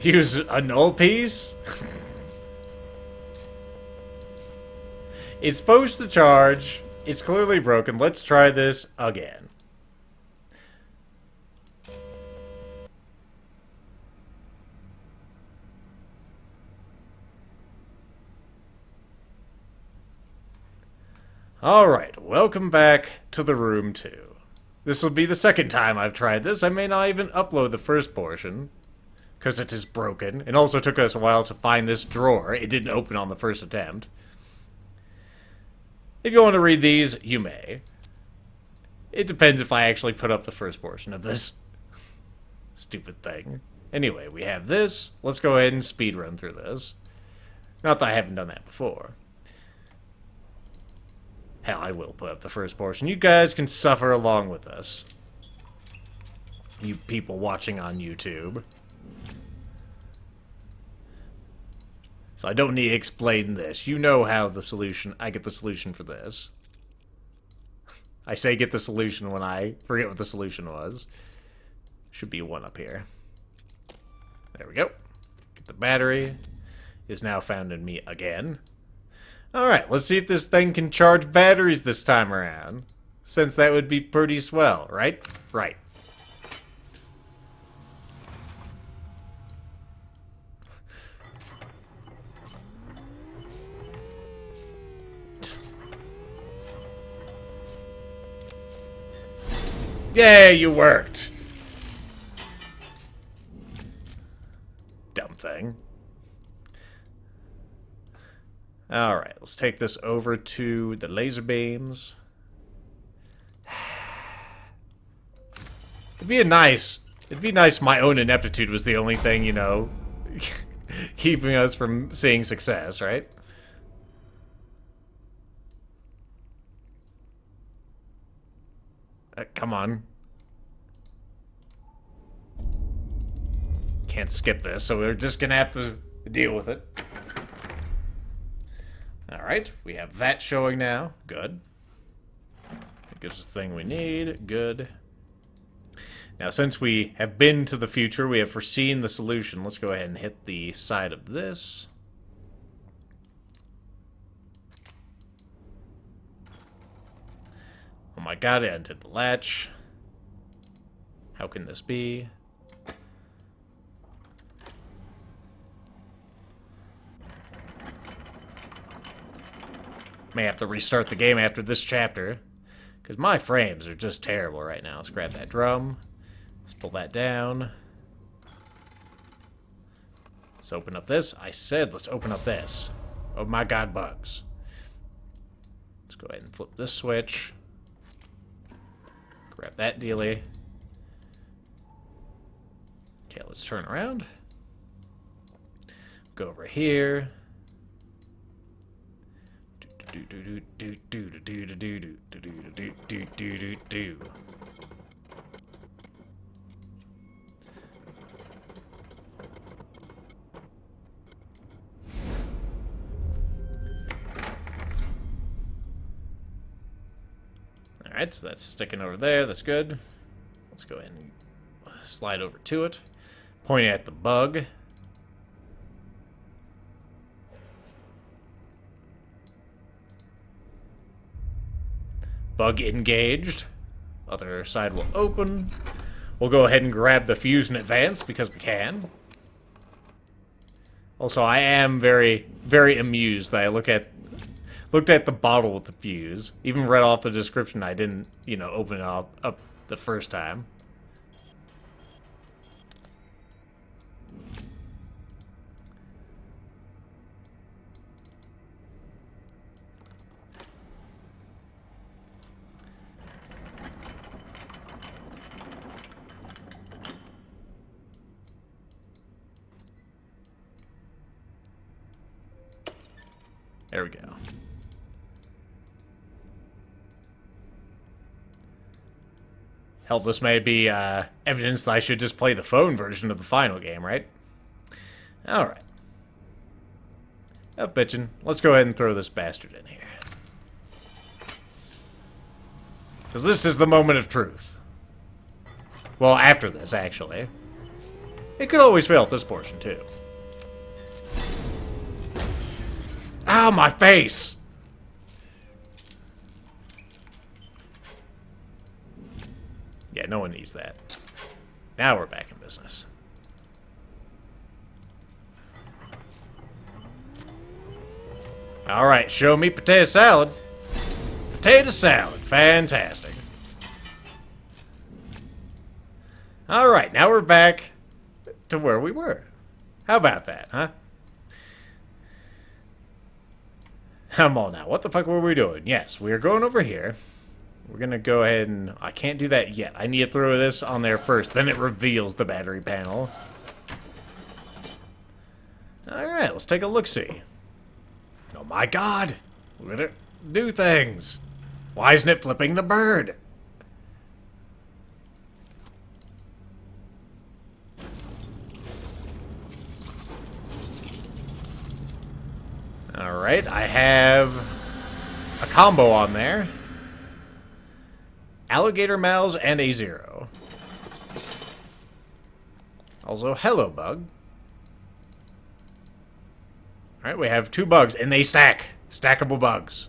use a null piece. It's supposed to charge. It's clearly broken. Let's try this again. Alright, welcome back to the room 2. This will be the second time I've tried this. I may not even upload the first portion, because it is broken. It also took us a while to find this drawer. It didn't open on the first attempt. If you want to read these, you may. It depends if I actually put up the first portion of this stupid thing. Anyway, we have this. Let's go ahead and speedrun through this. Not that I haven't done that before. Hell, I will put up the first portion. You guys can suffer along with us. You people watching on YouTube. So I don't need to explain this. You know how the solution... I get the solution for this. I say get the solution when I forget what the solution was. Should be one up here. There we go. The battery is now found in me again. Alright, let's see if this thing can charge batteries this time around. Since that would be pretty swell, right? Right. Yay, you worked! Dumb thing. Alright, let's take this over to the laser beams. It'd be nice my own ineptitude was the only thing, you know, keeping us from seeing success, right? Come on. Can't skip this, so we're just gonna have to deal with it. Alright, we have that showing now. Good. That gives us the thing we need. Good. Now, since we have been to the future, we have foreseen the solution. Let's go ahead and hit the side of this. Oh my god, it undid the latch. How can this be? May have to restart the game after this chapter, because my frames are just terrible right now. Let's grab that drum. Let's pull that down. Let's open up this. I said let's open up this. Oh my god, bugs. Let's go ahead and flip this switch. Grab that dealie. Okay, let's turn around. Go over here. Alright, so that's sticking over there. That's good. Let's go ahead and slide over to it. Point at the bug. Bug engaged. Other side will open. We'll go ahead and grab the fuse in advance because we can. Also, I am very, very amused that I looked at the bottle with the fuse. Even read off the description, I didn't, you know, open it up the first time. There we go. Hell, this may be evidence that I should just play the phone version of the final game, right? Alright. Enough bitching. Let's go ahead and throw this bastard in here. Because this is the moment of truth. Well, after this, actually. It could always fail at this portion, too. Ow, my face! Yeah, no one needs that. Now we're back in business. Alright, show me potato salad. Potato salad, fantastic. Alright, now we're back to where we were. How about that, huh? Come on now, what the fuck were we doing? Yes, we are going over here. We're gonna go ahead and... I can't do that yet. I need to throw this on there first. Then it reveals the battery panel. Alright, let's take a look-see. Oh my god! Look at it do things! Why isn't it flipping the bird? Alright, I have a combo on there. Alligator mouths and a 0. Also, hello, bug. Alright, we have 2 bugs, and they stack. Stackable bugs.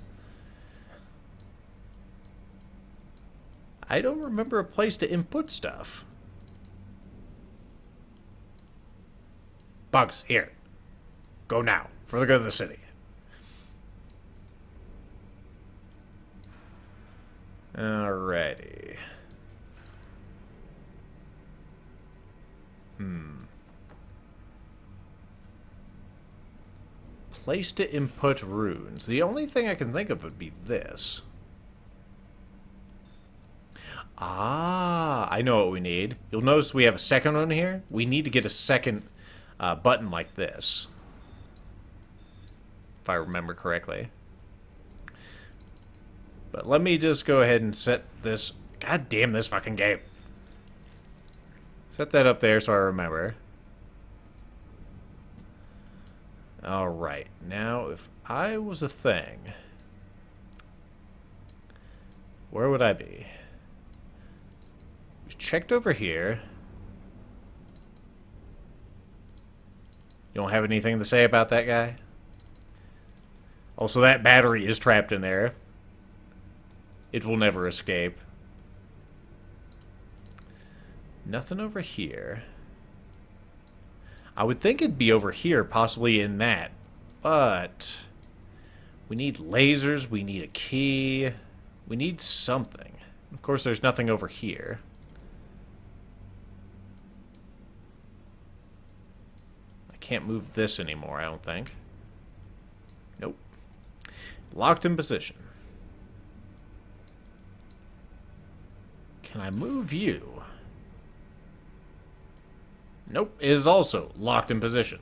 I don't remember a place to input stuff. Bugs, here. Go now, for the good of the city. Alrighty. Place to input runes. The only thing I can think of would be this. Ah, I know what we need. You'll notice we have a second one here. We need to get a second button like this. If I remember correctly. But let me just go ahead and set this... God damn this fucking game. Set that up there so I remember. Alright, now if I was a thing, where would I be? We checked over here. You don't have anything to say about that guy? Also, that battery is trapped in there. It will never escape. Nothing over here. I would think it'd be over here, possibly in that. But we need lasers, we need a key, we need something. Of course, there's nothing over here. I can't move this anymore, I don't think. Nope. Locked in position. Can I move you? Nope, it is also locked in position.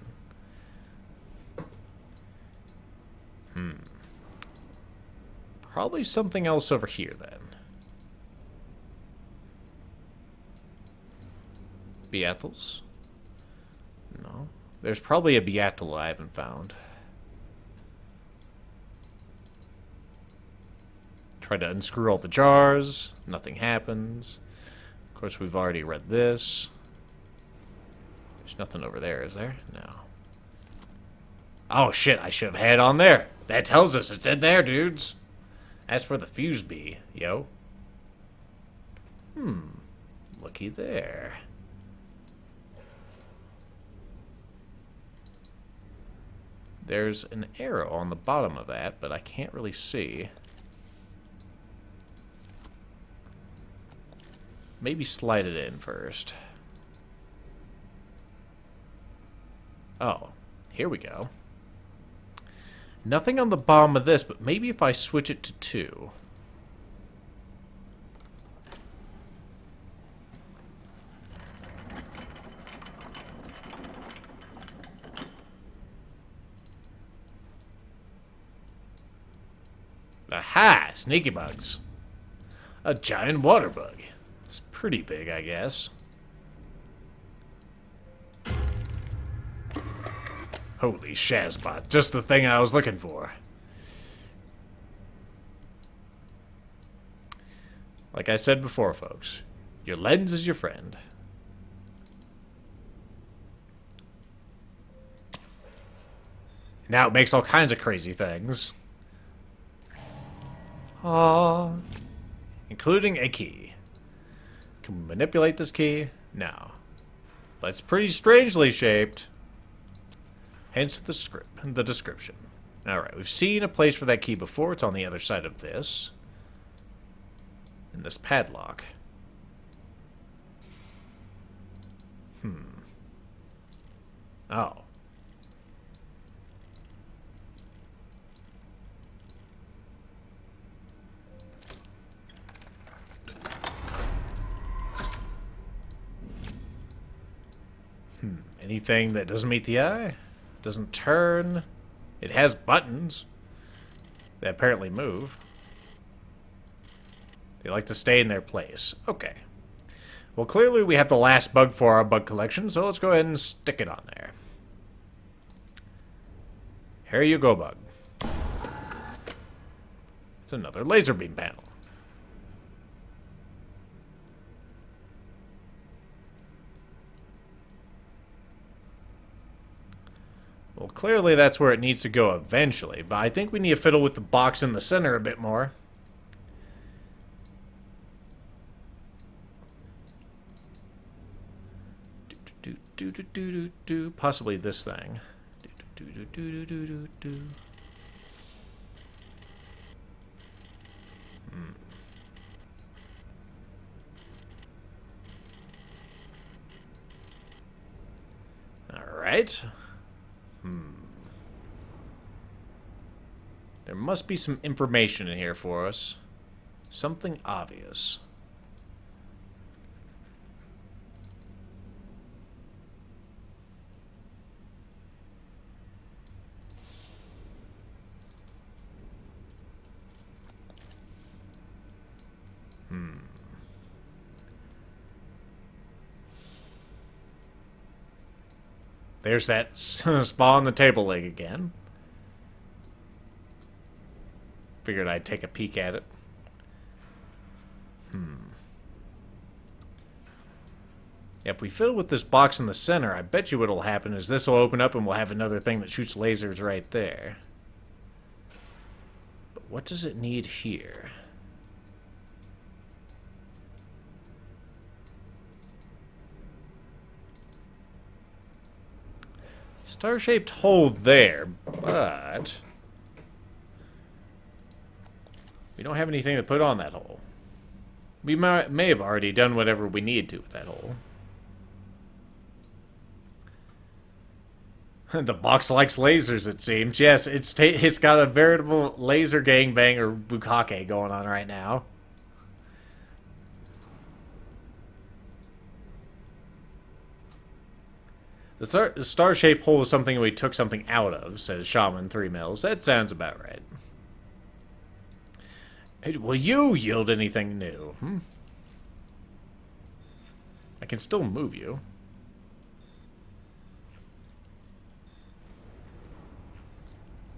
Probably something else over here, then. Beetles? No. There's probably a Beetle I haven't found. Try to unscrew all the jars. Nothing happens. Of course, we've already read this. There's nothing over there, is there? No. Oh, shit, I should have had it on there. That tells us it's in there, dudes. As for the fuse bee, yo. Looky there. There's an arrow on the bottom of that, but I can't really see. Maybe slide it in first. Oh, here we go. Nothing on the bottom of this, but maybe if I switch it to 2. Aha! Sneaky bugs. A giant water bug. It's pretty big, I guess. Holy Shazbot, just the thing I was looking for. Like I said before, folks, your lens is your friend. Now it makes all kinds of crazy things. Including a key. Can we manipulate this key? No. But it's pretty strangely shaped. Hence the description. Alright, we've seen a place for that key before. It's on the other side of this. And this padlock. Oh. Anything that doesn't meet the eye? Doesn't turn. It has buttons that apparently move. They like to stay in their place. Okay. Well, clearly we have the last bug for our bug collection, so let's go ahead and stick it on there. Here you go, bug. It's another laser beam panel. Well, clearly that's where it needs to go eventually, but I think we need to fiddle with the box in the center a bit more. Possibly this thing. Alright. There must be some information in here for us. Something obvious. There's that spa on the table leg again. Figured I'd take a peek at it. If we fiddle with this box in the center, I bet you what'll happen is this will open up and we'll have another thing that shoots lasers right there. But what does it need here? Star-shaped hole there, but we don't have anything to put on that hole. We may have already done whatever we need to with that hole. The box likes lasers, it seems. Yes, it's got a veritable laser gangbang or bukkake going on right now. The star-shaped hole is something we took something out of, says Shaman 3 Mills. That sounds about right. Hey, will you yield anything new? I can still move you.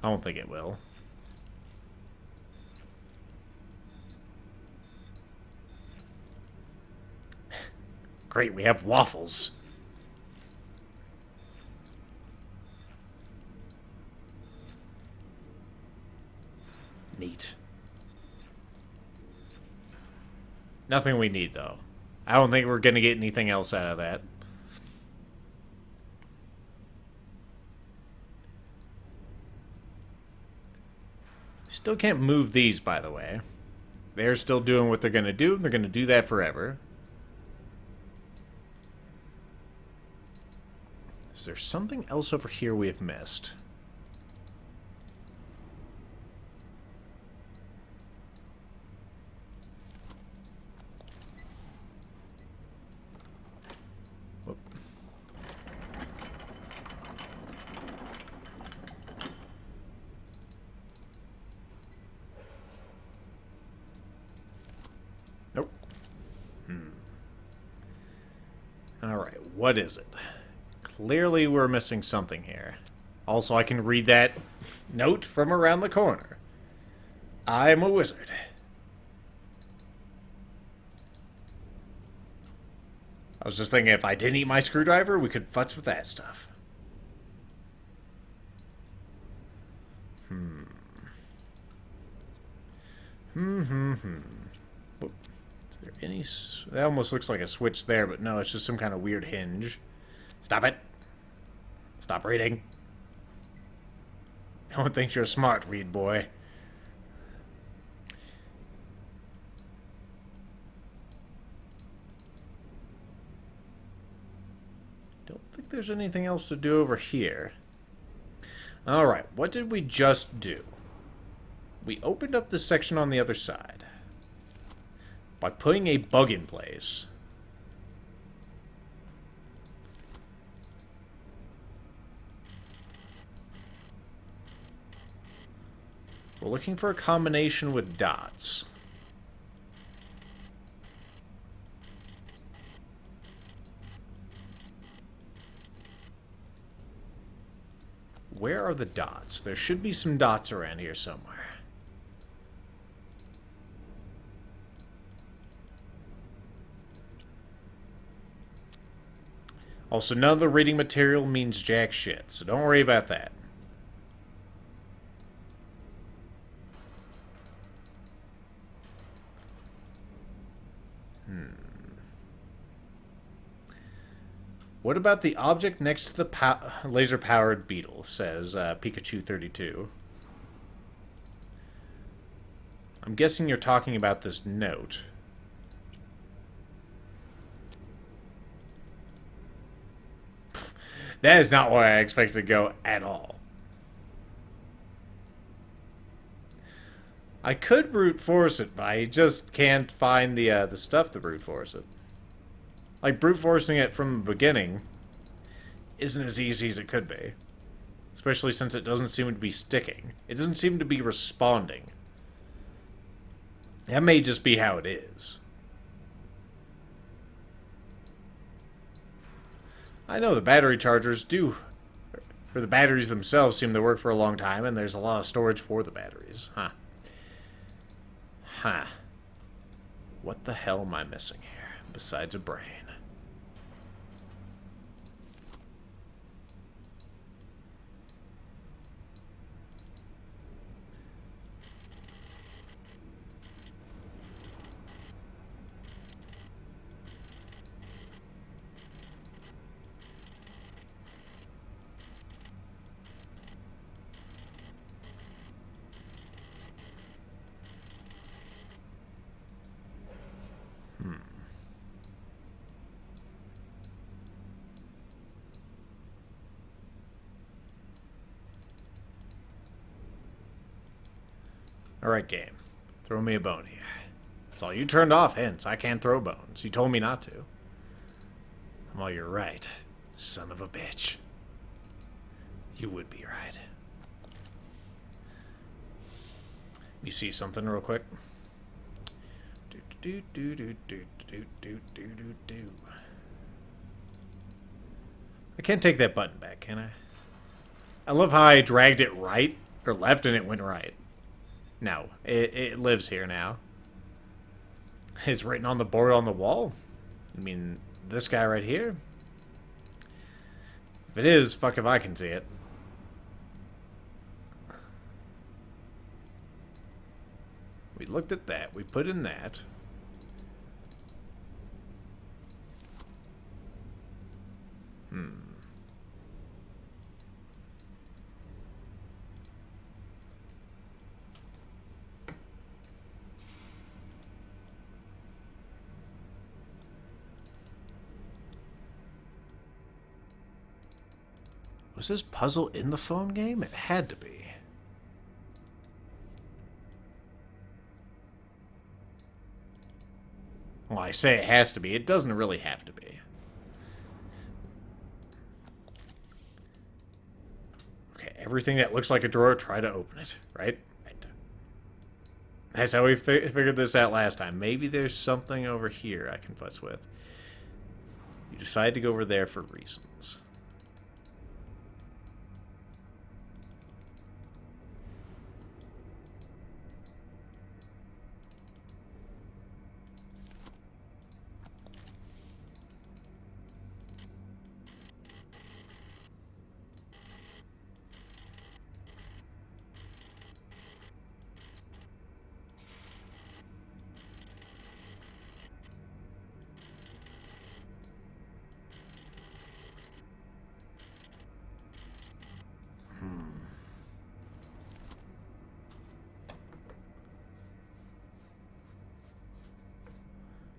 I don't think it will. Great, we have waffles. Neat. Nothing we need, though. I don't think we're going to get anything else out of that. Still can't move these, by the way. They're still doing what they're going to do. They're going to do that forever. Is there something else over here we have missed? Whoop. Nope. Alright, what is it? Clearly we're missing something here. Also, I can read that note from around the corner. I'm a wizard. I was just thinking if I didn't eat my screwdriver, we could futz with that stuff. Whoop. Is there any... That almost looks like a switch there, but no, it's just some kind of weird hinge. Stop it. Stop reading. No one thinks you're smart, Reed boy. Don't think there's anything else to do over here. Alright, what did we just do? We opened up this section on the other side by putting a bug in place. We're looking for a combination with dots. Where are the dots? There should be some dots around here somewhere. Also, none of the reading material means jack shit, so don't worry about that. What about the object next to the laser-powered Beetle, says Pikachu32. I'm guessing you're talking about this note. That is not where I expected to go at all. I could brute force it, but I just can't find the stuff to brute force it. Like, brute forcing it from the beginning isn't as easy as it could be. Especially since it doesn't seem to be sticking. It doesn't seem to be responding. That may just be how it is. I know the battery chargers do, or the batteries themselves seem to work for a long time, and there's a lot of storage for the batteries. Huh. What the hell am I missing here, besides a brain? Alright, game. Throw me a bone here. That's all you turned off, hence I can't throw bones. You told me not to. Well, you're right. Son of a bitch. You would be right. Let me see something real quick. I can't take that button back, can I? I love how I dragged it right or left and it went right. No, it lives here now. It's written on the board on the wall. I mean, this guy right here. If it is, fuck if I can see it. We looked at that. We put in that. Was this puzzle in the phone game? It had to be. Well, I say it has to be. It doesn't really have to be. Okay, everything that looks like a drawer, try to open it, right? Right. That's how we figured this out last time. Maybe there's something over here I can futz with. You decide to go over there for reasons.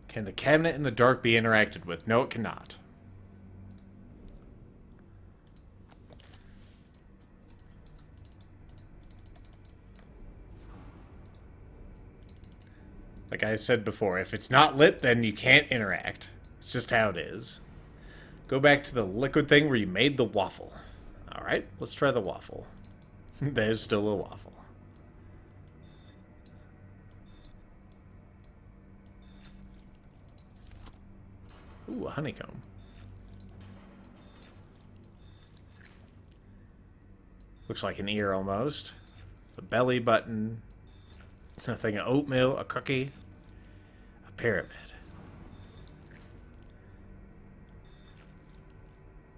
Can the cabinet in the dark be interacted with? No, it cannot. Like I said before, if it's not lit, then you can't interact. It's just how it is. Go back to the liquid thing where you made the waffle. Alright, let's try the waffle. There's still a waffle. Ooh, a honeycomb. Looks like an ear almost. A belly button. A thing of oatmeal, a cookie, a pyramid.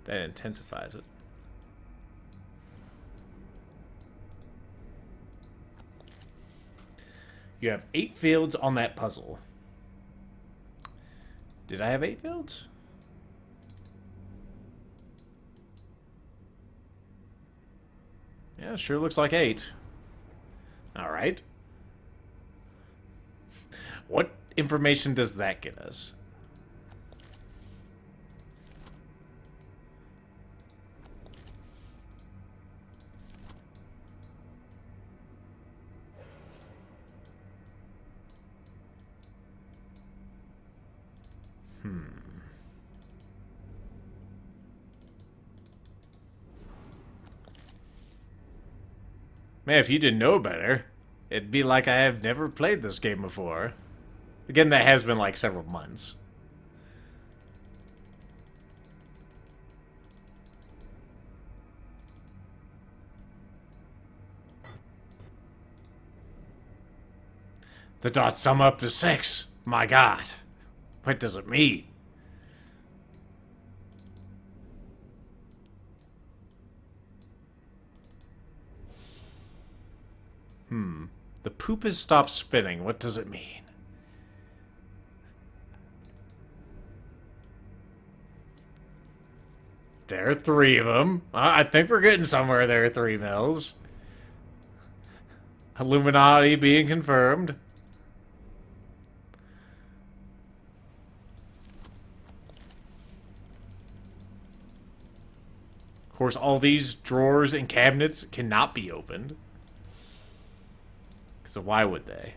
That intensifies it. You have 8 fields on that puzzle. Did I have 8 fields? Yeah, sure looks like 8. Alright. What information does that get us? Man, if you didn't know better, it'd be like I have never played this game before. Again, that has been like several months. The dots sum up to 6. My god. What does it mean? The poop has stopped spinning. What does it mean? There are 3 of them. I think we're getting somewhere there, 3 mils. Illuminati being confirmed. Of course, all these drawers and cabinets cannot be opened. So why would they?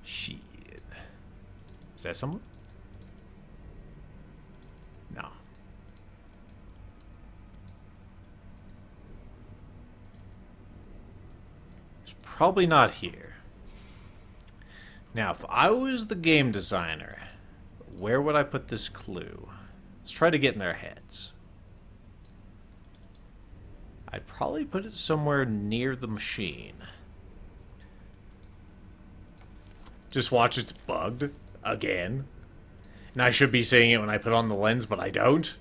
Shit. Is that someone? No. It's probably not here. Now, if I was the game designer, where would I put this clue? Let's try to get in their heads. I'd probably put it somewhere near the machine. Just watch, it's bugged. Again. And I should be seeing it when I put on the lens, but I don't.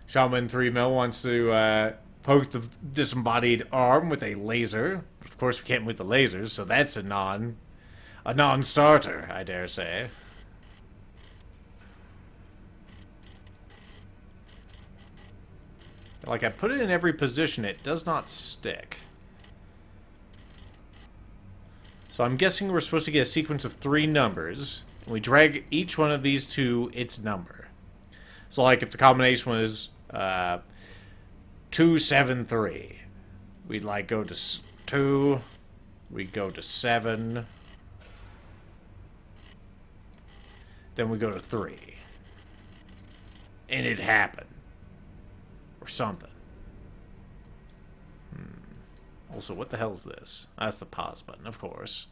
Shaman 3mil wants to poke the disembodied arm with a laser. Of course, we can't move the lasers, so that's a non-starter, I dare say. Like, I put it in every position, it does not stick. So I'm guessing we're supposed to get a sequence of 3 numbers, and we drag each one of these to its number. So, like, if the combination was 273, we'd, like, go to 2, we'd go to 7, then we go to 3. And it happened. Or something. Also, what the hell is this? That's the pause button, of course.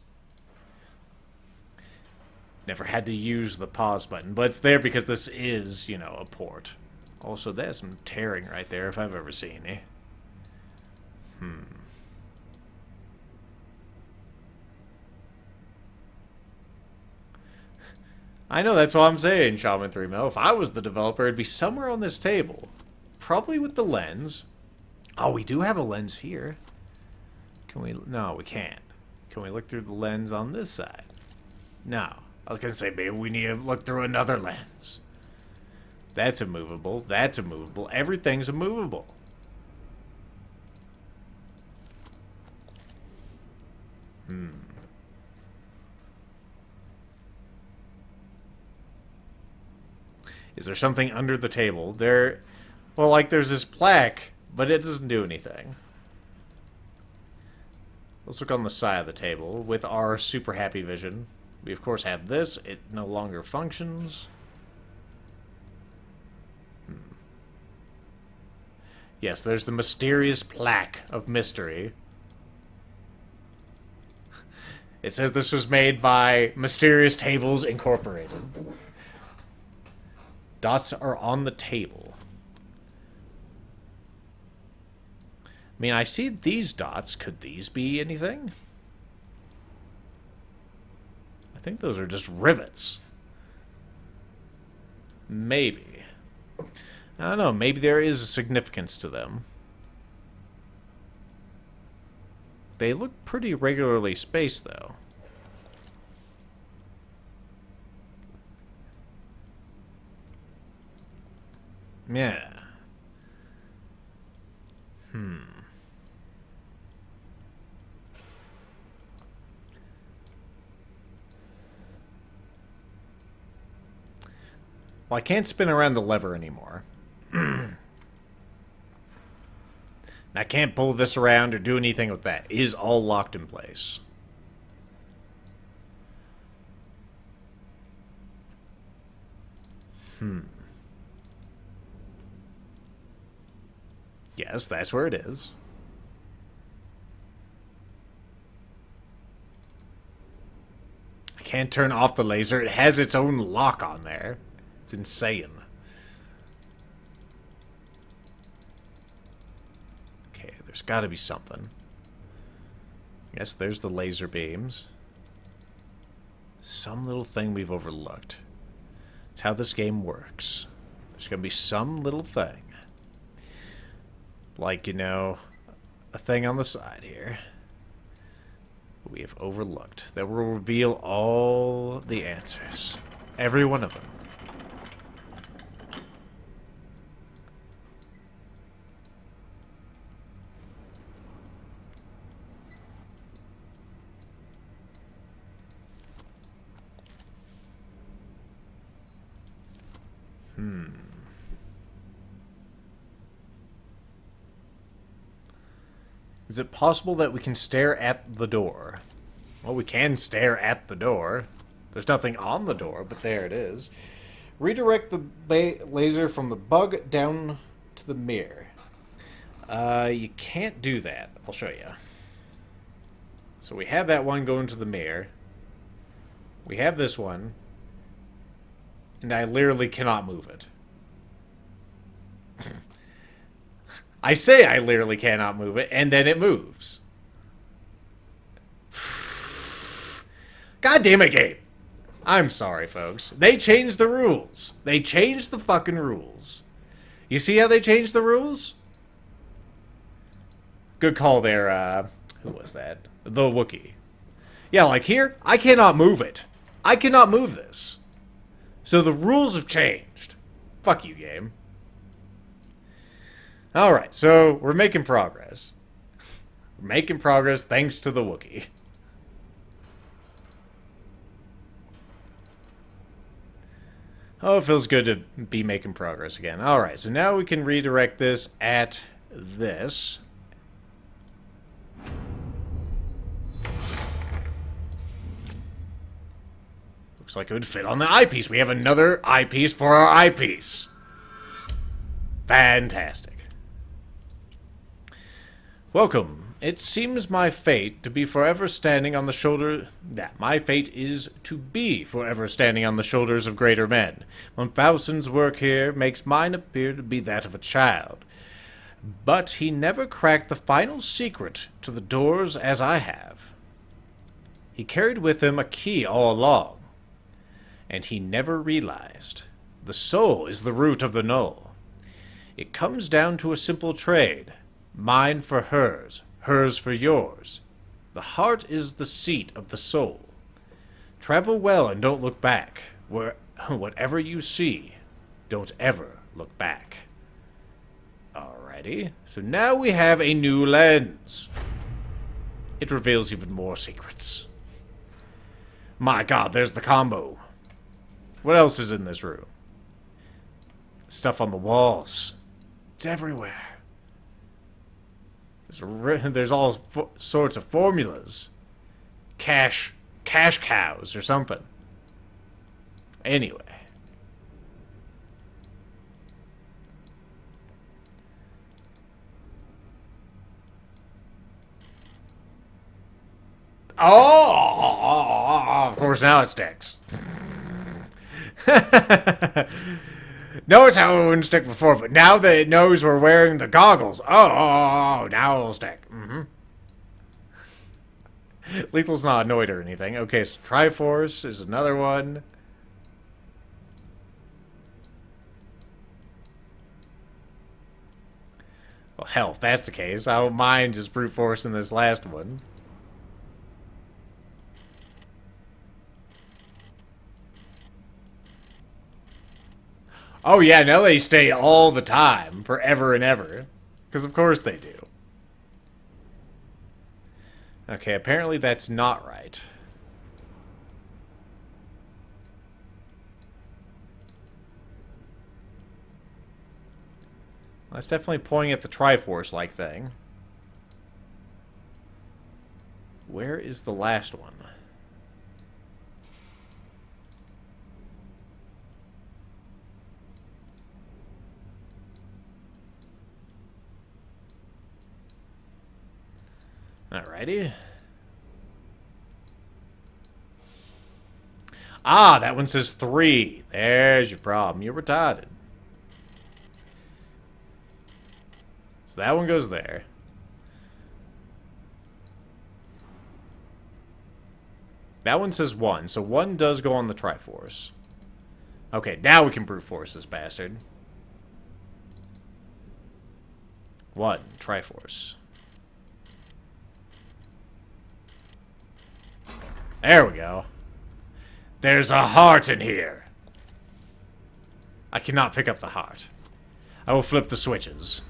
Never had to use the pause button, but it's there because this is, you know, a port. Also, there's some tearing right there if I've ever seen it. I know, that's what I'm saying, Shaman 3mil. If I was the developer, it'd be somewhere on this table. Probably with the lens. Oh, we do have a lens here. Can we? No, we can't. Can we look through the lens on this side? No. I was going to say, maybe we need to look through another lens. That's immovable. That's immovable. Everything's immovable. Is there something under the table? There... Well, like, there's this plaque, but it doesn't do anything. Let's look on the side of the table with our super happy vision. We, of course, have this. It no longer functions. Yes, there's the mysterious plaque of mystery. It says this was made by Mysterious Tables Incorporated. Dots are on the table. I mean, I see these dots. Could these be anything? I think those are just rivets. Maybe. I don't know, maybe there is a significance to them. They look pretty regularly spaced, though. Yeah. Well, I can't spin around the lever anymore. I can't pull this around or do anything with that. It is all locked in place. Yes, that's where it is. I can't turn off the laser. It has its own lock on there. It's insane. Okay, there's got to be something. Yes, there's the laser beams. Some little thing we've overlooked. It's how this game works. There's going to be some little thing. Like, you know, a thing on the side here. We have overlooked. That will reveal all the answers. Every one of them. Is it possible that we can stare at the door? Well, we can stare at the door. There's nothing on the door, but there it is. Redirect the laser from the bug down to the mirror. You can't do that. I'll show you. So we have that one going to the mirror. We have this one. And I literally cannot move it. I say I literally cannot move it, and then it moves. God damn it, game. I'm sorry, folks. They changed the rules. They changed the fucking rules. You see how they changed the rules? Good call there, who was that? The Wookiee. Yeah, like here, I cannot move it. I cannot move this. So the rules have changed. Fuck you, game. Alright, so we're making progress. We're making progress thanks to the Wookiee. Oh, it feels good to be making progress again. Alright, so now we can redirect this at this. Looks like it would fit on the eyepiece. We have another eyepiece for our eyepiece. Fantastic. Welcome. It seems my fate to be forever standing on the shoulder... my fate is to be forever standing on the shoulders of greater men. When Faustin's work here makes mine appear to be that of a child. But he never cracked the final secret to the doors as I have. He carried with him a key all along. And he never realized. The soul is the root of the null. It comes down to a simple trade. Mine for hers, hers for yours. The heart is the seat of the soul. Travel well and don't look back. Whatever you see, don't ever look back. Alrighty, so now we have a new lens. It reveals even more secrets. My god, there's the combo. What else is in this room? Stuff on the walls. It's everywhere. There's all sorts of formulas. Cash cows or something. Anyway. Oh, of course now it sticks. Notice how it wouldn't stick before, but now that it knows we're wearing the goggles, now it'll stick. Lethal's not annoyed or anything. Okay, so Triforce is another one. hell, if that's the case, I don't mind just brute forcing this last one. Oh yeah, now they stay all the time, forever and ever. Because of course they do. Okay, apparently that's not right. That's definitely pointing at the Triforce-like thing. Where is the last one? Alrighty. Ah, that one says 3. There's your problem. You're retarded. So that one goes there. That one says 1, so 1 does go on the Triforce. Okay, now we can brute force this bastard. 1, Triforce. There we go. There's a heart in here. I cannot pick up the heart. I will flip the switches.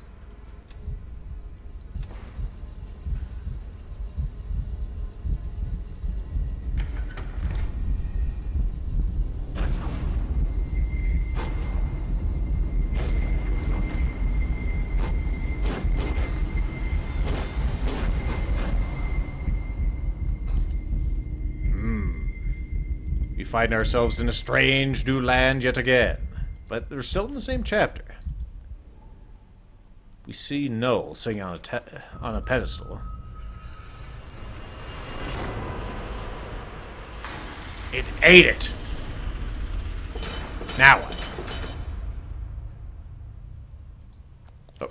We find ourselves in a strange new land yet again, but we're still in the same chapter. We see Null sitting on a pedestal. It ate it! Now what? Oh.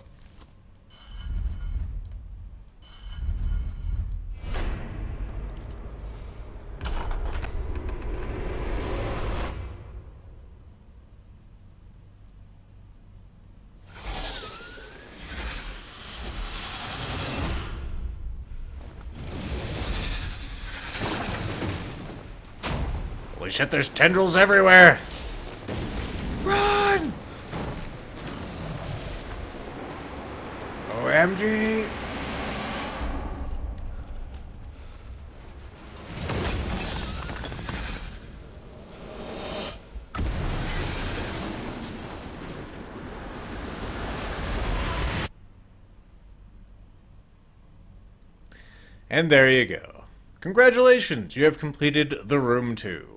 Holy shit, there's tendrils everywhere! Run! OMG! And there you go. Congratulations, you have completed the Room 2.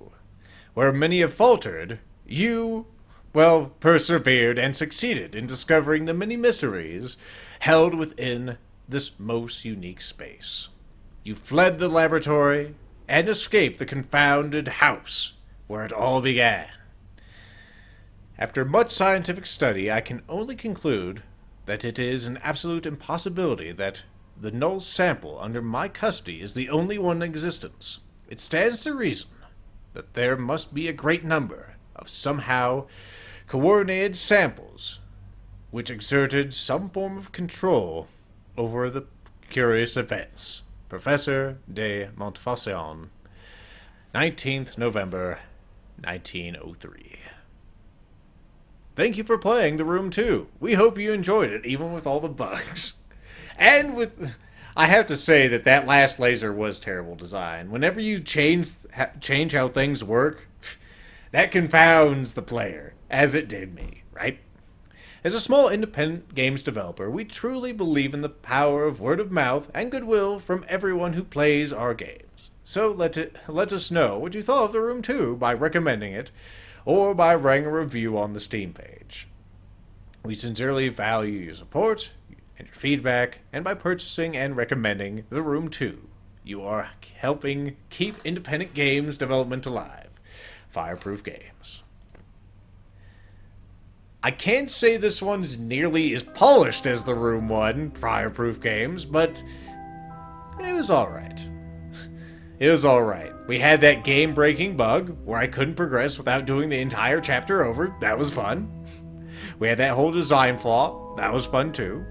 Where many have faltered, you, well, persevered and succeeded in discovering the many mysteries held within this most unique space. You fled the laboratory and escaped the confounded house where it all began. After much scientific study, I can only conclude that it is an absolute impossibility that the null sample under my custody is the only one in existence. It stands to reason that there must be a great number of somehow coordinated samples which exerted some form of control over the curious events. Professor de Montfaucon, 19th November, 1903. Thank you for playing The Room 2. We hope you enjoyed it, even with all the bugs. And with... I have to say that that last laser was terrible design. Whenever you change how things work, that confounds the player, as it did me, right? As a small independent games developer, we truly believe in the power of word of mouth and goodwill from everyone who plays our games. So let us know what you thought of The Room 2 by recommending it, or by writing a review on the Steam page. We sincerely value your support and your feedback, and by purchasing and recommending The Room 2, you are helping keep independent games development alive. Fireproof Games. I can't say this one's nearly as polished as The Room 1, Fireproof Games, but it was alright. It was alright. We had that game-breaking bug where I couldn't progress without doing the entire chapter over. That was fun. We had that whole design flaw. That was fun too.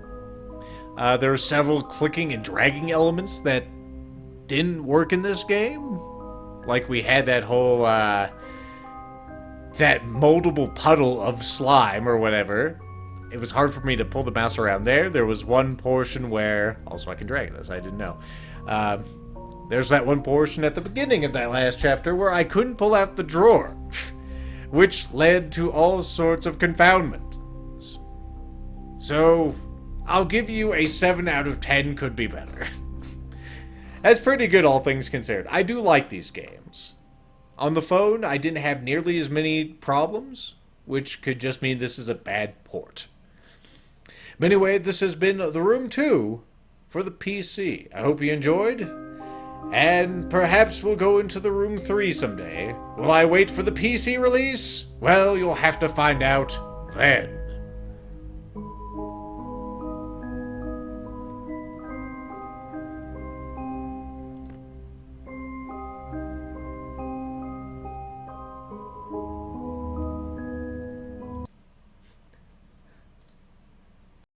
There were several clicking and dragging elements that didn't work in this game. Like we had that whole, that moldable puddle of slime or whatever. It was hard for me to pull the mouse around there. There was one portion where... Also, I can drag this. I didn't know. There's that one portion at the beginning of that last chapter where I couldn't pull out the drawer, which led to all sorts of confoundment. So, I'll give you a 7 out of 10 could be better. That's pretty good, all things considered. I do like these games. On the phone, I didn't have nearly as many problems, which could just mean this is a bad port. But anyway, this has been The Room 2 for the PC. I hope you enjoyed, and perhaps we'll go into The Room 3 someday. Will I wait for the PC release? Well, you'll have to find out then.